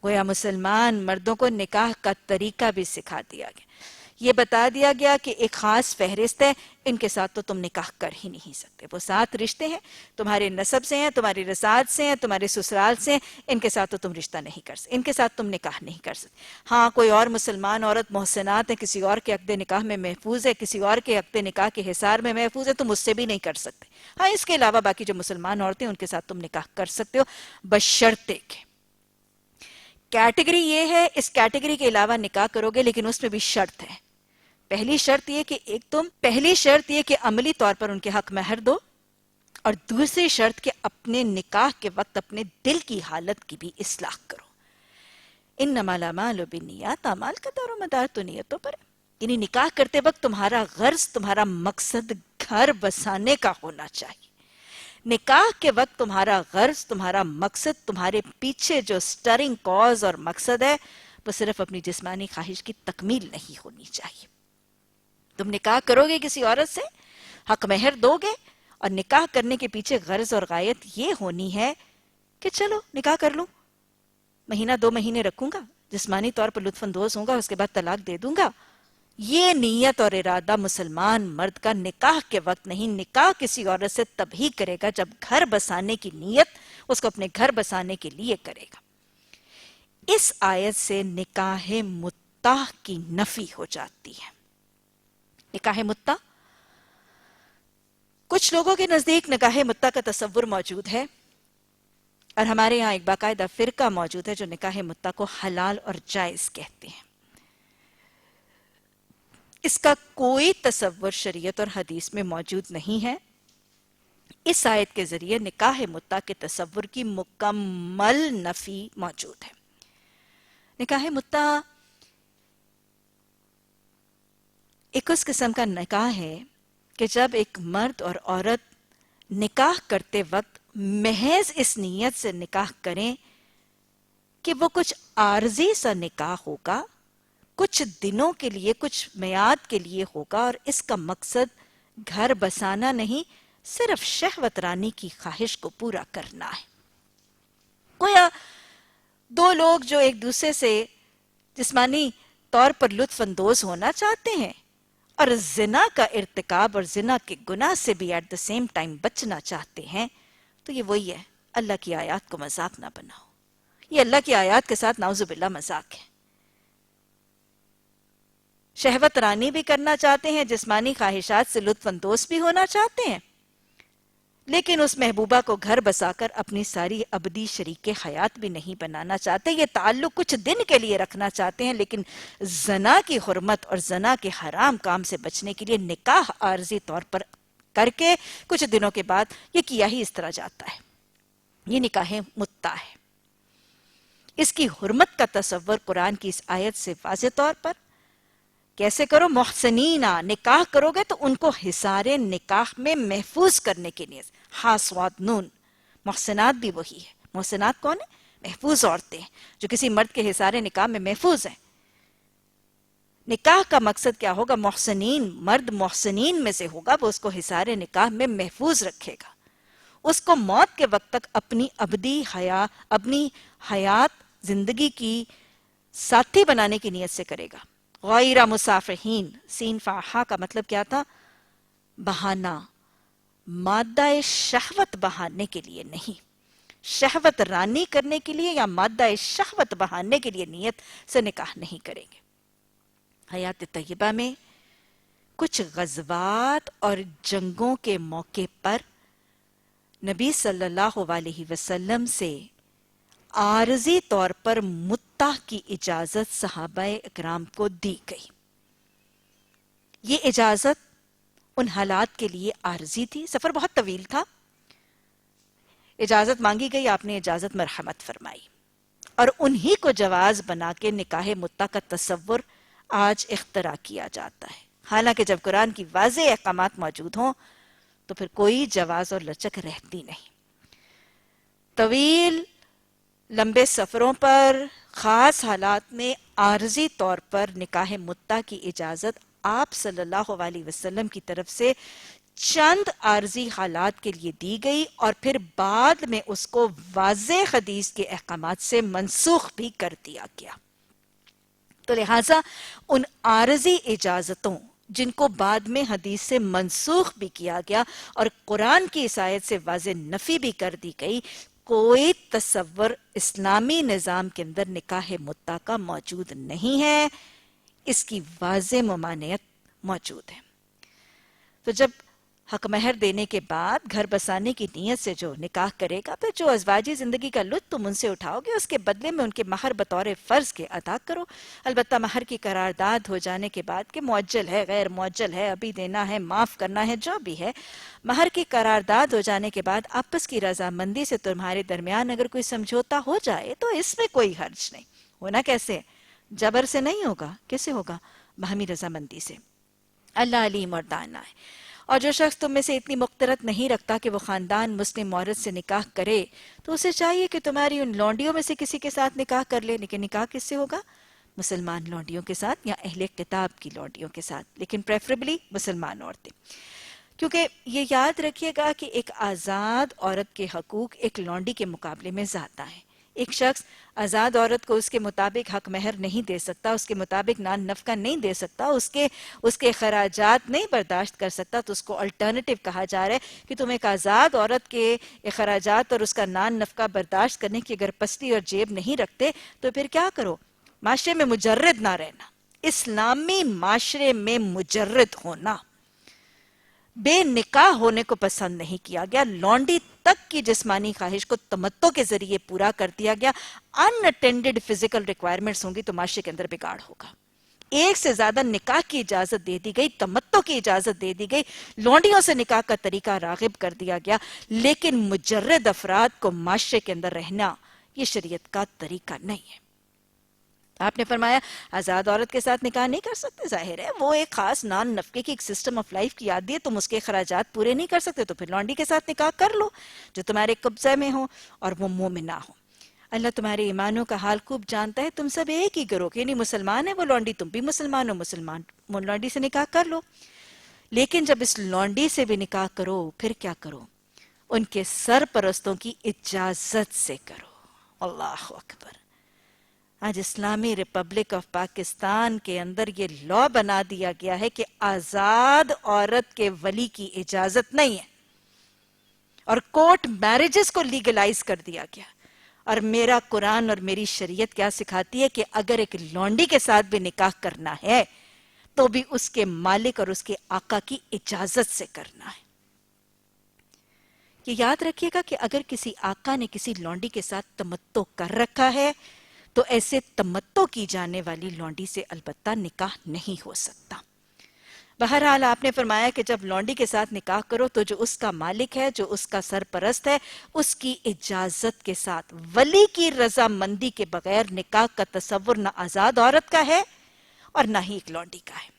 گویا مسلمان مردوں کو نکاح کا طریقہ بھی سکھا دیا گیا، یہ بتا دیا گیا کہ ایک خاص فہرست ہے، ان کے ساتھ تو تم نکاح کر ہی نہیں سکتے۔ وہ 7 رشتے ہیں، تمہارے نسب سے ہیں، تمہاری رسالت سے ہیں، تمہارے سسرال سے ہیں، ان کے ساتھ تو تم رشتہ نہیں کر سکتے، ان کے ساتھ تم نکاح نہیں کر سکتے۔ ہاں کوئی اور مسلمان عورت محسنات ہے، کسی اور کے عقد نکاح میں محفوظ ہے، کسی اور کے عقد نکاح کے حصار میں محفوظ ہے، تم اس سے بھی نہیں کر سکتے۔ ہاں اس کے علاوہ باقی جو مسلمان عورتیں ان کے ساتھ تم نکاح کر سکتے ہو، بشرطے کہ کیٹیگری یہ ہے، اس کیٹیگری کے علاوہ نکاح کرو گے لیکن اس میں بھی شرط ہے. پہلی شرط یہ کہ عملی طور پر ان کے حق مہر دو، اور دوسری شرط کہ اپنے نکاح کے وقت اپنے دل کی حالت کی بھی اصلاح کرو. انما الاعمال بالنیات، اعمال کا دار و مدار تو نیتوں پر ہے. یعنی نکاح کرتے وقت تمہارا غرض، تمہارا مقصد گھر بسانے کا ہونا چاہیے. نکاح کے وقت تمہارا غرض، تمہارا مقصد، تمہارے پیچھے جو سٹرنگ کاز اور مقصد ہے وہ صرف اپنی جسمانی خواہش کی تکمیل نہیں ہونی چاہیے. تم نکاح کرو گے کسی عورت سے، حق مہر دو گے، اور نکاح کرنے کے پیچھے غرض اور غایت یہ ہونی ہے کہ چلو نکاح کر لوں، مہینہ 2 مہینے رکھوں گا، جسمانی طور پر لطف اندوز ہوں گا، اس کے بعد طلاق دے دوں گا. یہ نیت اور ارادہ مسلمان مرد کا نکاح کے وقت نہیں. نکاح کسی عورت سے تب ہی کرے گا جب گھر بسانے کی نیت اس کو اپنے گھر بسانے کے لیے کرے گا. اس آیت سے نکاح متع کی نفی ہو جاتی ہے. نکاح متع، کچھ لوگوں کے نزدیک نکاح متع کا تصور موجود ہے، اور ہمارے یہاں ایک باقاعدہ فرقہ موجود ہے جو نکاح متع کو حلال اور جائز کہتے ہیں. اس کا کوئی تصور شریعت اور حدیث میں موجود نہیں ہے. اس آیت کے ذریعے نکاح متع کے تصور کی مکمل نفی موجود ہے. نکاح متع ایک اس قسم کا نکاح ہے کہ جب ایک مرد اور عورت نکاح کرتے وقت محض اس نیت سے نکاح کریں کہ وہ کچھ عارضی سا نکاح ہوگا، کچھ دنوں کے لیے، کچھ میعاد کے لیے ہوگا، اور اس کا مقصد گھر بسانا نہیں، صرف شہوت رانی کی خواہش کو پورا کرنا ہے. گویا 2 لوگ جو ایک دوسرے سے جسمانی طور پر لطف اندوز ہونا چاہتے ہیں اور زنا کا ارتکاب اور زنا کے گناہ سے بھی ایٹ دا سیم ٹائم بچنا چاہتے ہیں، تو یہ وہی ہے، اللہ کی آیات کو مذاق نہ بناؤ. یہ اللہ کی آیات کے ساتھ نعوذ باللہ مذاق ہے. شہوت رانی بھی کرنا چاہتے ہیں، جسمانی خواہشات سے لطف اندوز بھی ہونا چاہتے ہیں، لیکن اس محبوبہ کو گھر بسا کر اپنی ساری ابدی شریک حیات بھی نہیں بنانا چاہتے. یہ تعلق کچھ دن کے لیے رکھنا چاہتے ہیں، لیکن زنا کی حرمت اور زنا کے حرام کام سے بچنے کے لیے نکاح عارضی طور پر کر کے کچھ دنوں کے بعد یہ کیا ہی اس طرح جاتا ہے. یہ نکاح متع ہے. اس کی حرمت کا تصور قرآن کی اس آیت سے واضح طور پر کیسے کرو؟ محسنینا، نکاح کرو گے تو ان کو حصار نکاح میں محفوظ کرنے کی نیت. حاسوات نون، محسنات بھی وہی ہے. محسنات کون ہے؟ محفوظ عورتیں جو کسی مرد کے حصار نکاح میں محفوظ ہیں. نکاح کا مقصد کیا ہوگا؟ محسنین، مرد محسنین میں سے ہوگا، وہ اس کو حصار نکاح میں محفوظ رکھے گا، اس کو موت کے وقت تک اپنی اپنی حیات زندگی کی ساتھی بنانے کی نیت سے کرے گا. غیر مسافحین، سین فاحا کا مطلب کیا تھا؟ بہانہ، مادہ شہوت بہانے کے لیے نہیں، شہوت رانی کرنے کے لیے یا مادہ شہوت بہانے کے لیے نیت سے نکاح نہیں کریں گے. حیات طیبہ میں کچھ غزوات اور جنگوں کے موقع پر نبی صلی اللہ علیہ وسلم سے عارضی طور پر متع کی اجازت صحابہ اکرام کو دی گئی. یہ اجازت ان حالات کے لیے عارضی تھی، سفر بہت طویل تھا، اجازت مانگی گئی، آپ نے اجازت مرحمت فرمائی، اور انہی کو جواز بنا کے نکاح متع کا تصور آج اختراع کیا جاتا ہے. حالانکہ جب قرآن کی واضح احکامات موجود ہوں تو پھر کوئی جواز اور لچک رہتی نہیں. طویل لمبے سفروں پر خاص حالات میں عارضی طور پر نکاح متع کی اجازت آپ صلی اللہ علیہ وسلم کی طرف سے چند عارضی حالات کے لیے دی گئی، اور پھر بعد میں اس کو واضح حدیث کے احکامات سے منسوخ بھی کر دیا گیا. تو لہٰذا ان عارضی اجازتوں جن کو بعد میں حدیث سے منسوخ بھی کیا گیا اور قرآن کی اس آیت سے واضح نفی بھی کر دی گئی، کوئی تصور اسلامی نظام کے اندر نکاح متع کا موجود نہیں ہے. اس کی واضح ممانعت موجود ہے. تو جب حق مہر دینے کے بعد گھر بسانے کی نیت سے جو نکاح کرے گا، پھر جو ازواجی زندگی کا لطف تم ان سے اٹھاؤ گے، اس کے بدلے میں ان کے مہر بطور فرض کے ادا کرو۔ البتہ مہر کی قرارداد ہو جانے کے بعد کہ معجل ہے، غیر معجل ہے، ابھی دینا ہے، معاف کرنا ہے، جو بھی ہے، مہر کی قرارداد ہو جانے کے بعد آپس کی رضامندی سے تمہارے درمیان اگر کوئی سمجھوتا ہو جائے تو اس میں کوئی حرج نہیں۔ ہونا کیسے؟ جبر سے نہیں ہوگا، کیسے ہوگا؟ باہمی رضامندی سے۔ اللہ علیم اور دانا ہے۔ اور جو شخص تم میں سے اتنی مقترت نہیں رکھتا کہ وہ خاندان مسلم عورت سے نکاح کرے، تو اسے چاہیے کہ تمہاری ان لونڈیوں میں سے کسی کے ساتھ نکاح کر لے۔ لیکن نکاح کس سے ہوگا؟ مسلمان لونڈیوں کے ساتھ یا اہل کتاب کی لونڈیوں کے ساتھ، لیکن پریفریبلی مسلمان عورتیں۔ کیونکہ یہ یاد رکھیے گا کہ ایک آزاد عورت کے حقوق ایک لونڈی کے مقابلے میں زیادہ ہیں۔ ایک شخص آزاد عورت کو اس کے مطابق حق مہر نہیں دے سکتا، اس کے مطابق نان نفقہ نہیں دے سکتا، اس کے اخراجات نہیں برداشت کر سکتا، تو اس کو الٹرنیٹیو کہا جا رہا ہے کہ تم ایک آزاد عورت کے اخراجات اور اس کا نان نفقہ برداشت کرنے کی اگر پستی اور جیب نہیں رکھتے تو پھر کیا کرو؟ معاشرے میں مجرد نہ رہنا، اسلامی معاشرے میں مجرد ہونا، بے نکاح ہونے کو پسند نہیں کیا گیا، لونڈی تک کی جسمانی خواہش کو تمتع کے ذریعے پورا کر دیا گیا۔ ان اٹینڈڈ فزیکل ریکوائرمنٹس ہوں گی تو معاشرے کے اندر بگاڑ ہوگا۔ ایک سے زیادہ نکاح کی اجازت دے دی گئی، تمتع کی اجازت دے دی گئی، لونڈیوں سے نکاح کا طریقہ راغب کر دیا گیا، لیکن مجرد افراد کو معاشرے کے اندر رہنا یہ شریعت کا طریقہ نہیں ہے۔ آپ نے فرمایا آزاد عورت کے ساتھ نکاح نہیں کر سکتے، ظاہر ہے وہ ایک خاص نان نفقے کی ایک سسٹم آف لائف کی عادی ہے، تم اس کے اخراجات پورے نہیں کر سکتے تو پھر لونڈی کے ساتھ نکاح کر لو جو تمہارے قبضے میں ہو اور وہ مومنہ ہو۔ اللہ تمہارے ایمانوں کا حال خوب جانتا ہے، تم سب ایک ہی گروہ کے، یعنی مسلمان ہے وہ لونڈی، تم بھی مسلمان ہو، مسلمان لونڈی سے نکاح کر لو۔ لیکن جب اس لونڈی سے بھی نکاح کرو پھر کیا کرو؟ ان کے سرپرستوں کی اجازت سے کرو۔ اللہ اکبر! آج اسلامی ریپبلک آف پاکستان کے اندر یہ لا بنا دیا گیا ہے کہ آزاد عورت کے ولی کی اجازت نہیں ہے، اور کورٹ میرجز کو لیگلائز کر دیا گیا۔ اور میرا قرآن اور میری شریعت کیا سکھاتی ہے کہ اگر ایک لونڈی کے ساتھ بھی نکاح کرنا ہے تو بھی اس کے مالک اور اس کے آقا کی اجازت سے کرنا ہے۔ یہ یاد رکھیے گا کہ اگر کسی آقا نے کسی لونڈی کے ساتھ تمتع کر رکھا ہے تو ایسے تمتع کی جانے والی لونڈی سے البتہ نکاح نہیں ہو سکتا۔ بہرحال آپ نے فرمایا کہ جب لونڈی کے ساتھ نکاح کرو تو جو اس کا مالک ہے، جو اس کا سرپرست ہے، اس کی اجازت کے ساتھ، ولی کی رضامندی کے بغیر نکاح کا تصور نہ آزاد عورت کا ہے اور نہ ہی ایک لونڈی کا ہے۔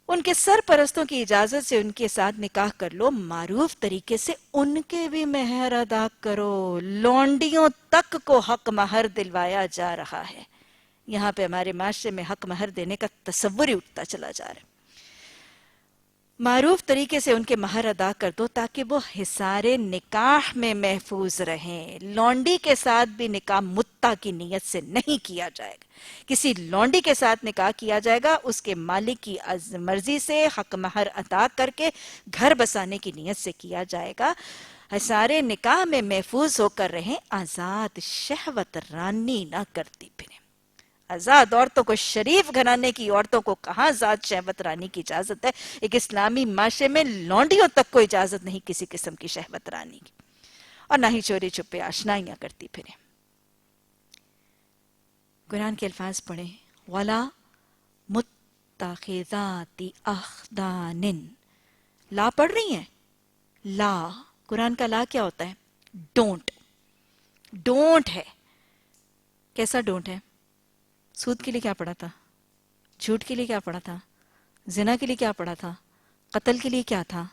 ان کے سرپرستوں کی اجازت سے ان کے ساتھ نکاح کر لو، معروف طریقے سے ان کے بھی مہر ادا کرو۔ لونڈیوں تک کو حق مہر دلوایا جا رہا ہے۔ یہاں پہ ہمارے معاشرے میں حق مہر دینے کا تصور ہی اٹھتا چلا جا رہا ہے۔ معروف طریقے سے ان کے مہر ادا کر دو تاکہ وہ حصار نکاح میں محفوظ رہیں۔ لونڈی کے ساتھ بھی نکاح متع کی نیت سے نہیں کیا جائے گا۔ کسی لونڈی کے ساتھ نکاح کیا جائے گا اس کے مالک کی مرضی سے حق مہر ادا کر کے گھر بسانے کی نیت سے کیا جائے گا۔ حصار نکاح میں محفوظ ہو کر رہیں، آزاد شہوت رانی نہ کرتی پھریں۔ آزاد عورتوں کو، شریف گھرانے کی عورتوں کو کہاں ذات شہوت رانی کی اجازت ہے؟ ایک اسلامی معاشرے میں لونڈیوں تک کو اجازت نہیں کسی قسم کی شہوت رانی کی، اور نہ ہی چوری چھپے آشنائیاں کرتی پھریں۔ قرآن کے الفاظ پڑھیں، وَلَا مُتَّخِذَاتِ أَخْدَانٍ۔ لا پڑھ رہی ہیں؟ لا، قرآن کا لا کیا ہوتا ہے؟ ڈونٹ۔ ڈونٹ ہے۔ کیسا ڈونٹ ہے؟ سود کے لیے کیا پڑھا تھا؟ جھوٹ کے لیے کیا پڑھا تھا؟ زنا کے لیے کیا پڑھا تھا؟ قتل کے لیے کیا تھا؟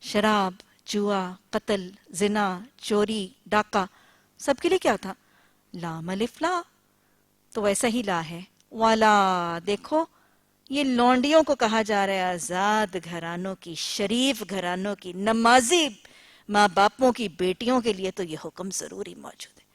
شراب، جوا، قتل، زنا، چوری، ڈاکہ، سب کے لیے کیا تھا؟ لام الف لا، تو ویسا ہی لا ہے۔ والا، دیکھو یہ لونڈیوں کو کہا جا رہا ہے، آزاد گھرانوں کی، شریف گھرانوں کی، نمازی ماں باپوں کی بیٹیوں کے لیے تو یہ حکم ضروری موجود ہے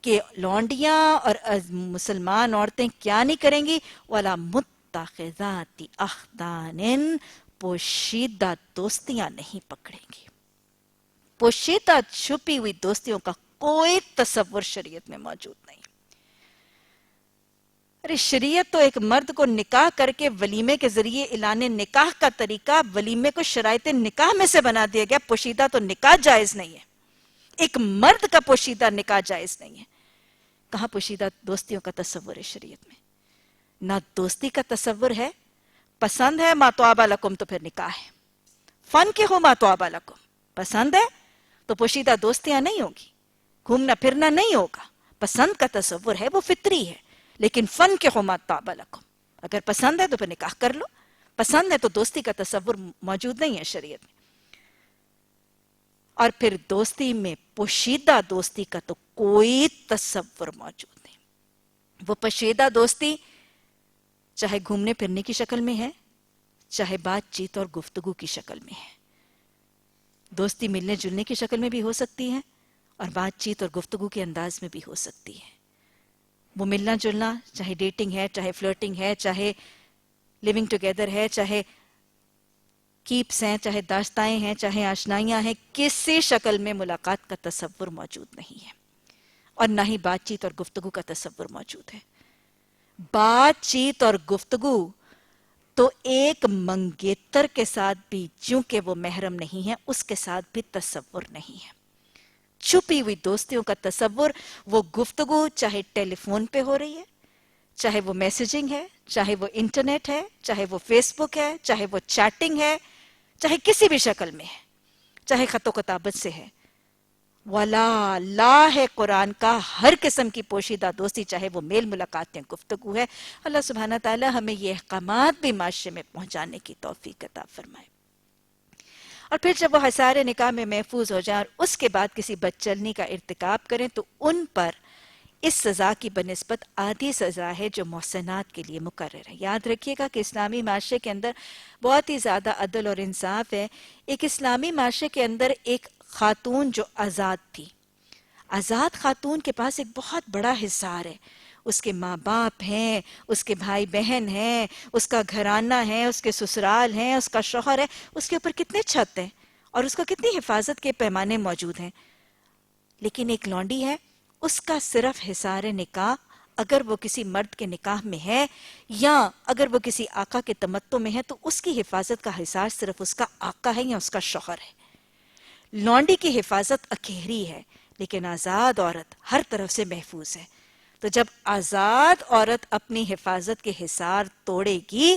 کہ لونڈیاں اور مسلمان عورتیں کیا نہیں کریں گی؟ وَلَا مُتَّخِذَاتِ أَخْدَانٍ، پوشیدہ دوستیاں نہیں پکڑیں گی۔ پوشیدہ چھپی ہوئی دوستیوں کا کوئی تصور شریعت میں موجود نہیں۔ ارے شریعت تو ایک مرد کو نکاح کر کے ولیمے کے ذریعے اعلان نکاح کا طریقہ ولیمے کو شرائط نکاح میں سے بنا دیا گیا. پوشیدہ تو نکاح جائز نہیں ہے, ایک مرد کا پوشیدہ نکاح جائز نہیں ہے. کہاں پوشیدہ دوستیوں کا تصور ہے شریعت میں؟ نہ دوستی کا تصور ہے. پسند ہے ما طاب لکم تو پھر نکاح ہے. فن کے ہو ما طاب لکم, پسند ہے تو پوشیدہ دوستیاں نہیں ہوگی, گھومنا پھرنا نہیں ہوگا. پسند کا تصور ہے وہ فطری ہے, لیکن فن کے ہو ما طاب لکم. اگر پسند ہے تو پھر نکاح کر لو, پسند ہے تو دوستی کا تصور موجود نہیں ہے شریعت میں. اور پھر دوستی میں پوشیدہ دوستی کا تو کوئی تصور موجود نہیں. وہ پوشیدہ دوستی چاہے گھومنے پھرنے کی شکل میں ہے, چاہے بات چیت اور گفتگو کی شکل میں ہے. دوستی ملنے جلنے کی شکل میں بھی ہو سکتی ہے, اور بات چیت اور گفتگو کے انداز میں بھی ہو سکتی ہے. وہ ملنا جلنا چاہے ڈیٹنگ ہے, چاہے فلرٹنگ ہے, چاہے لیونگ ٹوگیدر ہے, چاہے کیپس ہیں, چاہے داشتائیں ہیں, چاہے آشنائیاں ہیں, کسی شکل میں ملاقات کا تصور موجود نہیں ہے, اور نہ ہی بات چیت اور گفتگو کا تصور موجود ہے. بات چیت اور گفتگو تو ایک منگیتر کے ساتھ بھی, چونکہ وہ محرم نہیں ہے, اس کے ساتھ بھی تصور نہیں ہے. چھپی ہوئی دوستیوں کا تصور, وہ گفتگو چاہے ٹیلی فون پہ ہو رہی ہے, چاہے وہ میسیجنگ ہے, چاہے وہ انٹرنیٹ ہے, چاہے وہ فیس بک ہے, چاہے وہ چیٹنگ ہے, چاہے کسی بھی شکل میں ہے, چاہے خط و کتابت سے ہے. وَلَا لا ہے قرآن کا ہر قسم کی پوشیدہ دوستی, چاہے وہ میل ملاقات یا گفتگو ہے. اللہ سبحانہ تعالی ہمیں یہ احکامات بھی معاشرے میں پہنچانے کی توفیق عطا فرمائے. اور پھر جب وہ حصار نکاح میں محفوظ ہو جائیں اور اس کے بعد کسی بدچلنی کا ارتکاب کریں, تو ان پر اس سزا کی بنسبت آدھی سزا ہے جو محسنات کے لیے مقرر ہے. یاد رکھیے گا کہ اسلامی معاشرے کے اندر بہت ہی زیادہ عدل اور انصاف ہے. ایک اسلامی معاشرے کے اندر ایک خاتون جو آزاد تھی, آزاد خاتون کے پاس ایک بہت بڑا حصار ہے. اس کے ماں باپ ہیں, اس کے بھائی بہن ہیں, اس کا گھرانہ ہے, اس کے سسرال ہیں, اس کا شوہر ہے, اس کے اوپر کتنے چھت ہیں اور اس کو کتنی حفاظت کے پیمانے موجود ہیں. لیکن ایک لونڈی ہے, اس کا صرف حصار نکاح اگر وہ کسی مرد کے نکاح میں ہے یا اگر وہ کسی آقا کے تمتع میں ہے, تو اس کی حفاظت کا حصار صرف اس کا آقا ہے یا اس کا شوہر ہے. لونڈی کی حفاظت اکیری ہے, لیکن آزاد عورت ہر طرف سے محفوظ ہے. تو جب آزاد عورت اپنی حفاظت کے حصار توڑے گی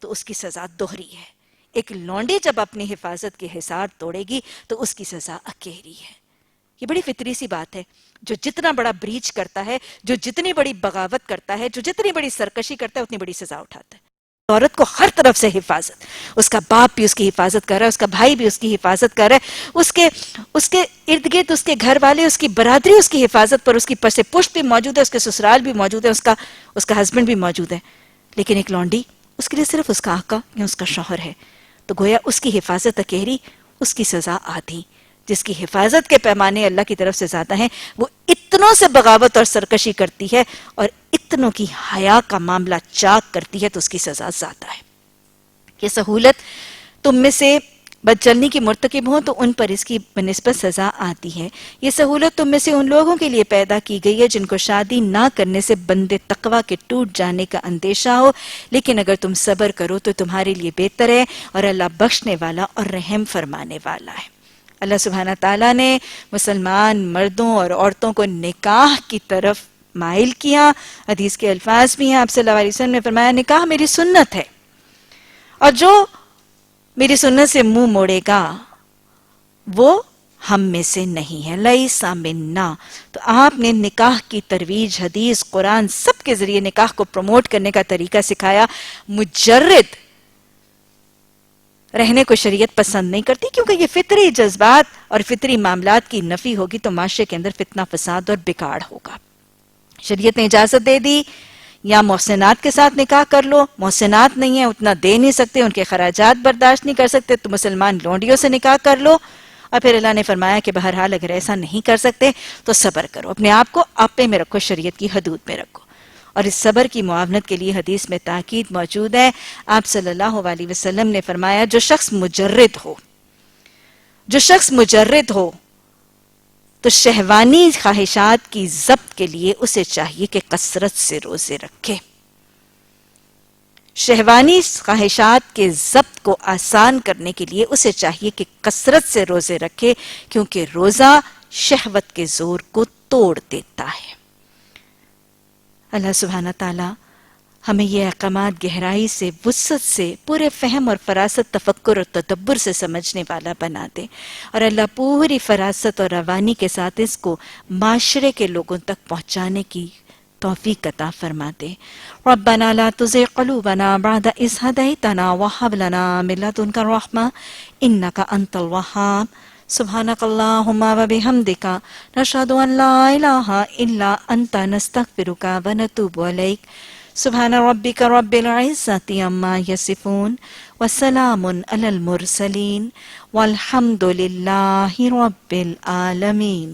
تو اس کی سزا دوہری ہے. ایک لونڈی جب اپنی حفاظت کے حصار توڑے گی تو اس کی سزا اکیری ہے. یہ بڑی فطری سی بات ہے. جو جتنا بڑا بریچ کرتا ہے, جو جتنی بڑی بغاوت کرتا ہے, جو جتنی بڑی سرکشی کرتا ہے, اتنی بڑی سزا اٹھاتا ہے. عورت کو ہر طرف سے حفاظت, اس کا باپ بھی اس کی حفاظت کر رہا ہے, اس کا بھائی بھی اس کی حفاظت کر رہا ہے, اس کے ارد گرد اس کے گھر والے, اس کی برادری اس کی حفاظت پر, اس کی پس پشت بھی موجود ہے, اس کے سسرال بھی موجود ہے, اس کا ہسبینڈ بھی موجود ہے. لیکن ایک لونڈی, اس کے لیے صرف اس کا آقا یا اس کا شوہر ہے. تو گویا اس کی حفاظت اکیری, اس کی سزا آدھی. جس کی حفاظت کے پیمانے اللہ کی طرف سے زیادہ ہیں, وہ اتنوں سے بغاوت اور سرکشی کرتی ہے اور اتنوں کی حیا کا معاملہ چاک کرتی ہے, تو اس کی سزا زیادہ ہے. یہ سہولت تم میں سے بدچلنی کی مرتکب ہوں تو ان پر اس کی بنسبت سزا آتی ہے. یہ سہولت تم میں سے ان لوگوں کے لیے پیدا کی گئی ہے جن کو شادی نہ کرنے سے بندے تقوی کے ٹوٹ جانے کا اندیشہ ہو, لیکن اگر تم صبر کرو تو تمہارے لیے بہتر ہے, اور اللہ بخشنے والا اور رحم فرمانے والا ہے. اللہ سبحانہ تعالیٰ نے مسلمان مردوں اور عورتوں کو نکاح کی طرف مائل کیا. حدیث کے الفاظ بھی ہیں, آپ صلی اللہ علیہ وسلم نے فرمایا, نکاح میری سنت ہے, اور جو میری سنت سے منہ موڑے گا وہ ہم میں سے نہیں ہے, لیس منا. تو آپ نے نکاح کی ترویج حدیث, قرآن سب کے ذریعے نکاح کو پروموٹ کرنے کا طریقہ سکھایا. مجرد رہنے کو شریعت پسند نہیں کرتی, کیونکہ یہ فطری جذبات اور فطری معاملات کی نفی ہوگی تو معاشرے کے اندر فتنہ فساد اور بگاڑ ہوگا. شریعت نے اجازت دے دی یا محسنات کے ساتھ نکاح کر لو, محسنات نہیں ہیں, اتنا دے نہیں سکتے, ان کے خراجات برداشت نہیں کر سکتے, تو مسلمان لونڈیوں سے نکاح کر لو. اور پھر اللہ نے فرمایا کہ بہرحال اگر ایسا نہیں کر سکتے تو صبر کرو, اپنے آپ کو آپے میں رکھو, شریعت کی حدود میں رکھو. اور اس صبر کی معاونت کے لیے حدیث میں تاکید موجود ہے. آپ صلی اللہ علیہ وسلم نے فرمایا, جو شخص مجرد ہو تو شہوانی خواہشات کی ضبط کے لیے اسے چاہیے کہ کثرت سے روزے رکھے. شہوانی خواہشات کے ضبط کو آسان کرنے کے لیے اسے چاہیے کہ کثرت سے روزے رکھے، کیونکہ روزہ شہوت کے زور کو توڑ دیتا ہے. اللہ سبحانہ تعالی ہمیں یہ احکامات گہرائی سے، وسعت سے، پورے فہم اور فراست، تفکر اور تدبر سے سمجھنے والا بنا دے، اور اللہ پوری فراست اور روانی کے ساتھ اس کو معاشرے کے لوگوں تک پہنچانے کی توفیق عطا فرما دے. ربنا لا تزغ قلوبنا بعد إذ هديتنا وهب لنا من لدنك الرحمة إنك أنت الوهاب. سبحانك اللهم وبحمدك نشهد أن لا إله إلا أنت نستغفرك ونتوب إليك. سبحان ربك رب العزة عما يصفون وسلام على المرسلين والحمد لله رب العالمين.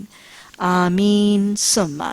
آمين ثم